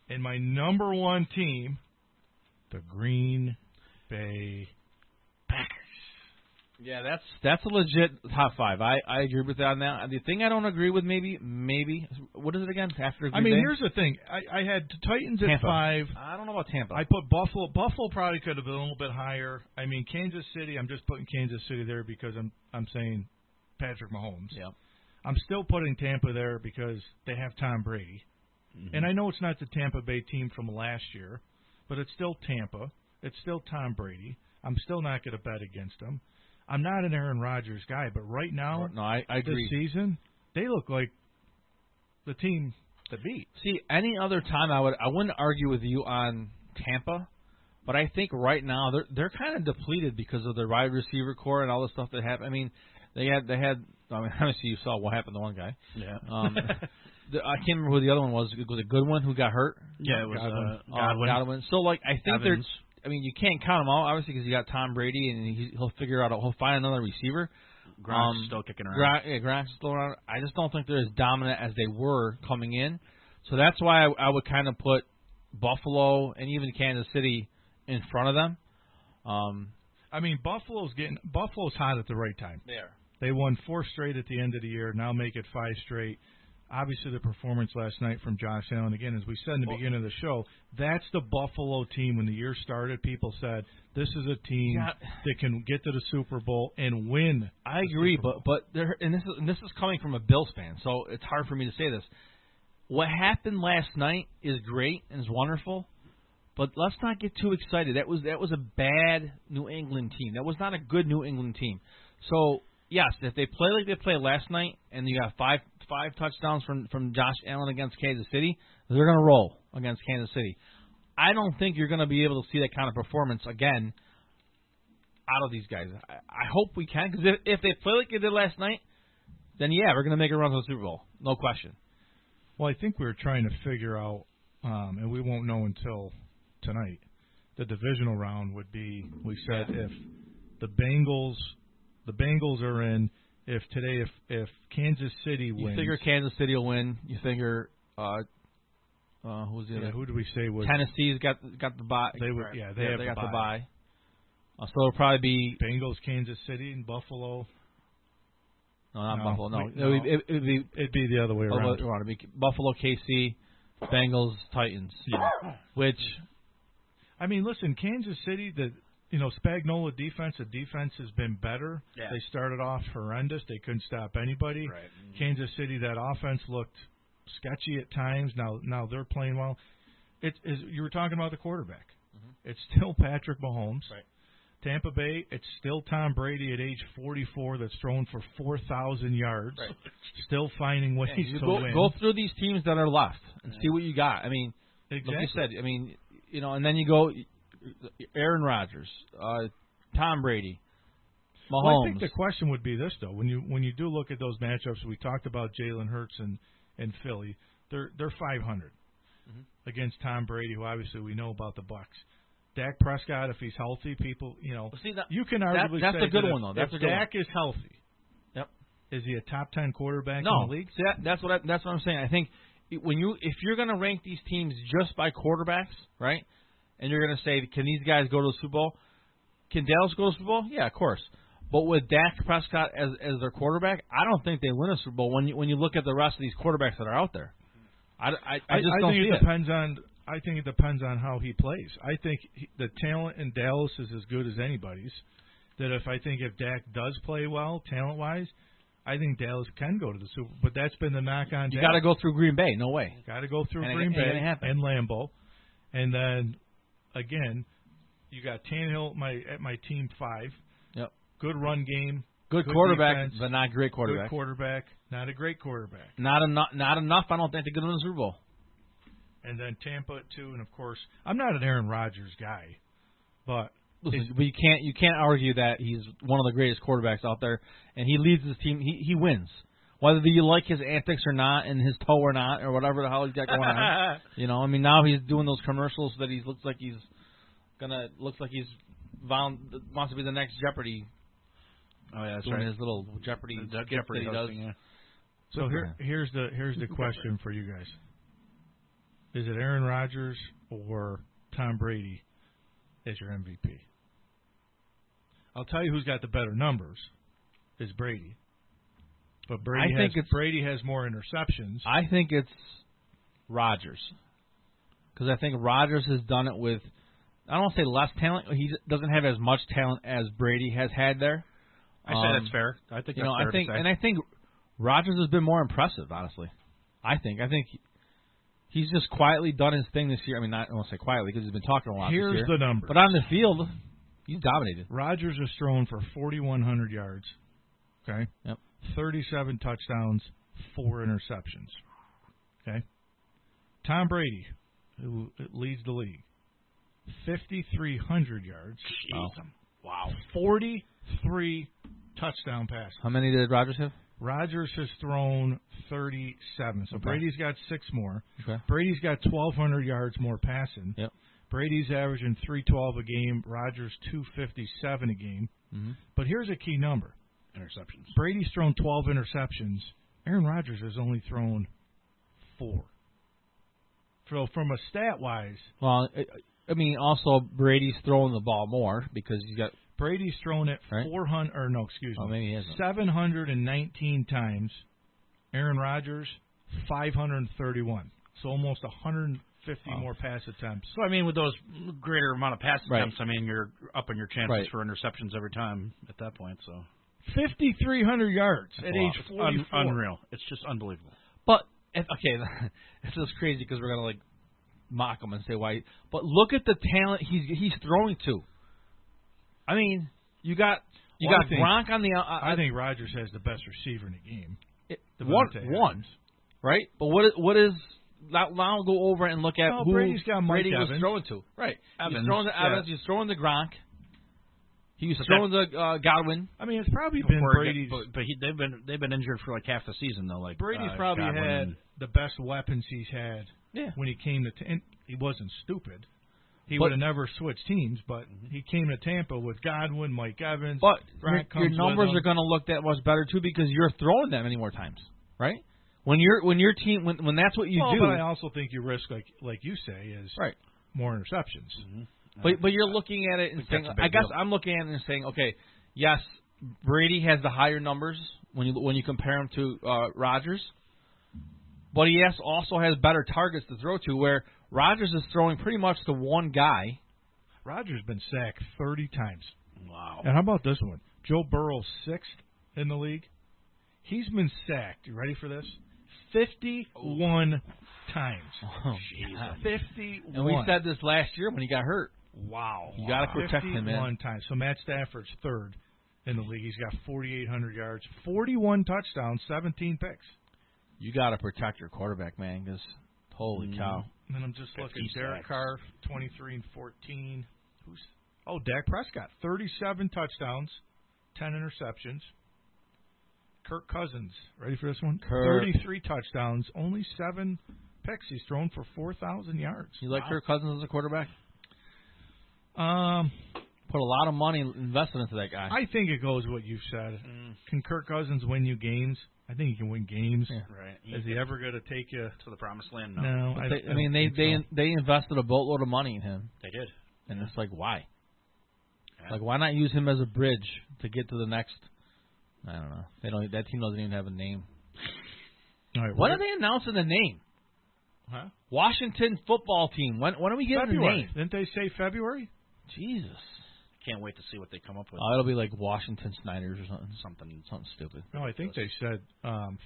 Speaker 12: And my number 1 team, the Green Bay Packers.
Speaker 13: Yeah, that's a legit top 5. I agree with that on that. The thing I don't agree with maybe what is it again? After Green Bay?
Speaker 12: Here's the thing. I had Titans
Speaker 13: Tampa.
Speaker 12: at 5.
Speaker 13: I don't know about Tampa.
Speaker 12: I put Buffalo. Buffalo probably could have been a little bit higher. I mean, Kansas City. I'm just putting Kansas City there because I'm saying Patrick Mahomes.
Speaker 13: Yeah.
Speaker 12: I'm still putting Tampa there because they have Tom Brady. Mm-hmm. And I know it's not the Tampa Bay team from last year, but it's still Tampa. It's still Tom Brady. I'm still not going to bet against them. I'm not an Aaron Rodgers guy, but right now,
Speaker 13: I agree.
Speaker 12: This season, they look like the team to beat.
Speaker 13: See, any other time I wouldn't argue with you on Tampa, but I think right now they're kind of depleted because of their wide receiver core and all the stuff that happened. I mean, they had. I mean, obviously you saw what happened to one guy.
Speaker 14: Yeah.
Speaker 13: I can't remember who the other one was. It was a good one who got hurt.
Speaker 14: Yeah, it was
Speaker 13: Godwin. So like I think they're. I mean, you can't count them out, obviously, because you got Tom Brady, and he'll find another receiver.
Speaker 14: Gronk's still kicking around.
Speaker 13: Gronk's still around. I just don't think they're as dominant as they were coming in. So that's why I would kind of put Buffalo and even Kansas City in front of them.
Speaker 12: I mean, Buffalo's hot at the right time.
Speaker 13: They are.
Speaker 12: They won 4 straight at the end of the year, now make it 5 straight. Obviously, the performance last night from Josh Allen, again, as we said in the beginning of the show, that's the Buffalo team. When the year started, people said, this is a team that can get to the Super Bowl and win.
Speaker 13: I agree, but there, and this is coming from a Bills fan, so it's hard for me to say this. What happened last night is great and is wonderful, but let's not get too excited. That was a bad New England team. That was not a good New England team. So, yes, if they play like they played last night and you got five touchdowns from Josh Allen against Kansas City, they're going to roll against Kansas City. I don't think you're going to be able to see that kind of performance again out of these guys. I hope we can, because if they play like they did last night, then, yeah, we're going to make a run to the Super Bowl. No question.
Speaker 12: Well, I think we were trying to figure out, and we won't know until tonight, the divisional round would be, we said, if the Bengals are in, if Kansas City wins.
Speaker 13: You figure Kansas City will win. You figure who's the other?
Speaker 12: Who do we say was
Speaker 13: Tennessee's got the bye.
Speaker 12: They got
Speaker 13: the bye. So it'll probably be
Speaker 12: Bengals, Kansas City, and Buffalo.
Speaker 13: No, not Buffalo. No,
Speaker 12: it'd be the other way around.
Speaker 13: It'd be Buffalo, KC, Bengals, Titans.
Speaker 12: Yeah.
Speaker 13: Which,
Speaker 12: I mean, listen, Kansas City, the Spagnuolo defense, the defense has been better.
Speaker 14: Yeah.
Speaker 12: They started off horrendous. They couldn't stop anybody.
Speaker 14: Right. Mm-hmm.
Speaker 12: Kansas City, that offense looked sketchy at times. Now they're playing well. You were talking about the quarterback. Mm-hmm. It's still Patrick Mahomes.
Speaker 14: Right.
Speaker 12: Tampa Bay, it's still Tom Brady at age 44 that's thrown for 4,000 yards.
Speaker 14: Right.
Speaker 12: Still finding ways to win.
Speaker 13: Go through these teams that are left and see what you got. I mean,
Speaker 12: exactly.
Speaker 13: like you said, I mean, and then you go Aaron Rodgers, Tom Brady, Mahomes.
Speaker 12: Well, I think the question would be this, though. When you do look at those matchups, we talked about Jalen Hurts and Philly. They're 500 against Tom Brady, who obviously we know about the Bucs. Dak Prescott, if he's healthy, people, you can arguably
Speaker 13: that's
Speaker 12: say
Speaker 13: a good
Speaker 12: that
Speaker 13: one, though. That's
Speaker 12: if
Speaker 13: a good
Speaker 12: Dak
Speaker 13: one.
Speaker 12: is healthy,
Speaker 13: yep,
Speaker 12: is he a top 10 quarterback in the league?
Speaker 13: See, that's what I'm saying. I think if you're going to rank these teams just by quarterbacks, right, and you're going to say, can these guys go to the Super Bowl? Can Dallas go to the Super Bowl? Yeah, of course. But with Dak Prescott as their quarterback, I don't think they win a Super Bowl when you look at the rest of these quarterbacks that are out there. I just don't see it.
Speaker 12: I think it depends on how he plays. I think the talent in Dallas is as good as anybody's. That if Dak does play well, talent-wise, I think Dallas can go to the Super Bowl. But that's been the knock on Dallas.
Speaker 13: You got to go through Green Bay. No way.
Speaker 12: Got to go through Green Bay and Lambeau. And then, again, you got Tannehill at my team 5.
Speaker 13: Yep.
Speaker 12: Good run game.
Speaker 13: Good quarterback,
Speaker 12: defense,
Speaker 13: but not great quarterback.
Speaker 12: Good quarterback, not a great quarterback.
Speaker 13: Not enough. I don't think to get in the Super Bowl.
Speaker 12: And then Tampa at 2, and of course, I'm not an Aaron Rodgers guy, but
Speaker 13: you can't argue that he's one of the greatest quarterbacks out there, and he leads his team. He wins, whether you like his antics or not, and his toe or not, or whatever the hell he's got going on. Now he's doing those commercials that he looks like he's wants to be the next Jeopardy.
Speaker 14: Oh yeah, that's
Speaker 13: doing
Speaker 14: right.
Speaker 13: His little Jeopardy
Speaker 14: Jeopardy
Speaker 13: that he
Speaker 14: hosting,
Speaker 13: does.
Speaker 14: Yeah.
Speaker 12: So here's the question for you guys. Is it Aaron Rodgers or Tom Brady as your MVP? I'll tell you who's got the better numbers is Brady. But Brady has more interceptions.
Speaker 13: I think it's Rodgers. Because I think Rodgers has done it with, I don't want to say less talent. He doesn't have as much talent as Brady has had there.
Speaker 14: I say that's fair. I think that's fair to say.
Speaker 13: And I think Rodgers has been more impressive, honestly. I think he's just quietly done his thing this year. I mean, I don't want to say quietly because he's been talking a lot this year.
Speaker 12: Here's the number.
Speaker 13: But on the field, he's dominated.
Speaker 12: Rodgers has thrown for 4,100 yards. Okay?
Speaker 13: Yep.
Speaker 12: 37 touchdowns, 4 interceptions. Okay? Tom Brady, who leads the league, 5,300 yards.
Speaker 14: Wow.
Speaker 12: 43 touchdown passes.
Speaker 13: How many did Rodgers have?
Speaker 12: Rodgers has thrown 37. So Brady's got 6 more.
Speaker 13: Okay.
Speaker 12: Brady's got 1,200 yards more passing.
Speaker 13: Yep.
Speaker 12: Brady's averaging 312 a game. Rodgers 257 a game.
Speaker 13: Mm-hmm.
Speaker 12: But here's a key number.
Speaker 14: Interceptions.
Speaker 12: Brady's thrown 12 interceptions. Aaron Rodgers has only thrown 4. So from a stat-wise...
Speaker 13: Well, I mean, also Brady's throwing the ball more because he's got...
Speaker 12: Brady's thrown it 719 times. Aaron Rodgers, 531. So almost 150 more pass attempts.
Speaker 14: So, I mean, with those greater amount of pass attempts, I mean, you're upping your chances for interceptions every time at that point. So
Speaker 12: 5,300 yards at age 44.
Speaker 14: Unreal. It's just unbelievable.
Speaker 13: But, okay, this is crazy because we're going to, mock him and say why. But look at the talent he's throwing to. I mean, you got Gronk on the.
Speaker 12: I think Rodgers has the best receiver in the game.
Speaker 13: One, right? But what is? Now we'll go over and look at who
Speaker 12: Brady's got Mike
Speaker 13: Brady
Speaker 12: Evans.
Speaker 13: was throwing to. Right.
Speaker 12: Evans,
Speaker 13: he's throwing to Evans. He's throwing to Gronk. He was throwing to Godwin.
Speaker 12: I mean, it's probably been Brady's.
Speaker 14: But they've been injured for half the season though.
Speaker 12: Brady's probably had the best weapons he's had.
Speaker 13: Yeah.
Speaker 12: When he came to he wasn't stupid. He would have never switched teams, but he came to Tampa with Godwin, Mike Evans.
Speaker 13: But
Speaker 12: your
Speaker 13: numbers are going to look that much better too because you're throwing that many more times, right? When your team when that's what you do.
Speaker 12: But I also think you risk like you say is more interceptions.
Speaker 13: But you're looking at it and saying, I guess I'm looking at it and saying, okay, yes, Brady has the higher numbers when you compare him to Rodgers. But he also has better targets to throw to, where Rodgers is throwing pretty much to one guy.
Speaker 12: Rodgers has been sacked 30 times.
Speaker 14: Wow.
Speaker 12: And how about this one? Joe Burrow, 6th in the league. He's been sacked. You ready for this? 51 times.
Speaker 13: Oh,
Speaker 12: 51.
Speaker 13: And we said this last year when he got hurt.
Speaker 12: Wow.
Speaker 13: You got to protect him, man.
Speaker 12: 51 times. So Matt Stafford's 3rd in the league. He's got 4,800 yards, 41 touchdowns, 17 picks.
Speaker 13: You got to protect your quarterback, man, because holy cow.
Speaker 12: And then I'm just looking. Derek Carr, 23 and 14. Dak Prescott, 37 touchdowns, 10 interceptions. Kirk Cousins, ready for this one? 33 touchdowns, only 7 picks. He's thrown for 4,000 yards.
Speaker 13: You like Kirk Cousins as a quarterback? Put a lot of money invested into that guy.
Speaker 12: I think it goes what you've said. Can Kirk Cousins win you games? I think he can win games.
Speaker 14: Yeah. Right.
Speaker 12: Is he ever going to take you
Speaker 14: to the promised land?
Speaker 12: No.
Speaker 13: They invested a boatload of money in him.
Speaker 14: They did.
Speaker 13: And it's like, why? Yeah. Like, why not use him as a bridge to get to the next? I don't know. That team doesn't even have a name.
Speaker 12: All right,
Speaker 13: when are they announcing the name?
Speaker 12: Huh?
Speaker 13: Washington football team. When are we getting the name?
Speaker 12: Didn't they say February?
Speaker 13: Jesus.
Speaker 14: Can't wait to see what they come up with.
Speaker 13: It'll be like Washington Snyders or something stupid.
Speaker 12: No, I think they said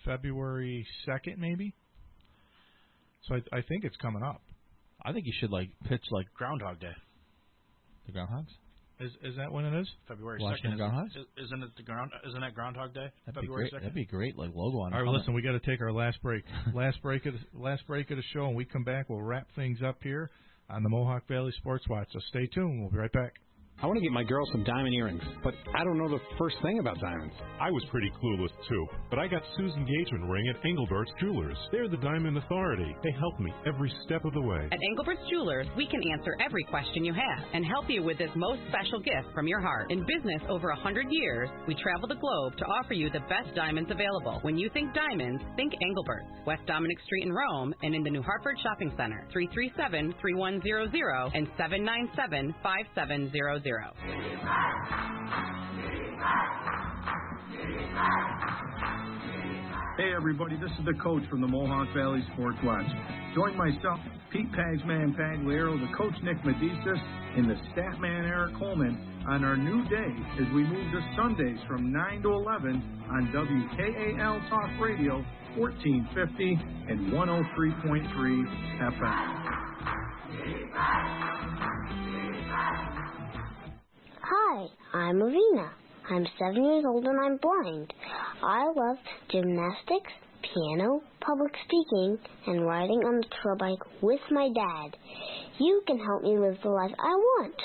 Speaker 12: February 2nd, maybe. So I think it's coming up.
Speaker 13: I think you should pitch
Speaker 14: Groundhog Day.
Speaker 13: The Groundhogs?
Speaker 12: Is that when it is?
Speaker 14: February
Speaker 13: Washington
Speaker 14: 2nd.
Speaker 13: Groundhogs?
Speaker 14: Isn't that Groundhog Day?
Speaker 13: That'd
Speaker 14: February
Speaker 13: be great.
Speaker 14: 2nd?
Speaker 13: That'd be great, logo on it.
Speaker 12: All right, listen, we got to take our last break. last break of the show, and we come back. We'll wrap things up here on the Mohawk Valley Sports Watch. So stay tuned. We'll be right back.
Speaker 5: I want to get my girl some diamond earrings, but I don't know the first thing about diamonds.
Speaker 18: I was pretty clueless, too, but I got Sue's engagement ring at Engelbert's Jewelers. They're the diamond authority. They help me every step of the way.
Speaker 19: At Engelbert's Jewelers, we can answer every question you have and help you with this most special gift from your heart. In business over 100 years, we travel the globe to offer you the best diamonds available. When you think diamonds, think Engelbert's, West Dominic Street in Rome and in the New Hartford Shopping Center, 337-3100 and 797-5700.
Speaker 20: Hey everybody, this is the coach from the Mohawk Valley Sports Watch. Join myself, Pete Pagsman Pagliaro, the coach Nick Medicis, and the Statman Eric Coleman on our new day as we move to Sundays from 9 to 11 on WKAL Talk Radio 1450 and 103.3 FM.
Speaker 21: Hi, I'm Avina. I'm 7 years old and I'm blind. I love gymnastics, piano, public speaking, and riding on the tour bike with my dad. You can help me live the life I want.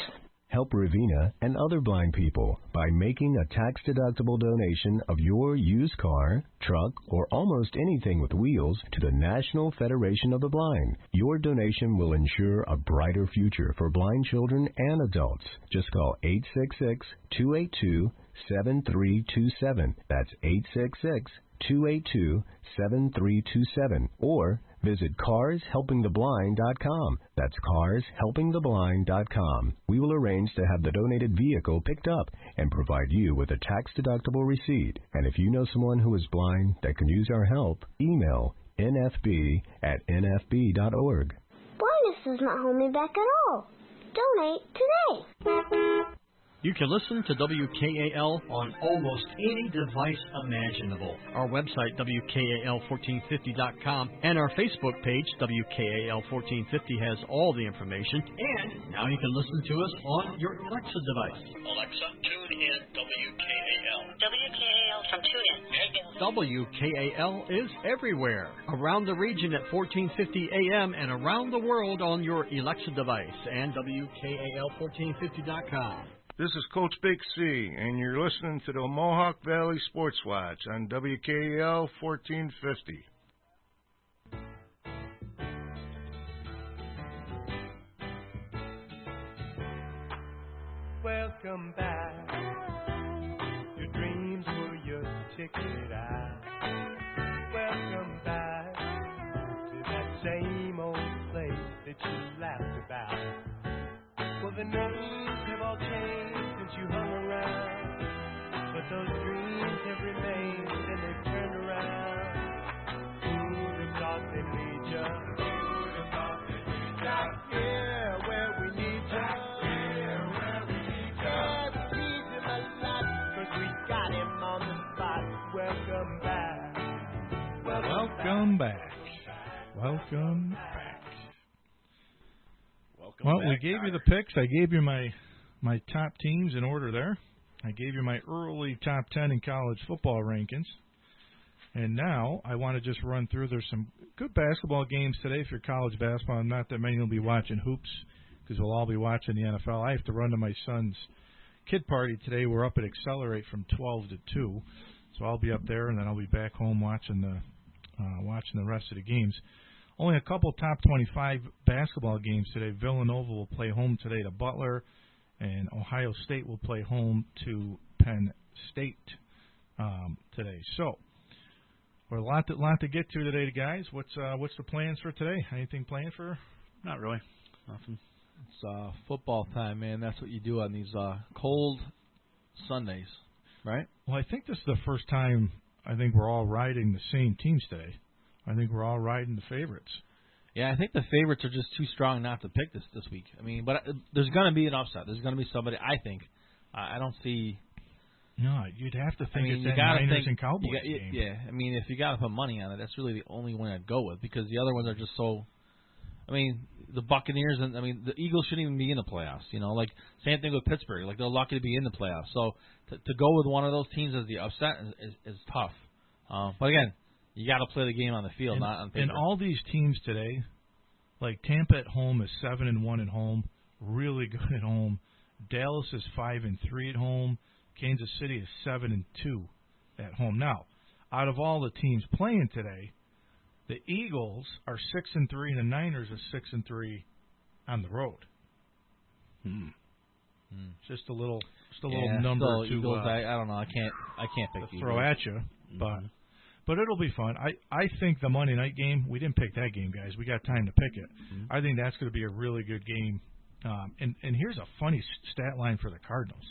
Speaker 22: Help Ravina and other blind people by making a tax-deductible donation of your used car, truck, or almost anything with wheels to the National Federation of the Blind. Your donation will ensure a brighter future for blind children and adults. Just call 866-282-7327. That's 866-282-7327. Or visit carshelpingtheblind.com. That's carshelpingtheblind.com. We will arrange to have the donated vehicle picked up and provide you with a tax-deductible receipt. And if you know someone who is blind that can use our help, email nfb@nfb.org.
Speaker 21: Blindness does not hold me back at all. Donate today.
Speaker 2: You can listen to WKAL on almost any device imaginable. Our website, WKAL1450.com, and our Facebook page, WKAL1450, has all the information. And now you can listen to us on your Alexa device. Alexa, tune in WKAL.
Speaker 4: WKAL from TuneIn.
Speaker 2: WKAL is everywhere. Around the region at 1450 AM and around the world on your Alexa device and WKAL1450.com.
Speaker 10: This is Coach Big C, and you're listening to the Mohawk Valley Sportswatch on WKAL 1450.
Speaker 11: Welcome back. Your dreams were your ticket out. Welcome back to that same old place that you laughed about. Well, the names have all changed since you hung around, but those dreams have remained and they've turned around. Who'd have thought they'd lead you? Who'd have thought they'd lead you? Back here where we need you. Back here where we need you. Yeah, we need him a lot, 'cause we got him on the spot. Welcome back.
Speaker 12: Welcome back. Welcome back. Well, we gave you the picks. I gave you my top teams in order there. I gave you my early top 10 in college football rankings. And now I want to just run through. There's some good basketball games today for college basketball. Not that many will be watching hoops because we'll all be watching the NFL. I have to run to my son's kid party today. We're up at Accelerate from 12 to 2. So I'll be up there, and then I'll be back home watching the rest of the games. Only a couple top 25 basketball games today. Villanova will play home today to Butler, and Ohio State will play home to Penn State today. So, we're a lot to get to today, guys. What's the plans for today? Anything planned for?
Speaker 14: Not really. Nothing.
Speaker 13: It's football time, man. That's what you do on these cold Sundays, right?
Speaker 12: Well, I think this is the first time I think we're all riding the same teams today. I think we're all riding the favorites.
Speaker 13: Yeah, I think the favorites are just too strong not to pick this week. I mean, but there's going to be an upset. There's going to be somebody, I think. I don't see.
Speaker 12: No, you'd have to think it's
Speaker 13: you
Speaker 12: that
Speaker 13: gotta
Speaker 12: Niners
Speaker 13: think,
Speaker 12: and Cowboys
Speaker 13: game.
Speaker 12: Yeah,
Speaker 13: I mean, if you got to put money on it, that's really the only one I'd go with because the other ones are just so. I mean, the Buccaneers and the Eagles shouldn't even be in the playoffs. You know, like same thing with Pittsburgh. Like they're lucky to be in the playoffs. So to go with one of those teams as the upset is tough. But again. You got to play the game on the field, not on paper.
Speaker 12: And all these teams today, like Tampa at home is 7-1 at home, really good at home. Dallas is 5-3 at home. Kansas City is 7-2 at home. Now, out of all the teams playing today, the Eagles are 6-3, and the Niners are 6-3 on the road. Just a little number
Speaker 13: so
Speaker 12: to.
Speaker 13: Eagles, I don't know. I can't pick
Speaker 12: to throw at you, But it'll be fun. I think the Monday night game, we didn't pick that game, guys. We got time to pick it. I think that's going to be a really good game. And here's a funny stat line for the Cardinals.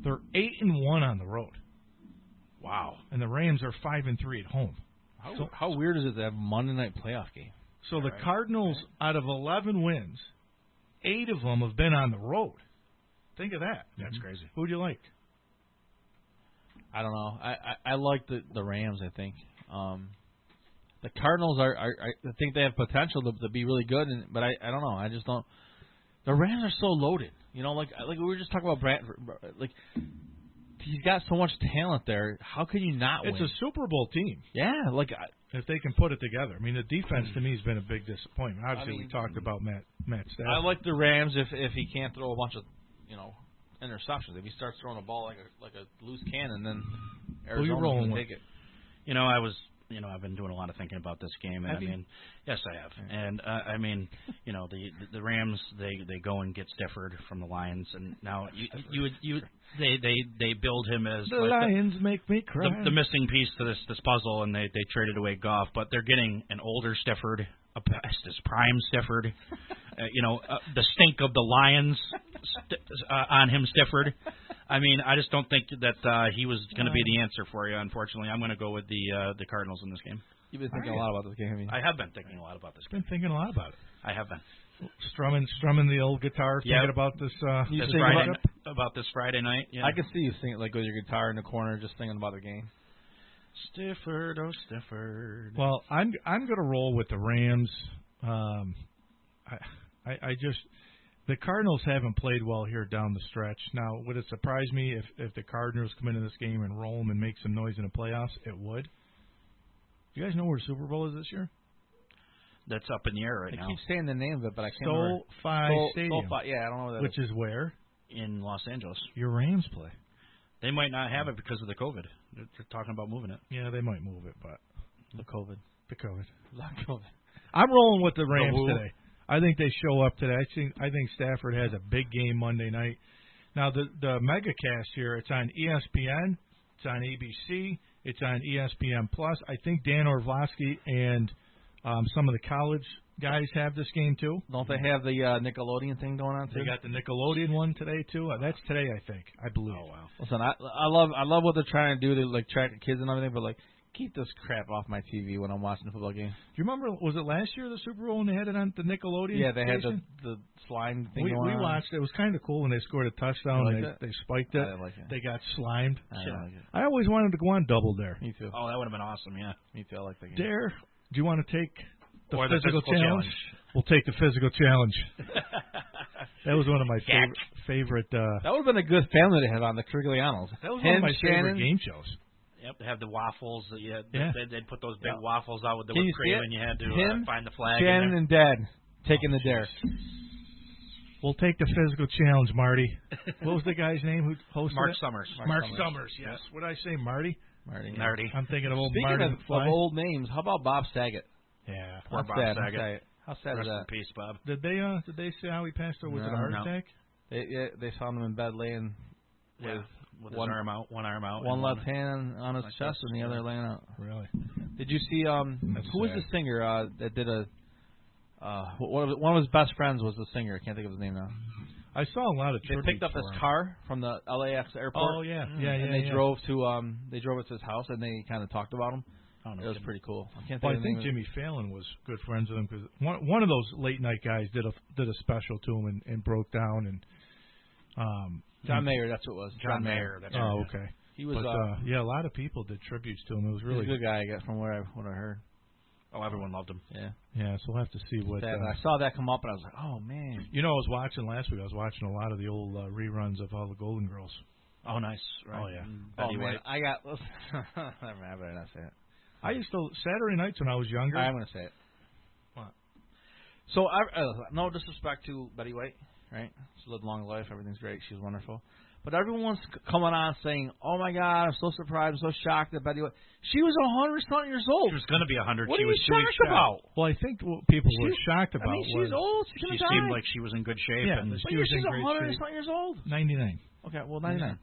Speaker 12: They're 8-1 on the road. Wow. And the Rams are 5-3 at home.
Speaker 13: How weird is it to have a Monday night playoff game?
Speaker 12: So the Cardinals, out of 11 wins, 8 of them have been on the road. Think of that.
Speaker 14: That's crazy.
Speaker 12: Who do you like?
Speaker 13: I don't know. I like the Rams. I think the Cardinals are I think they have potential to be really good, but I don't know. I just don't. The Rams are so loaded. You know, like we were just talking about Bradford. Like he's got so much talent there. How can you not win?
Speaker 12: It's a Super Bowl team.
Speaker 13: Yeah, like
Speaker 12: if they can put it together. I mean, the defense to me has been a big disappointment. Obviously, we talked about Matt Stafford.
Speaker 13: I like the Rams if he can't throw a bunch of interceptions. If he starts throwing the ball like a loose cannon, then Arizona's going to take it.
Speaker 14: You know, I was I've been doing a lot of thinking about this game, and
Speaker 12: Have you?
Speaker 14: Yes, I have. And the Rams they go and get Stafford from the Lions, and now they build him as
Speaker 12: the Lions make me cry.
Speaker 14: The missing piece to this puzzle, and they traded away Goff, but they're getting an older Stafford, a past his prime Stafford. The stink of the Lions on him, Stafford. I mean, I just don't think that he was going to be the answer for you. Unfortunately, I'm going to go with the Cardinals in this game.
Speaker 13: You've been thinking a lot about this game, haven't you?
Speaker 14: I have been thinking a lot about this game.
Speaker 12: Been thinking a lot about it.
Speaker 14: I have been.
Speaker 12: Strumming the old guitar, thinking about this.
Speaker 14: About this Friday night. Yeah.
Speaker 13: I can see you singing like with your guitar in the corner, just thinking about the game.
Speaker 14: Stafford, oh Stafford.
Speaker 12: Well, I'm going to roll with the Rams. The Cardinals haven't played well here down the stretch. Now, would it surprise me if the Cardinals come into this game and roll them and make some noise in the playoffs? It would. Do you guys know where Super Bowl is this year?
Speaker 14: That's up in the air right now.
Speaker 13: I keep saying the name of it, but I can't remember.
Speaker 12: SoFi Stadium.
Speaker 13: Yeah, I don't know where that
Speaker 12: Which is where?
Speaker 14: In Los Angeles.
Speaker 12: Your Rams play.
Speaker 14: They might not have it because of the COVID. They're talking about moving it.
Speaker 12: Yeah, they might move it, but
Speaker 13: the COVID.
Speaker 12: I'm rolling with the Rams today. I think they show up today. I think Stafford has a big game Monday night. Now, the MegaCast here, it's on ESPN, it's on ABC, it's on ESPN+. I think Dan Orlovsky and some of the college guys have this game, too.
Speaker 13: Don't they have the Nickelodeon thing going on, too?
Speaker 12: They got the Nickelodeon one today, too. That's today, I think. I believe.
Speaker 14: Oh, wow.
Speaker 13: Listen, I love what they're trying to do to, like, track the kids and everything, but, like, keep this crap off my TV when I'm watching a football game.
Speaker 12: Do you remember, was it last year, the Super Bowl, when they had it on the Nickelodeon?
Speaker 13: Yeah, they
Speaker 12: station?
Speaker 13: had the slime thing
Speaker 12: we watched it. It was kind of cool when they scored a touchdown. They spiked it.
Speaker 13: I didn't like it.
Speaker 12: They got slimed.
Speaker 13: I didn't like it.
Speaker 12: I always wanted to go on Double Dare.
Speaker 13: Me too.
Speaker 14: Oh, that would have been awesome, yeah.
Speaker 13: Me too. I like the game.
Speaker 12: Dare, do you want to take the
Speaker 14: or
Speaker 12: physical
Speaker 14: the challenge?
Speaker 12: We'll take the physical challenge. That was one of my favorite.
Speaker 13: That would have been a good family to have on the Triglianos.
Speaker 12: That was one of my favorite game shows.
Speaker 14: Yep, they have the waffles.
Speaker 12: Yeah.
Speaker 14: They'd put those big waffles out with the whipped cream, and you had to find the flag.
Speaker 13: Shannon and Dad taking the dare.
Speaker 12: We'll take the physical challenge, Marty. What was the guy's name who hosted
Speaker 14: Mark
Speaker 12: it?
Speaker 14: Summers.
Speaker 12: Mark Summers, yes. What did I say, Marty?
Speaker 14: Marty.
Speaker 12: I'm thinking of old
Speaker 13: Speaking
Speaker 12: Marty.
Speaker 13: of old names, how about Bob Saget?
Speaker 12: Yeah.
Speaker 14: Poor Bob Saget.
Speaker 13: How sad
Speaker 14: Rest
Speaker 13: is that?
Speaker 14: in peace, Bob.
Speaker 12: Did they say how he passed away? Was it a heart attack?
Speaker 13: They found him in bed laying
Speaker 14: with one arm out,
Speaker 13: one left hand on his chest and the other laying out.
Speaker 12: Really?
Speaker 13: Did you see who was the singer that did one of his best friends was the singer? I can't think of his name now.
Speaker 12: I saw a lot of.
Speaker 13: They picked up his car from the LAX airport.
Speaker 12: Oh yeah,
Speaker 13: and they drove it to his house and they kind of talked about him.
Speaker 12: Oh, no,
Speaker 13: it was pretty cool.
Speaker 12: I think Jimmy Fallon was good friends with him because one of those late night guys did a special to him and broke down and.
Speaker 13: John Mayer, that's what it was.
Speaker 14: John Mayer. That's
Speaker 12: right. Okay.
Speaker 13: He was.
Speaker 12: A lot of people did tributes to him. It was really
Speaker 13: he's a good guy. I guess from what I heard.
Speaker 14: Oh, everyone loved him.
Speaker 13: Yeah.
Speaker 12: Yeah. So we'll have to see what.
Speaker 13: I saw that come up and I was like, oh man.
Speaker 12: You know, I was watching last week. I was watching a lot of the old reruns of all the Golden Girls.
Speaker 14: Oh, nice. Right.
Speaker 12: Oh yeah.
Speaker 14: Betty
Speaker 13: man,
Speaker 14: White.
Speaker 13: I got. I better not say it.
Speaker 12: I used to Saturday nights when I was younger.
Speaker 13: I'm going to say it.
Speaker 12: What?
Speaker 13: So no disrespect to Betty White, right? She lived a long life. Everything's great. She's wonderful. But everyone's coming on saying, "Oh my God, I'm so surprised, I'm so shocked that Betty White." She was 100 years old.
Speaker 14: She was going to be 100.
Speaker 13: What
Speaker 14: she
Speaker 13: are you
Speaker 14: was
Speaker 13: shocked about?
Speaker 12: Well, I think what people were shocked about.
Speaker 13: she's old. She's
Speaker 14: she
Speaker 13: gonna die.
Speaker 14: seemed like she was in good shape.
Speaker 12: Yeah,
Speaker 14: and
Speaker 12: she was in great
Speaker 13: 100
Speaker 12: shape.
Speaker 13: years old.
Speaker 12: 99.
Speaker 13: Okay, well 99.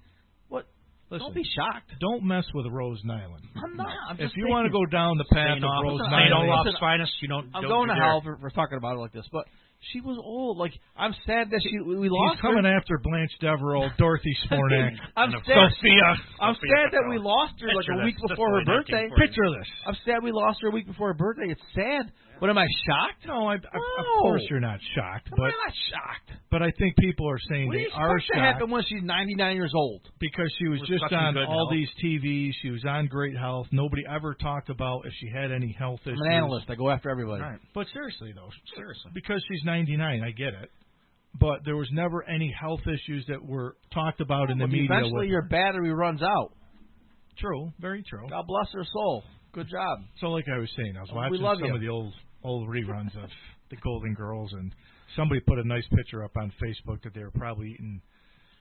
Speaker 13: What?
Speaker 12: Listen,
Speaker 13: don't be shocked.
Speaker 12: Don't mess with Rose Nyland.
Speaker 13: I'm not. I'm
Speaker 12: if
Speaker 13: just
Speaker 12: you want to go down the path of Rose Nyland,
Speaker 14: finest, you don't.
Speaker 13: I'm going to hell for talking about it like this, but she was old. Like I'm sad that we lost.
Speaker 12: He's coming after Blanche Devereaux, Dorothy Spornak,
Speaker 13: I'm sad that we lost her like a week before her birthday.
Speaker 12: Picture this.
Speaker 13: I'm sad we lost her a week before her birthday. It's sad. But am I shocked?
Speaker 12: No, of course you're not shocked.
Speaker 13: But I'm not shocked.
Speaker 12: But I think people are saying
Speaker 13: what
Speaker 12: they
Speaker 13: are
Speaker 12: shocked.
Speaker 13: What happen when she's 99 years old?
Speaker 12: Because she was just on all these TVs. She was on great health. Nobody ever talked about if she had any health issues.
Speaker 13: I'm an analyst. I go after everybody.
Speaker 12: Right. But seriously, though. Because she's 99, I get it. But there was never any health issues that were talked about in the media.
Speaker 13: Eventually your battery runs out.
Speaker 12: True. Very true.
Speaker 13: God bless her soul. Good job.
Speaker 12: So like I was saying, I was watching some of the old reruns of the Golden Girls, and somebody put a nice picture up on Facebook that they were probably eating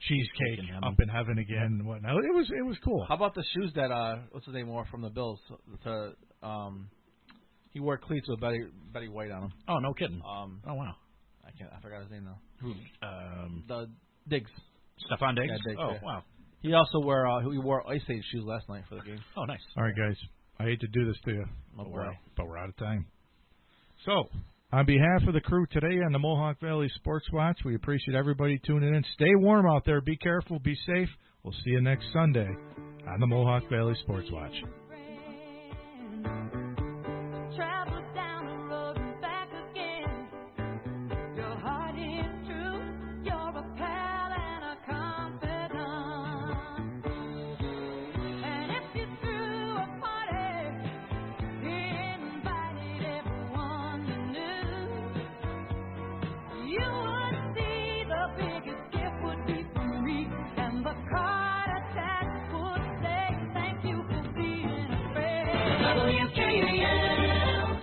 Speaker 12: cheesecake up in heaven again and whatnot. It was cool.
Speaker 13: How about the shoes that what's his name wore from the Bills? He wore cleats with Betty White on them.
Speaker 14: Oh, no kidding.
Speaker 13: Oh
Speaker 14: wow.
Speaker 13: I forgot his name now.
Speaker 14: Who?
Speaker 13: The Diggs.
Speaker 14: Stephon Diggs.
Speaker 13: Yeah, Diggs.
Speaker 14: Oh,
Speaker 13: yeah.
Speaker 14: wow.
Speaker 13: He also wore Ice Age shoes last night for the game.
Speaker 14: Oh, nice.
Speaker 12: All right, guys. I hate to do this to you,
Speaker 13: but
Speaker 12: we're out of time. So, on behalf of the crew today on the Mohawk Valley Sports Watch, we appreciate everybody tuning in. Stay warm out there. Be careful. Be safe. We'll see you next Sunday on the Mohawk Valley Sports Watch.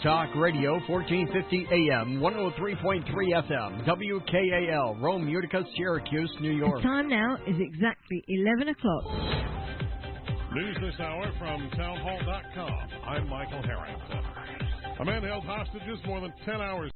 Speaker 2: Talk Radio 1450 AM, 103.3 FM, WKAL, Rome, Utica, Syracuse, New York.
Speaker 4: The time now is exactly 11 o'clock.
Speaker 1: News this hour from townhall.com. I'm Michael Harrington. A man held hostages more than 10 hours.